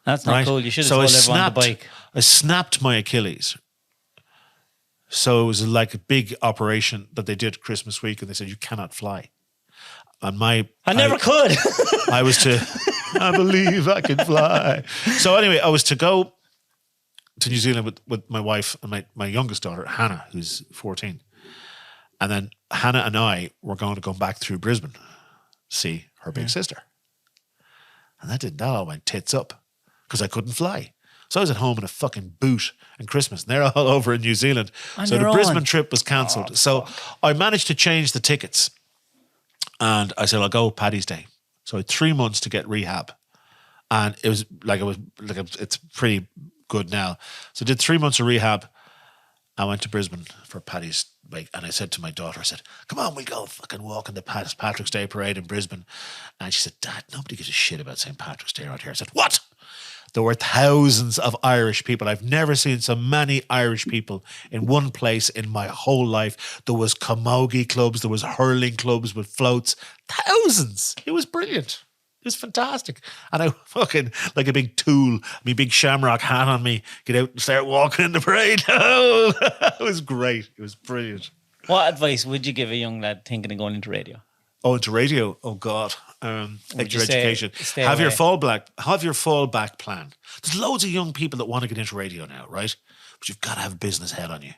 A: That's not cool. You should have told everyone on the bike.
B: I snapped my Achilles. So it was like a big operation that they did Christmas week, and they said, you cannot fly. And I never
A: could.
B: I believe I can fly. So anyway, I was to go to New Zealand with my wife and my youngest daughter, Hannah, who's 14. And then Hannah and I were going to go back through Brisbane, see her big sister. And that all went tits up because I couldn't fly. So I was at home in a fucking boot in Christmas, and they're all over in New Zealand. So the Brisbane trip was cancelled.
A: Oh,
B: so I managed to change the tickets. And I said, I'll go Paddy's Day. So I had 3 months to get rehab. And it's pretty good now. So I did 3 months of rehab. I went to Brisbane for Paddy's Day. And I said to my daughter, I said, come on, we'll go fucking walk in the Patrick's Day parade in Brisbane. And she said, Dad, nobody gives a shit about St. Patrick's Day around here. I said, what? There were thousands of Irish people. I've never seen so many Irish people in one place in my whole life. There was camogie clubs. There was hurling clubs with floats. Thousands. It was brilliant. It was fantastic. And I fucking, like a big tool, my big shamrock hat on me, get out and start walking in the parade. Oh, it was great. It was brilliant.
A: What advice would you give a young lad thinking of going into radio?
B: Oh, into radio? Oh, God. Your education.
A: Stay
B: have
A: away.
B: your fallback plan. There's loads of young people that want to get into radio now, right? But you've got to have a business head on you.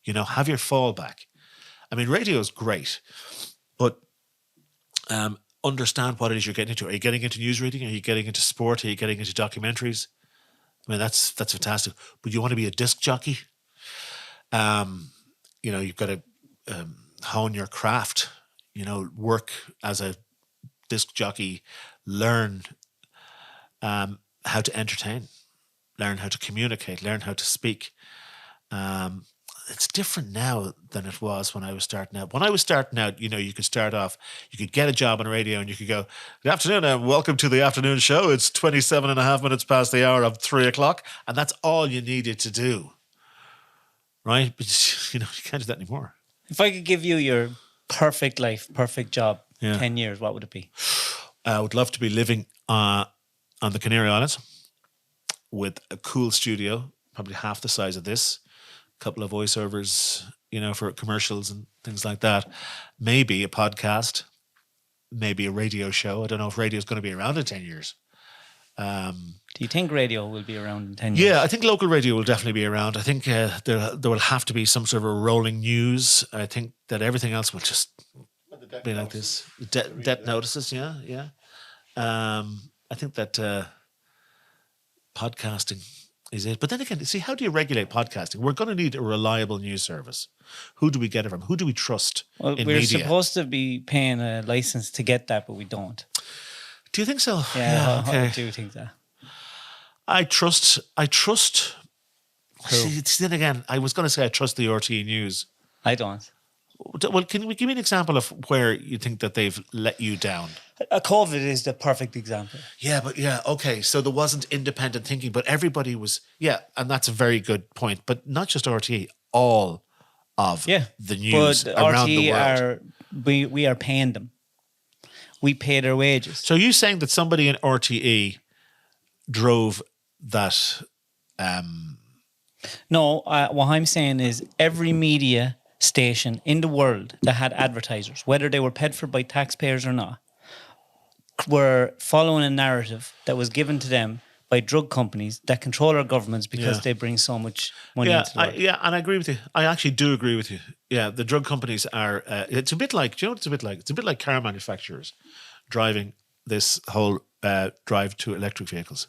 B: You know, have your fallback. I mean, radio is great, but understand what it is you're getting into. Are you getting into news reading? Are you getting into sport? Are you getting into documentaries? I mean, that's fantastic. But you want to be a disc jockey? You know, you've got to hone your craft. You know, work as a disc jockey, learn how to entertain, learn how to communicate, learn how to speak. It's different now than it was when I was starting out. When I was starting out, you know, you could start off, you could get a job on radio and you could go, good afternoon and welcome to the afternoon show. It's 27 and a half minutes past the hour of 3 o'clock. And that's all you needed to do. Right? But, you know, you can't do that anymore.
A: If I could give you your perfect life, perfect job, 10 years, what would it be?
B: I would love to be living on the Canary Islands with a cool studio, probably half the size of this, a couple of voiceovers, you know, for commercials and things like that. Maybe a podcast, maybe a radio show. I don't know if radio is going to be around in 10 years.
A: Do you think radio will be around in 10 years?
B: Yeah, I think local radio will definitely be around. I think there will have to be some sort of a rolling news. I think that everything else will just be like this. Debt notices, yeah. I think that podcasting is it. But then again, see, how do you regulate podcasting? We're going to need a reliable news service. Who do we get it from? Who do we trust in media?
A: We're supposed to be paying a license to get that, but we don't.
B: Do you think so?
A: Yeah,
B: okay.
A: I do think that.
B: I trust. See, then again, I was going to say I trust the RTE News.
A: I don't.
B: Well, can we give me an example of where you think that they've let you down?
A: COVID is the perfect example.
B: Yeah, okay. So there wasn't independent thinking, but everybody was, and that's a very good point. But not just RTE, all of the news
A: but
B: around
A: RTE
B: the world.
A: We are paying them. We pay their wages.
B: So you saying that somebody in RTE drove that?
A: No, what I'm saying is every media station in the world that had advertisers, whether they were paid for by taxpayers or not, were following a narrative that was given to them by drug companies that control our governments because
B: Yeah.
A: they bring so much money
B: Yeah,
A: into the world.
B: and I agree with you. I actually do agree with you. Yeah, the drug companies are. It's a bit like. Do you know what it's a bit like? It's a bit like car manufacturers driving this whole drive to electric vehicles.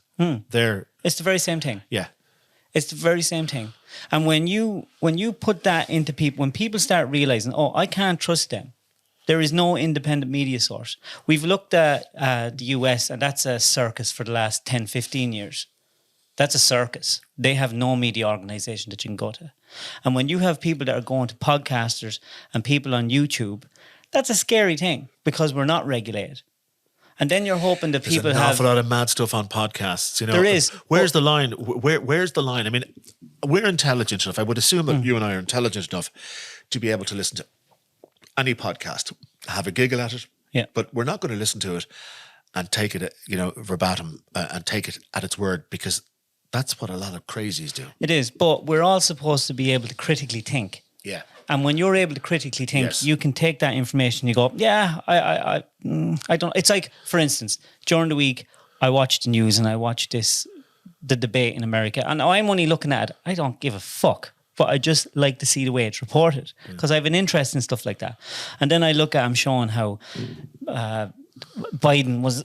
B: They're
A: It's the very same thing.
B: yeah,
A: It's the very same thing. And when you put that into people, when people start realizing, oh, I can't trust them. There is no independent media source. We've looked at the US, and that's a circus for the last 10, 15 years. That's a circus. They have no media organization that you can go to. And when you have people that are going to podcasters and people on YouTube, that's a scary thing because we're not regulated. And then you're hoping that
B: there's
A: people
B: an
A: have...
B: awful lot of mad stuff on podcasts. You know,
A: There is.
B: Where's the line? Where's the line? I mean, we're intelligent enough. I would assume that you and I are intelligent enough to be able to listen to any podcast, have a giggle at it.
A: Yeah.
B: But we're not going to listen to it and take it, verbatim and take it at its word, because that's what a lot of crazies do.
A: It is, but we're all supposed to be able to critically think.
B: Yeah.
A: And when you're able to critically think,
B: Yes.
A: you can take that information. You go, yeah, I don't. It's like, for instance, during the week, I watched the news and I watched the debate in America, and I'm only looking at it. I don't give a fuck, but I just like to see the way it's reported because I have an interest in stuff like that. And then I look at, I'm showing how Biden was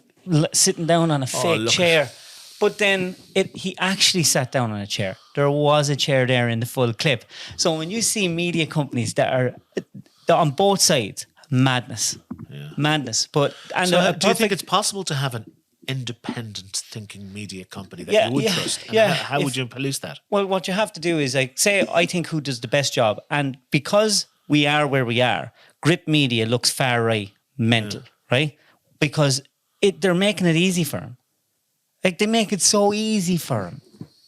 A: sitting down on a fake chair. But then he actually sat down on a chair. There was a chair there in the full clip. So when you see media companies that are on both sides, madness. Madness. But
B: So do you think it's possible to have an independent thinking media company that you would trust? And how would you police that?
A: Well, what you have to do is, like, say, I think who does the best job. And because we are where we are, Grip Media looks far right, mental, right? Because they're making it easy for him. Like, they make it so easy for him.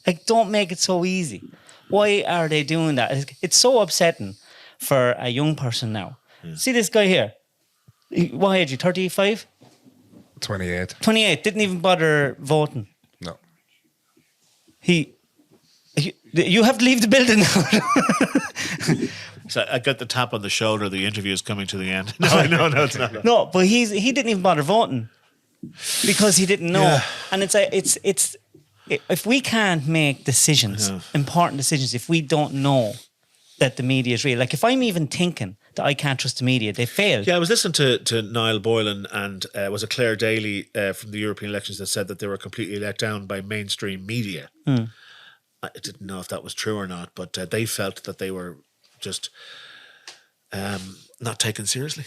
A: Like, don't make it so easy. Why are they doing that? It's so upsetting for a young person now. See this guy here. What age are you, 35?
D: 28.
A: 28, didn't even bother voting.
D: No.
A: You have to leave the building now.
B: So I got the tap on the shoulder. The interview is coming to the end. No, it's not.
A: No, but he didn't even bother voting because he didn't know.
B: Yeah.
A: And it's if we can't make decisions, important decisions, if we don't know that the media is real, like if I'm even thinking that I can't trust the media, they failed.
B: Yeah, I was listening to Niall Boylan, and was it Claire Daly from the European elections that said that they were completely let down by mainstream media. I didn't know if that was true or not, but they felt that they were just not taken seriously.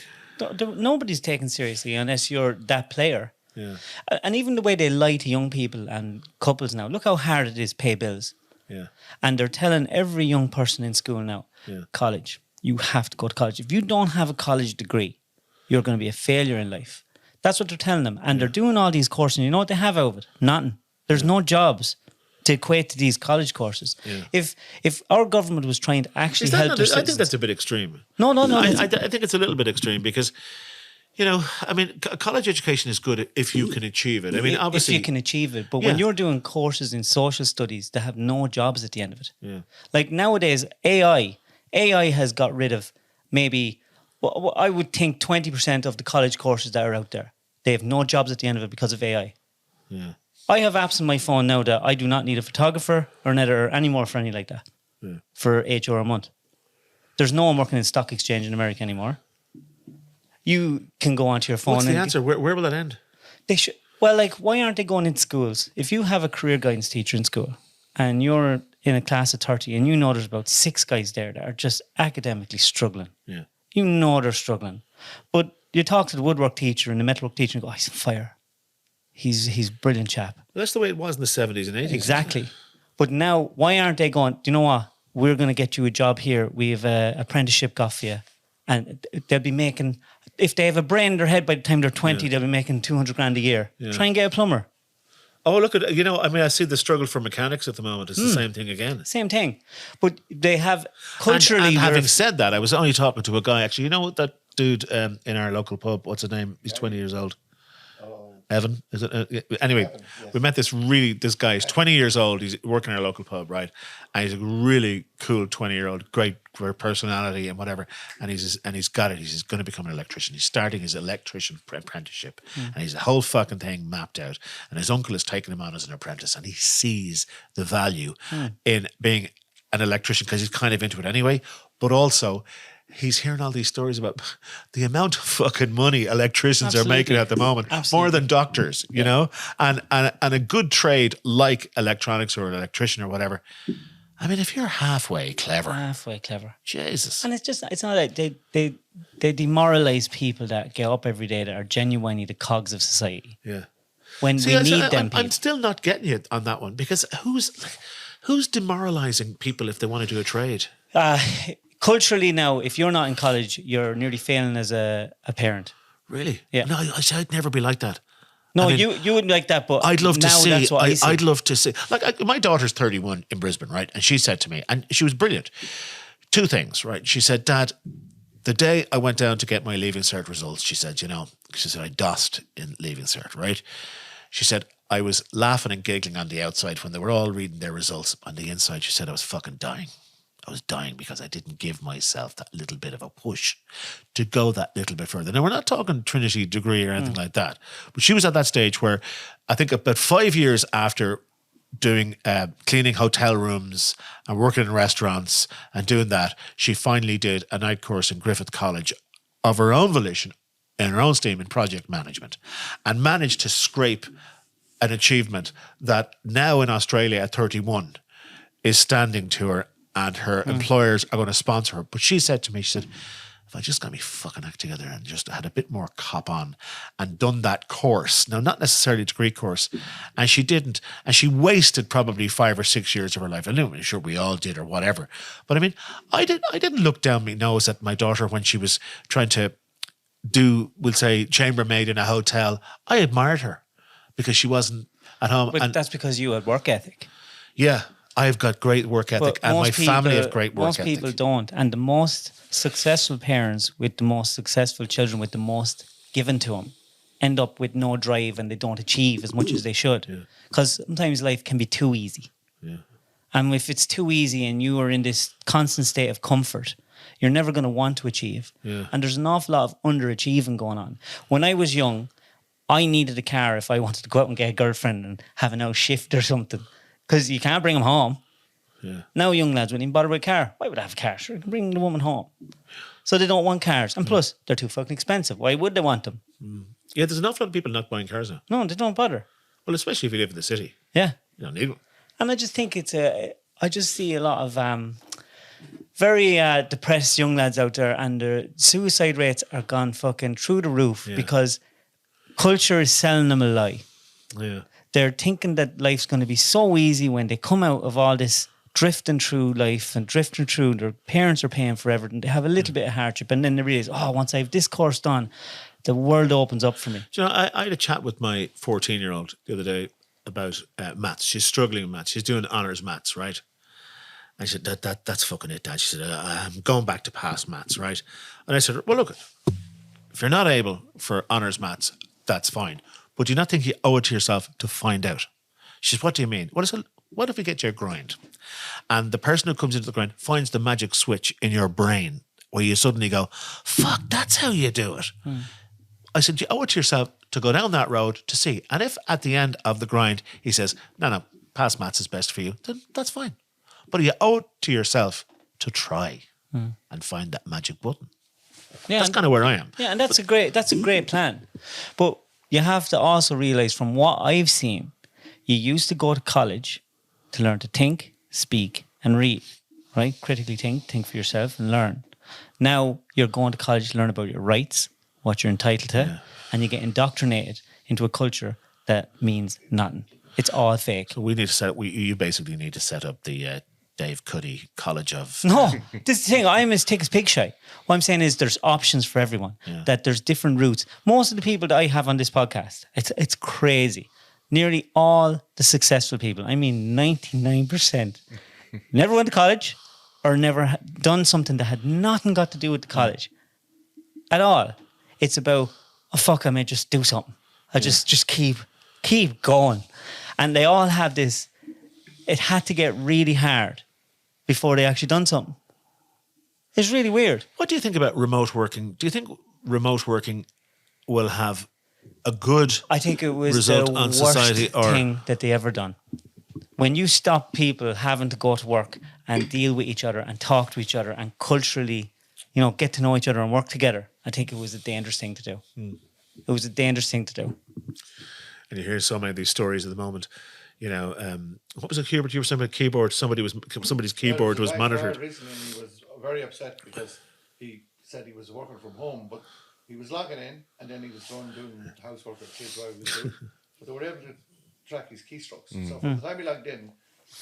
A: Nobody's taken seriously unless you're that player.
B: Yeah.
A: And even the way they lie to young people and couples now, look how hard it is to pay bills.
B: Yeah.
A: And they're telling every young person in school now, college, you have to go to college. If you don't have a college degree, you're going to be a failure in life. That's what they're telling them. And they're doing all these courses. And you know what they have out of it? Nothing. There's no jobs to equate to these college courses. Yeah. If our government was trying to actually help their citizens...
B: I think that's a bit extreme.
A: No.
B: I think it's a little bit extreme because, I mean, college education is good if you can achieve it. I mean, obviously...
A: If you can achieve it. But when you're doing courses in social studies that have no jobs at the end of it. Yeah. Like nowadays, AI has got rid of maybe, I would think 20% of the college courses that are out there. They have no jobs at the end of it because of AI.
B: Yeah.
A: I have apps on my phone now that I do not need a photographer or an editor anymore for anything like that. Yeah. For €8 a month. There's no one working in stock exchange in America anymore. You can go onto your phone.
B: What's the answer? Where will that end?
A: They should. Well, like, why aren't they going into schools? If you have a career guidance teacher in school and you're in a class of 30 and you know there's about 6 guys there that are just academically struggling. Yeah. You know they're struggling. But you talk to the woodwork teacher and the metalwork teacher and go, he's on fire. He's a brilliant chap.
B: Well, that's the way it was in the 70s and 80s.
A: Exactly. But now, why aren't they going, do you know what? We're going to get you a job here. We have an apprenticeship got for you. And they'll be making, if they have a brain in their head by the time they're 20, they'll be making 200 grand a year. Yeah. Try and get a plumber.
B: Oh, look at, I see the struggle for mechanics at the moment. It's the same thing again.
A: Same thing. But they have culturally...
B: And having said that, I was only talking to a guy, actually, that dude in our local pub, what's his name? He's 20 years old. Evan, is it? Anyway, we met this guy. He's 20 years old. He's working in our local pub, right? And he's a really cool 20-year-old, great personality and whatever. And he's got it. He's going to become an electrician. He's starting his electrician apprenticeship, and he's the whole fucking thing mapped out. And his uncle is taking him on as an apprentice, and he sees the value in being an electrician because he's kind of into it anyway. But also, he's hearing all these stories about the amount of fucking money electricians are making at the moment, more than doctors, you know, and a good trade like electronics or an electrician or whatever. I mean, if you're halfway clever, Jesus,
A: and it's not like they demoralize people that get up every day that are genuinely the cogs of society.
B: Yeah,
A: when we need them.
B: I'm still not getting it on that one because who's demoralizing people if they want to do a trade?
A: Culturally now, if you're not in college, you're nearly failing as a parent.
B: Really?
A: Yeah.
B: No, I'd never be like that.
A: No,
B: I mean,
A: you wouldn't like that, but
B: I'd love to see.
A: That's what I see.
B: I'd love to see. Like my daughter's 31 in Brisbane, right? And she said to me, and she was brilliant. Two things, right? She said, Dad, the day I went down to get my Leaving Cert results, she said, I dossed in Leaving Cert, right? She said, I was laughing and giggling on the outside when they were all reading their results. On the inside, she said, I was fucking dying. I was dying because I didn't give myself that little bit of a push to go that little bit further. Now, we're not talking Trinity degree or anything like that, but she was at that stage where I think about 5 years after doing cleaning hotel rooms and working in restaurants and doing that, she finally did a night course in Griffith College of her own volition, in her own steam, in project management, and managed to scrape an achievement that now in Australia at 31 is standing to her, and her employers are going to sponsor her. But she said to me, she said, if I just got me fucking act together and just had a bit more cop on and done that course, now not necessarily a degree course, and she didn't, and she wasted probably 5 or 6 years of her life. I'm sure we all did or whatever. But I mean, I didn't look down my nose at my daughter when she was trying to do, we'll say, chambermaid in a hotel. I admired her because she wasn't at home.
A: But
B: and
A: that's because you had work ethic.
B: Yeah. I've got great work ethic, and my family have great work ethic.
A: Most people don't. And the most successful parents with the most successful children with the most given to them end up with no drive, and they don't achieve as much as they should. Because sometimes life can be too easy. Yeah. And if it's too easy and you are in this constant state of comfort, you're never going to want to achieve. Yeah. And there's an awful lot of underachieving going on. When I was young, I needed a car if I wanted to go out and get a girlfriend and have an out shift or something. Because you can't bring them home. Yeah. Now young lads wouldn't even bother with a car. Why would I have a car? Sure, you can bring the woman home. So they don't want cars. And plus, they're too fucking expensive. Why would they want them?
B: Yeah, there's an awful lot of people not buying cars now.
A: No, they don't bother.
B: Well, especially if you live in the city.
A: Yeah.
B: You don't need one.
A: And I just think I just see a lot of very depressed young lads out there, and their suicide rates are gone fucking through the roof because culture is selling them a lie. Yeah. They're thinking that life's going to be so easy when they come out of all this drifting through life and drifting through. Their parents are paying for everything. They have a little bit of hardship, and then they realize, once I have this course done, the world opens up for me.
B: Do you know, I had a chat with my 14-year-old the other day about maths. She's struggling with maths. She's doing honours maths, right? I said, that's fucking it, Dad. She said, I'm going back to pass maths, right? And I said, well, look, if you're not able for honours maths, that's fine. But do you not think you owe it to yourself to find out? She says, what do you mean? What if we get your grind? And the person who comes into the grind finds the magic switch in your brain where you suddenly go, fuck, that's how you do it. I said, you owe it to yourself to go down that road to see. And if at the end of the grind, he says, no, pass maths is best for you, then that's fine. But you owe it to yourself to try and find that magic button. Yeah, that's kind of where I am.
A: Yeah, and that's a great plan. But you have to also realize, from what I've seen, you used to go to college to learn to think, speak, and read, right? Critically think for yourself and learn. Now you're going to college to learn about your rights, what you're entitled to, and you get indoctrinated into a culture that means nothing. It's all fake.
B: So we need to you basically need to set up the Dave Cuddy College of...
A: No, this is the thing. I'm as thick as pig shy. What I'm saying is there's options for everyone, that there's different routes. Most of the people that I have on this podcast, it's crazy. Nearly all the successful people, I mean 99%, never went to college or never done something that had nothing got to do with the college at all. It's about, I may just do something. I just keep going. And they all have this, it had to get really hard before they actually done something. It's really weird.
B: What do you think about remote working? Do you think remote working will have a good
A: I think it was
B: result
A: the
B: on
A: worst
B: society, or
A: thing that they ever done. When you stop people having to go to work and deal with each other and talk to each other and culturally, get to know each other and work together, I think it was a dangerous thing to do. It was a dangerous thing to do.
B: and you hear so many of these stories at the moment. What was it, Hubert? You were saying about keyboard. Somebody's keyboard was monitored.
E: Recently, and he was very upset because he said he was working from home, but he was logging in and then he was going doing housework with kids while he was doing. But they were able to track his keystrokes. So from the time he logged in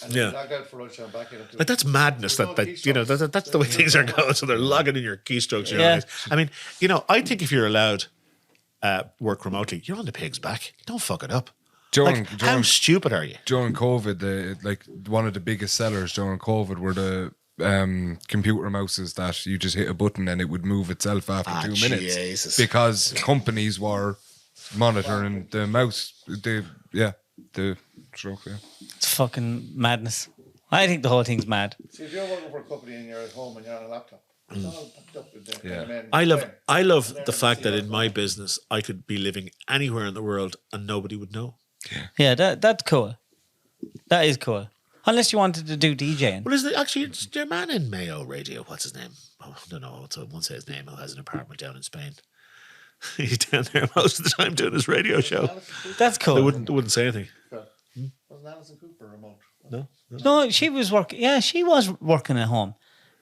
E: and he logged out for lunch and back in.
B: Like, that's madness. That's the way things are going. So they're logging in your keystrokes.
A: Yeah.
B: I mean, I think if you're allowed work remotely, you're on the pig's back. Don't fuck it up. How stupid are you?
D: During COVID, one of the biggest sellers during COVID were the computer mouses that you just hit a button and it would move itself after 2 minutes.
B: Jesus.
D: Because companies were monitoring the mouse, the stroke. Yeah.
A: It's fucking madness. I think the whole thing's mad.
E: See, if you're working for a company and you're at home and you're on a laptop, it's all packed up with the
B: I love the fact that in my business I could be living anywhere in the world and nobody would know.
A: Yeah, that's cool. That is cool. Unless you wanted to do DJing.
B: Well, it's your man in Mayo Radio. What's his name? Oh, I don't know. I won't say his name. Who has an apartment down in Spain? He's down there most of the time doing his radio show.
A: That's cool.
B: They wouldn't say anything.
E: Wasn't Alison Cooper remote?
B: No.
A: She was working. Yeah, she was working at home.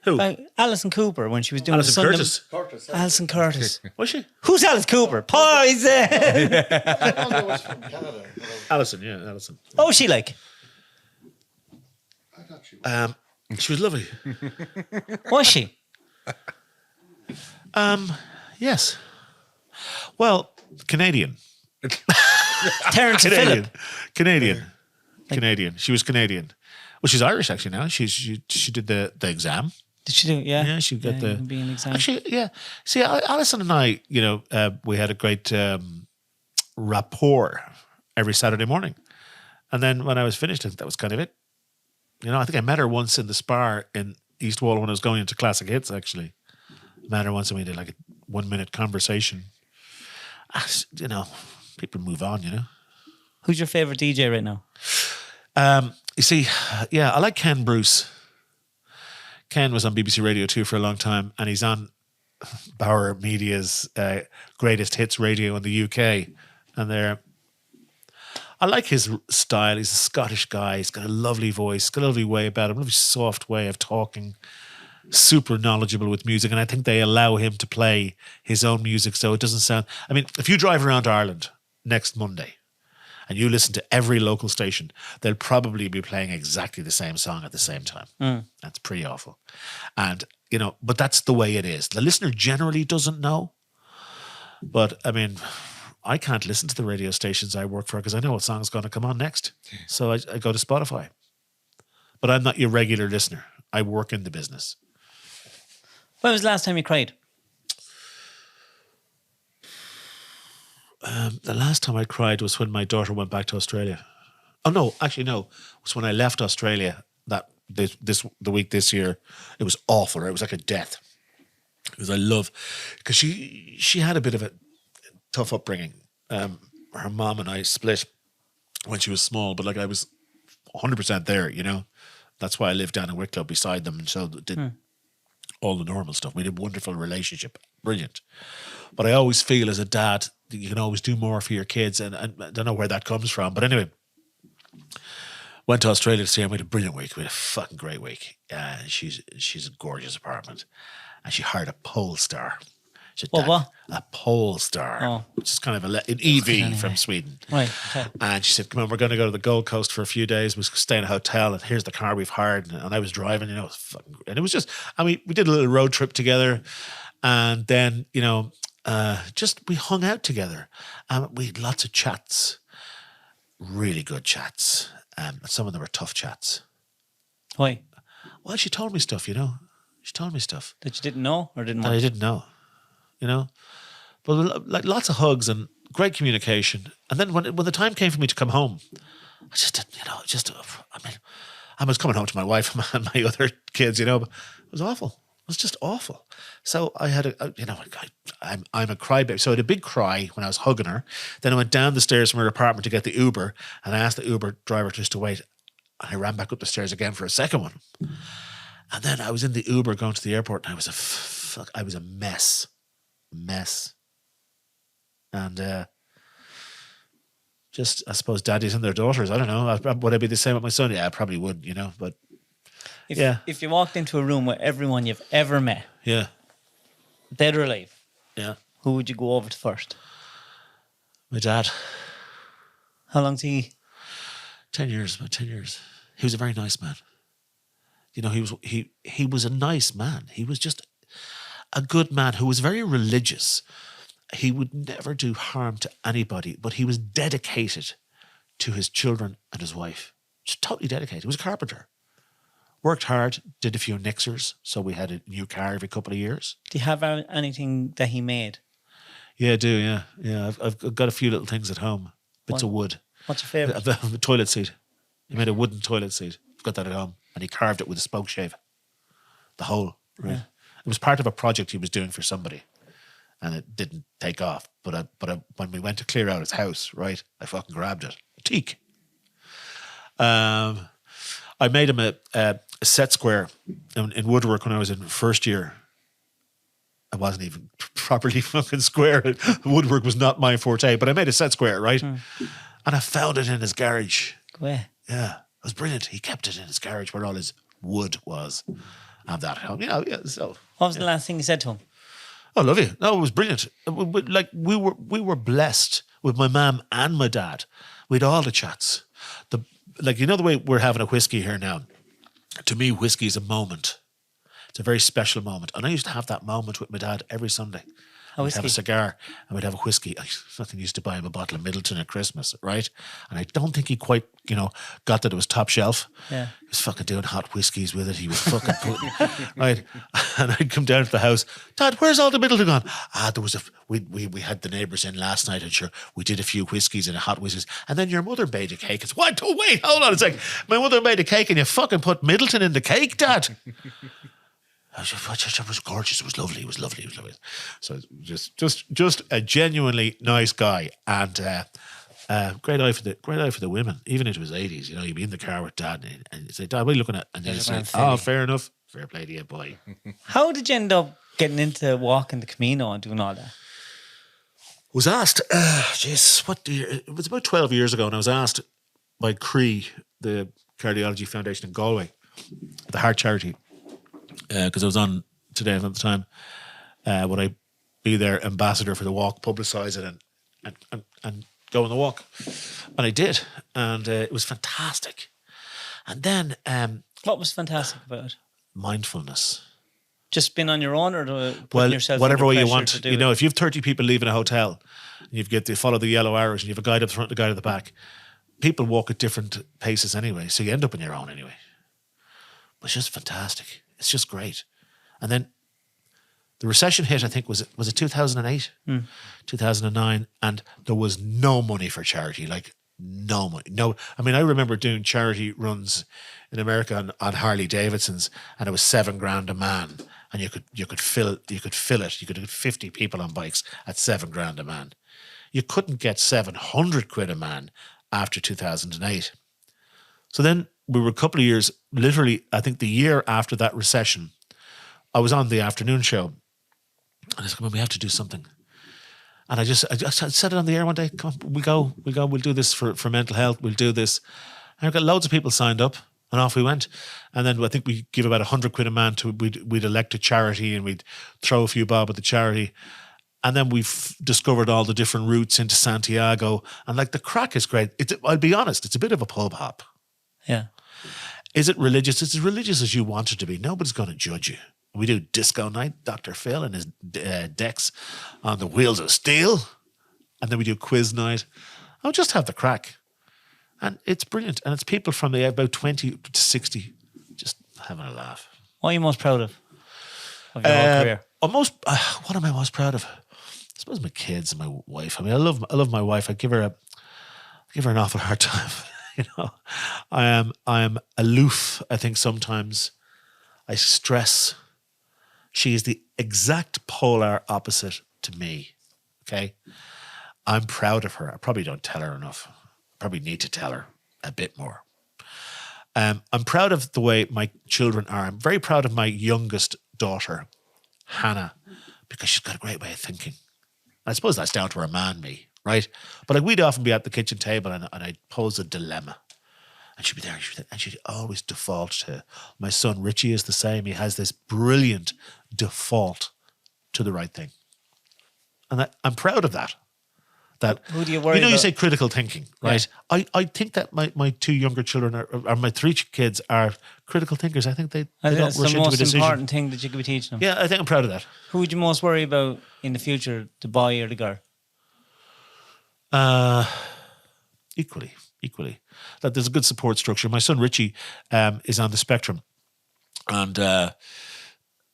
B: Who?
A: Alison Cooper when she was doing
B: Alison Curtis.
E: Curtis.
A: Alison Curtis.
B: Was she?
A: Who's Alice Cooper? Poison.
E: That was from Canada.
B: Alison.
A: Oh, she like?
E: I thought she was.
B: She was lovely.
A: Was she?
B: Yes. Well, Canadian.
A: Terrence and Phillip.
B: Canadian. She was Canadian. Well, she's Irish actually now. She did the exam.
A: Did she do it? Yeah.
B: Yeah, she got the
A: being exam.
B: Actually, yeah. See, Alison and I, we had a great rapport every Saturday morning. And then when I was finished, I think that was kind of it. I think I met her once in the Spar in East Wall when I was going into Classic Hits, actually. Met her once and we did like a 1 minute conversation. People move on,
A: Who's your favourite DJ right now?
B: You see, I like Ken Bruce. Ken was on BBC Radio 2 for a long time, and he's on Bauer Media's Greatest Hits Radio in the UK. And I like his style. He's a Scottish guy. He's got a lovely voice, got a lovely way about him, a lovely soft way of talking, super knowledgeable with music. And I think they allow him to play his own music so it doesn't sound... I mean, if you drive around Ireland next Monday and you listen to every local station, they'll probably be playing exactly the same song at the same time. That's pretty awful. And, but that's the way it is. The listener generally doesn't know. But, I mean, I can't listen to the radio stations I work for because I know what song's going to come on next. So I go to Spotify. But I'm not your regular listener. I work in the business.
A: When was the last time you cried?
B: The last time I cried was when my daughter went back to Australia. Oh no, actually no. It was when I left Australia the week this year. It was awful. It was like a death. Because she had a bit of a tough upbringing. Her mom and I split when she was small, but I was 100% there, That's why I lived down in Wicklow beside them and so did all the normal stuff. We had a wonderful relationship. Brilliant. But I always feel as a dad, you can always do more for your kids. And I don't know where that comes from. But anyway, went to Australia to see her. We had a brilliant week. We had a fucking great week. She's a gorgeous apartment. And she hired a pole star. She said,
A: what?
B: A pole star, which is kind of an EV from Sweden.
A: Right. Okay.
B: And she said, come on, we're going to go to the Gold Coast for a few days. We'll stay in a hotel and here's the car we've hired. And I was driving, it was fucking great. And it was just, we did a little road trip together. And then, we hung out together. We had lots of chats, really good chats. Some of them were tough chats.
A: Why?
B: Well, she told me stuff, She told me stuff.
A: That you didn't know or didn't
B: That
A: want?
B: I didn't know, But like lots of hugs and great communication. And then when the time came for me to come home, I just didn't, I was coming home to my wife and my other kids, but it was awful. It was just awful. So I had I'm a crybaby. So I had a big cry when I was hugging her. Then I went down the stairs from her apartment to get the Uber, and I asked the Uber driver just to wait. And I ran back up the stairs again for a second one. And then I was in the Uber going to the airport, and I was a mess. And just, I suppose, daddies and their daughters. I don't know. Would I be the same with my son? Yeah, I probably would, But
A: if you walked into a room with everyone you've ever met,
B: yeah,
A: dead or alive,
B: yeah,
A: who would you go over to first?
B: my dad.
A: How long's he?
B: 10 years, about 10 years. He was a very nice man. He was a nice man. He was just a good man who was very religious. He would never do harm to anybody, but he was dedicated to his children and his wife. Just totally dedicated. He was a carpenter. Worked hard, did a few nixers, so we had a new car every couple of years.
A: Do you have anything that he made?
B: Yeah, I do, yeah. Yeah, I've got a few little things at home. Bits of wood.
A: What's your favourite?
B: A toilet seat. He made a wooden toilet seat. I've got that at home. And he carved it with a spoke shave. The hole, right? Yeah. It was part of a project he was doing for somebody. And it didn't take off. But when we went to clear out his house, right, I fucking grabbed it. A teak. I made him a set square in woodwork when I was in first year. I wasn't even properly fucking square. Woodwork was not my forte, but I made a set square, right? And I found it in his garage.
A: Where?
B: Yeah, it was brilliant. He kept it in his garage where all his wood was. And that helped, so.
A: What was the last thing you said to him?
B: I love you. No, it was brilliant. Like we were blessed with my mum and my dad. We had all the chats. The way we're having a whiskey here now. To me, whiskey is a moment. It's a very special moment. And I used to have that moment with my dad every Sunday. We'd have a cigar and we'd have a whiskey. I fucking used to buy him a bottle of Middleton at Christmas, right? And I don't think he quite, got that it was top shelf.
A: Yeah.
B: He was fucking doing hot whiskies with it. He was fucking putting, right? And I'd come down to the house. Dad, where's all the Middleton gone? There was we had the neighbours in last night, and sure, we did a few whiskies and hot whiskies. And then your mother made a cake. It's what? Oh, wait, hold on a sec. My mother made a cake and you fucking put Middleton in the cake, Dad. It was gorgeous. It was lovely. So just a genuinely nice guy, and great eye for the women. Even into his 80s, you'd be in the car with Dad, and you'd say, "Dad, what are you looking at?" And he'd say, "Oh, fair enough. Fair play to you, boy."
A: How did you end up getting into walking the Camino and doing all that?
B: Was asked, it was about 12 years ago, and I was asked by Cree, the Cardiology Foundation in Galway, the heart charity. Because I was on Today at the time, would I be their ambassador for the walk, publicise it and go on the walk? And I did, and it was fantastic. And then...
A: what was fantastic about it?
B: Mindfulness.
A: Just being on your own, or putting yourself
B: whatever way you want.
A: to do
B: if you have 30 people leaving a hotel, and you follow the yellow arrows, and you have a guide up the front and a guide at the back, people walk at different paces anyway, so you end up on your own anyway. But it's just fantastic. It's just great. And then the recession hit, I think, was it 2008? 2009, and there was no money for charity, like no money. No, I mean, I remember doing charity runs in America on Harley Davidsons, and it was $7,000 a man, and you could fill it. You could get 50 people on bikes at $7,000 a man. You couldn't get 700 quid a man after 2008. So then we were a couple of years, literally, I think the year after that recession, I was on the afternoon show, and I said, "Come on, we have to do something." And I just said it on the air one day. "Come on, we'll do this for mental health. We'll do this." And I got loads of people signed up, and off we went. And then I think we give about 100 quid a man we'd elect a charity, and we'd throw a few bob at the charity. And then we've discovered all the different routes into Santiago, and like the crack is great. I'll be honest, it's a bit of a pub hop.
A: Yeah.
B: Is it religious? It's as religious as you want it to be. Nobody's going to judge you. We do disco night, Dr. Phil and his decks on the wheels of steel. And then we do quiz night. I'll just have the crack. And it's brilliant. And it's people from about 20 to 60 just having a laugh.
A: What are you most proud of your whole career?
B: What am I most proud of? suppose my kids and my wife. I mean, I love my wife. I give her an awful hard time. You know, I am aloof. I think sometimes I stress. She is the exact polar opposite to me. Okay, I'm proud of her. I probably don't tell her enough. I probably need to tell her a bit more. I'm proud of the way my children are. I'm very proud of my youngest daughter, Hannah, because she's got a great way of thinking. I suppose that's down to her man, me, right? But like we'd often be at the kitchen table and I'd pose a dilemma. And she'd be there and she'd always default to, my son Richie is the same. He has this brilliant default to the right thing. And I'm proud of that. That,
A: who do you worry
B: you
A: about?
B: say critical thinking, right? Yeah. I think that my two younger children or my three kids are critical thinkers. I think they don't
A: that's
B: rush
A: the
B: into a
A: most
B: decision.
A: important thing that you could be teaching them.
B: Yeah, I think I'm proud of that.
A: Who would you most worry about in the future, the boy or the girl?
B: Equally. That there's a good support structure. My son Richie is on the spectrum, and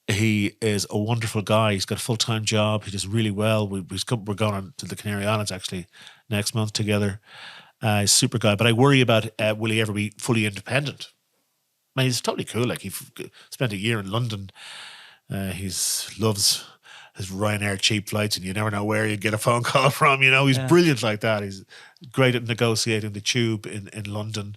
B: he is a wonderful guy. He's got a full-time job. He does really well. We're going on to the Canary Islands actually next month together. He's a super guy, but I worry about will he ever be fully independent? I mean, he's totally cool. Like he spent a year in London. He loves his Ryanair cheap flights, and you never know where you get a phone call from. You know, he's brilliant like that. He's great at negotiating the tube in London.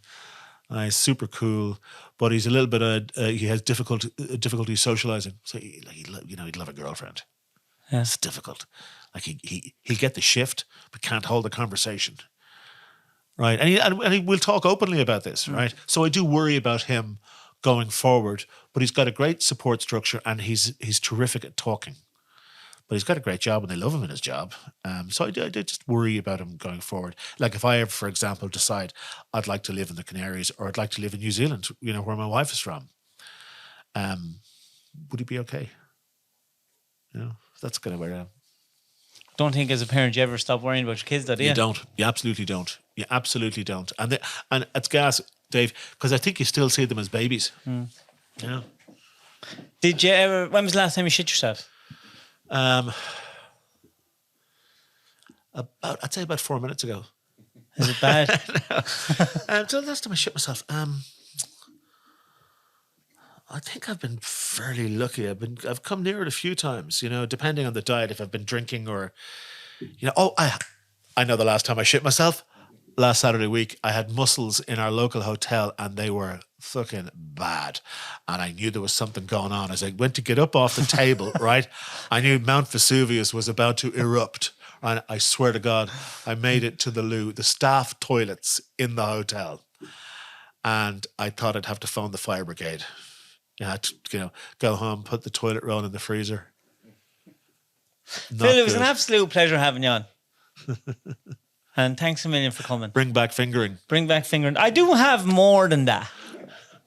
B: He's super cool, but he's a little bit he has difficulty socializing. So he'd love a girlfriend.
A: Yeah.
B: It's difficult. Like he'll get the shift, but can't hold a conversation. Right, and he will talk openly about this. Right, so I do worry about him going forward, but he's got a great support structure and he's terrific at talking. But he's got a great job and they love him in his job. So I do just worry about him going forward. Like if I ever, for example, decide I'd like to live in the Canaries or I'd like to live in New Zealand, you know, where my wife is from, would he be okay? You know, that's kind of where I am.
A: Don't think as a parent you ever stop worrying about your kids, though, do you?
B: You don't. You absolutely don't. You absolutely don't. And it's gas, Dave, because I think you still see them as babies. You know?
A: Did you ever? When was the last time you shit yourself?
B: I'd say about 4 minutes ago.
A: Is it bad?
B: So the last time I shit myself, I think I've been fairly lucky. I've come near it a few times, you know, depending on the diet, if I've been drinking or, you know, I know the last time I shit myself, last Saturday week, I had mussels in our local hotel and they were fucking bad. And I knew there was something going on. As I went to get up off the table, right, I knew Mount Vesuvius was about to erupt. And I swear to God, I made it to the loo, the staff toilets in the hotel. And I thought I'd have to phone the fire brigade. You had to, you know, go home, put the toilet roll in the freezer.
A: Phil, it was an absolute pleasure having you on. And thanks a million for coming.
B: Bring back fingering.
A: Bring back fingering. I do have more than that.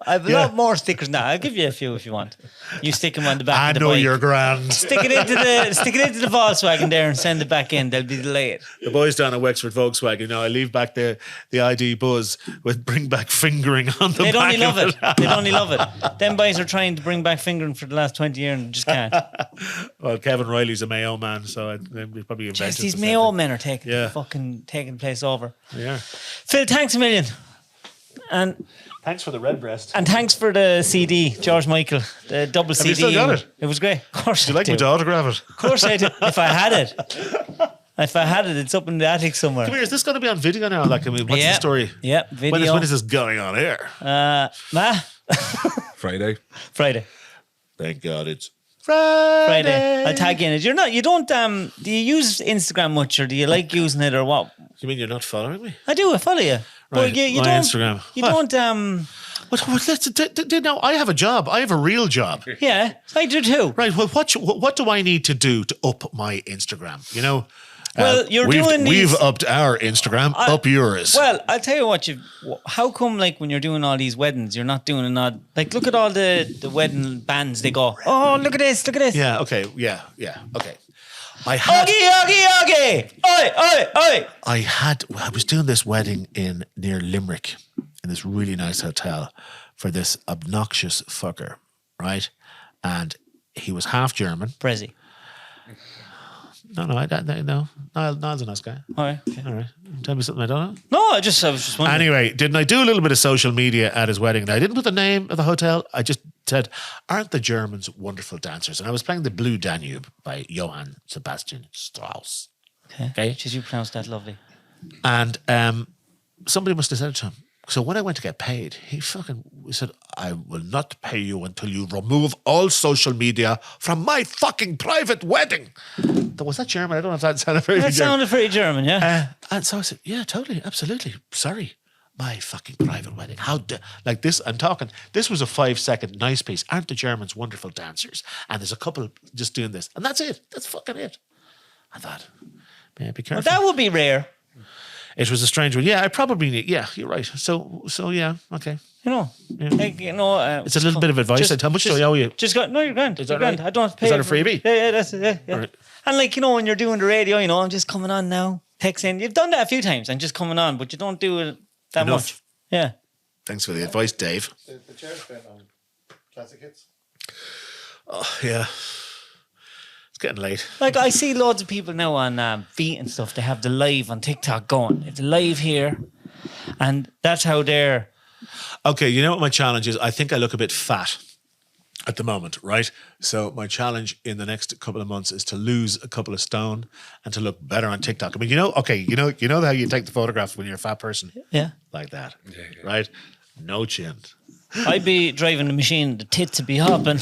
A: I have a lot more stickers now. I'll give you a few if you want. You stick them on the back of the bike.
B: I know you're grand.
A: Stick it into the Volkswagen there and send it back in. They'll be delayed.
B: The boys down at Wexford Volkswagen, you know, I leave back the ID buzz with bring back fingering on the back.
A: They'd only love it. They'd only love it. Them boys are trying to bring back fingering for the last 20 years and just can't.
B: Well, Kevin Riley's a Mayo man, so they probably invented
A: Just these
B: the
A: Mayo
B: same
A: men are taking place over.
B: thing. Yeah.
A: Phil, thanks a million. And
B: Thanks for the red breast.
A: And thanks for the CD, George Michael, the double CD.
B: you still got it?
A: It was great. Of course,
B: Do you like me to autograph it?
A: Of course I do. If I had it, it's up in the attic somewhere.
B: Come here, is this going to be on video now? Like, I mean, what's the story?
A: Yeah, video.
B: When is this going on air?
D: Friday.
B: Thank God it's
A: Friday. I'll tag you in it. You don't, do you use Instagram much or do you like using it or what?
B: You mean you're not following me?
A: I do, I follow you.
B: Right,
A: But you
B: my
A: don't,
B: Instagram.
A: You
B: What?
A: don't,
B: No, I have a job. I have a real job.
A: yeah, I do too.
B: Right. Well, what do I need to do to up my Instagram? You know.
A: Well,
B: we've upped our Instagram. Up yours.
A: Well, I'll tell you what. How come, like, when you're doing all these weddings, you're not doing an odd? Like, look at all the wedding bands. They go, oh, look at this, look at this.
B: Yeah. Okay. Yeah. Okay. Augie.
A: Oi, oi, oi.
B: I was doing this wedding near Limerick in this really nice hotel for this obnoxious fucker, right? And he was half German.
A: Prezi.
B: No. Niall's a nice guy.
A: All right. Okay.
B: All right. Tell me something I don't know.
A: No, I was just wondering.
B: Anyway, didn't I do a little bit of social media at his wedding? Now, I didn't put the name of the hotel. I just said, aren't the Germans wonderful dancers? And I was playing the Blue Danube by Johann Sebastian Strauss.
A: Okay. Jeez, you pronounced that lovely.
B: And somebody must have said it to him. So when I went to get paid, he said, I will not pay you until you remove all social media from my fucking private wedding. Was that German? I don't know if that sounded very
A: That
B: German.
A: sounded pretty German, yeah.
B: And so I said, yeah, totally, absolutely. Sorry. My fucking private wedding. Like this, I'm talking, this was a 5-second nice piece. Aren't the Germans wonderful dancers? And there's a couple just doing this. And that's it. That's fucking it. I thought, man, be careful.
A: But that would be rare.
B: It was a strange one. Yeah, I probably need. Yeah, you're right. So yeah, okay.
A: You know, like,
B: It's a little bit of advice. How much do I owe you?
A: Just go. No, you're grand.
B: Is that
A: You're grand.
B: right?
A: I don't have to pay.
B: Is that a
A: for-
B: freebie?
A: Yeah, that's it. Yeah.
B: Right.
A: And like, when you're doing the radio, I'm just coming on now, texting. You've done that a few times and just coming on, but you don't do it that
B: Enough.
A: much. Yeah.
B: Thanks for the advice, Dave.
E: The chair's been on classic hits.
B: Oh, yeah. It's getting late.
A: Like, I see loads of people now on Feet and stuff. They have the live on TikTok going. It's live here, and that's how they're.
B: Okay, you know what my challenge is? I think I look a bit fat at the moment, right? So my challenge in the next couple of months is to lose a couple of stone and to look better on TikTok. I mean, you know how you take the photographs when you're a fat person?
A: Yeah.
B: Like that, right? No chin.
A: I'd be driving the machine, the tits would be hopping,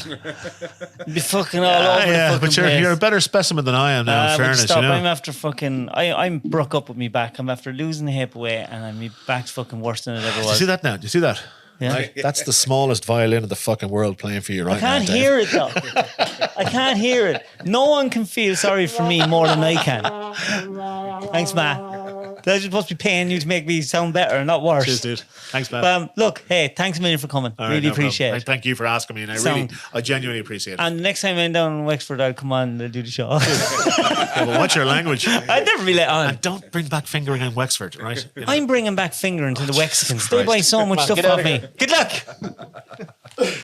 A: be fucking all over the fucking
B: but
A: place.
B: you're a better specimen than I am now, in
A: But
B: fairness,
A: stop.
B: you know.
A: I'm after fucking. I'm broke up with me back. I'm after losing the hip away, and my back's fucking worse than it ever
B: Do you
A: was.
B: see that now? Do you see that?
A: Yeah.
B: Right? That's the smallest violin in the fucking world playing for you right
A: I can't
B: now.
A: hear it though. I can't hear it. No one can feel sorry for me more than I can. Thanks, Matt. They're supposed to be paying you to make me sound better, not worse.
B: Cheers, dude. Thanks, man.
A: Look, hey, thanks a million for coming.
B: All right,
A: Really
B: no problem.
A: appreciate it.
B: Thank you for asking me, and I genuinely appreciate it.
A: And next time I'm down in Wexford, I'll come on and do the show.
B: Yeah, but what's your language?
A: I'd never be let on.
B: And don't bring back fingering in Wexford, right? You know?
A: I'm bringing back fingering to the Wexicans. They
B: Christ.
A: buy so much
B: Come on,
A: stuff
B: get out
A: off
B: of
A: me. Good luck.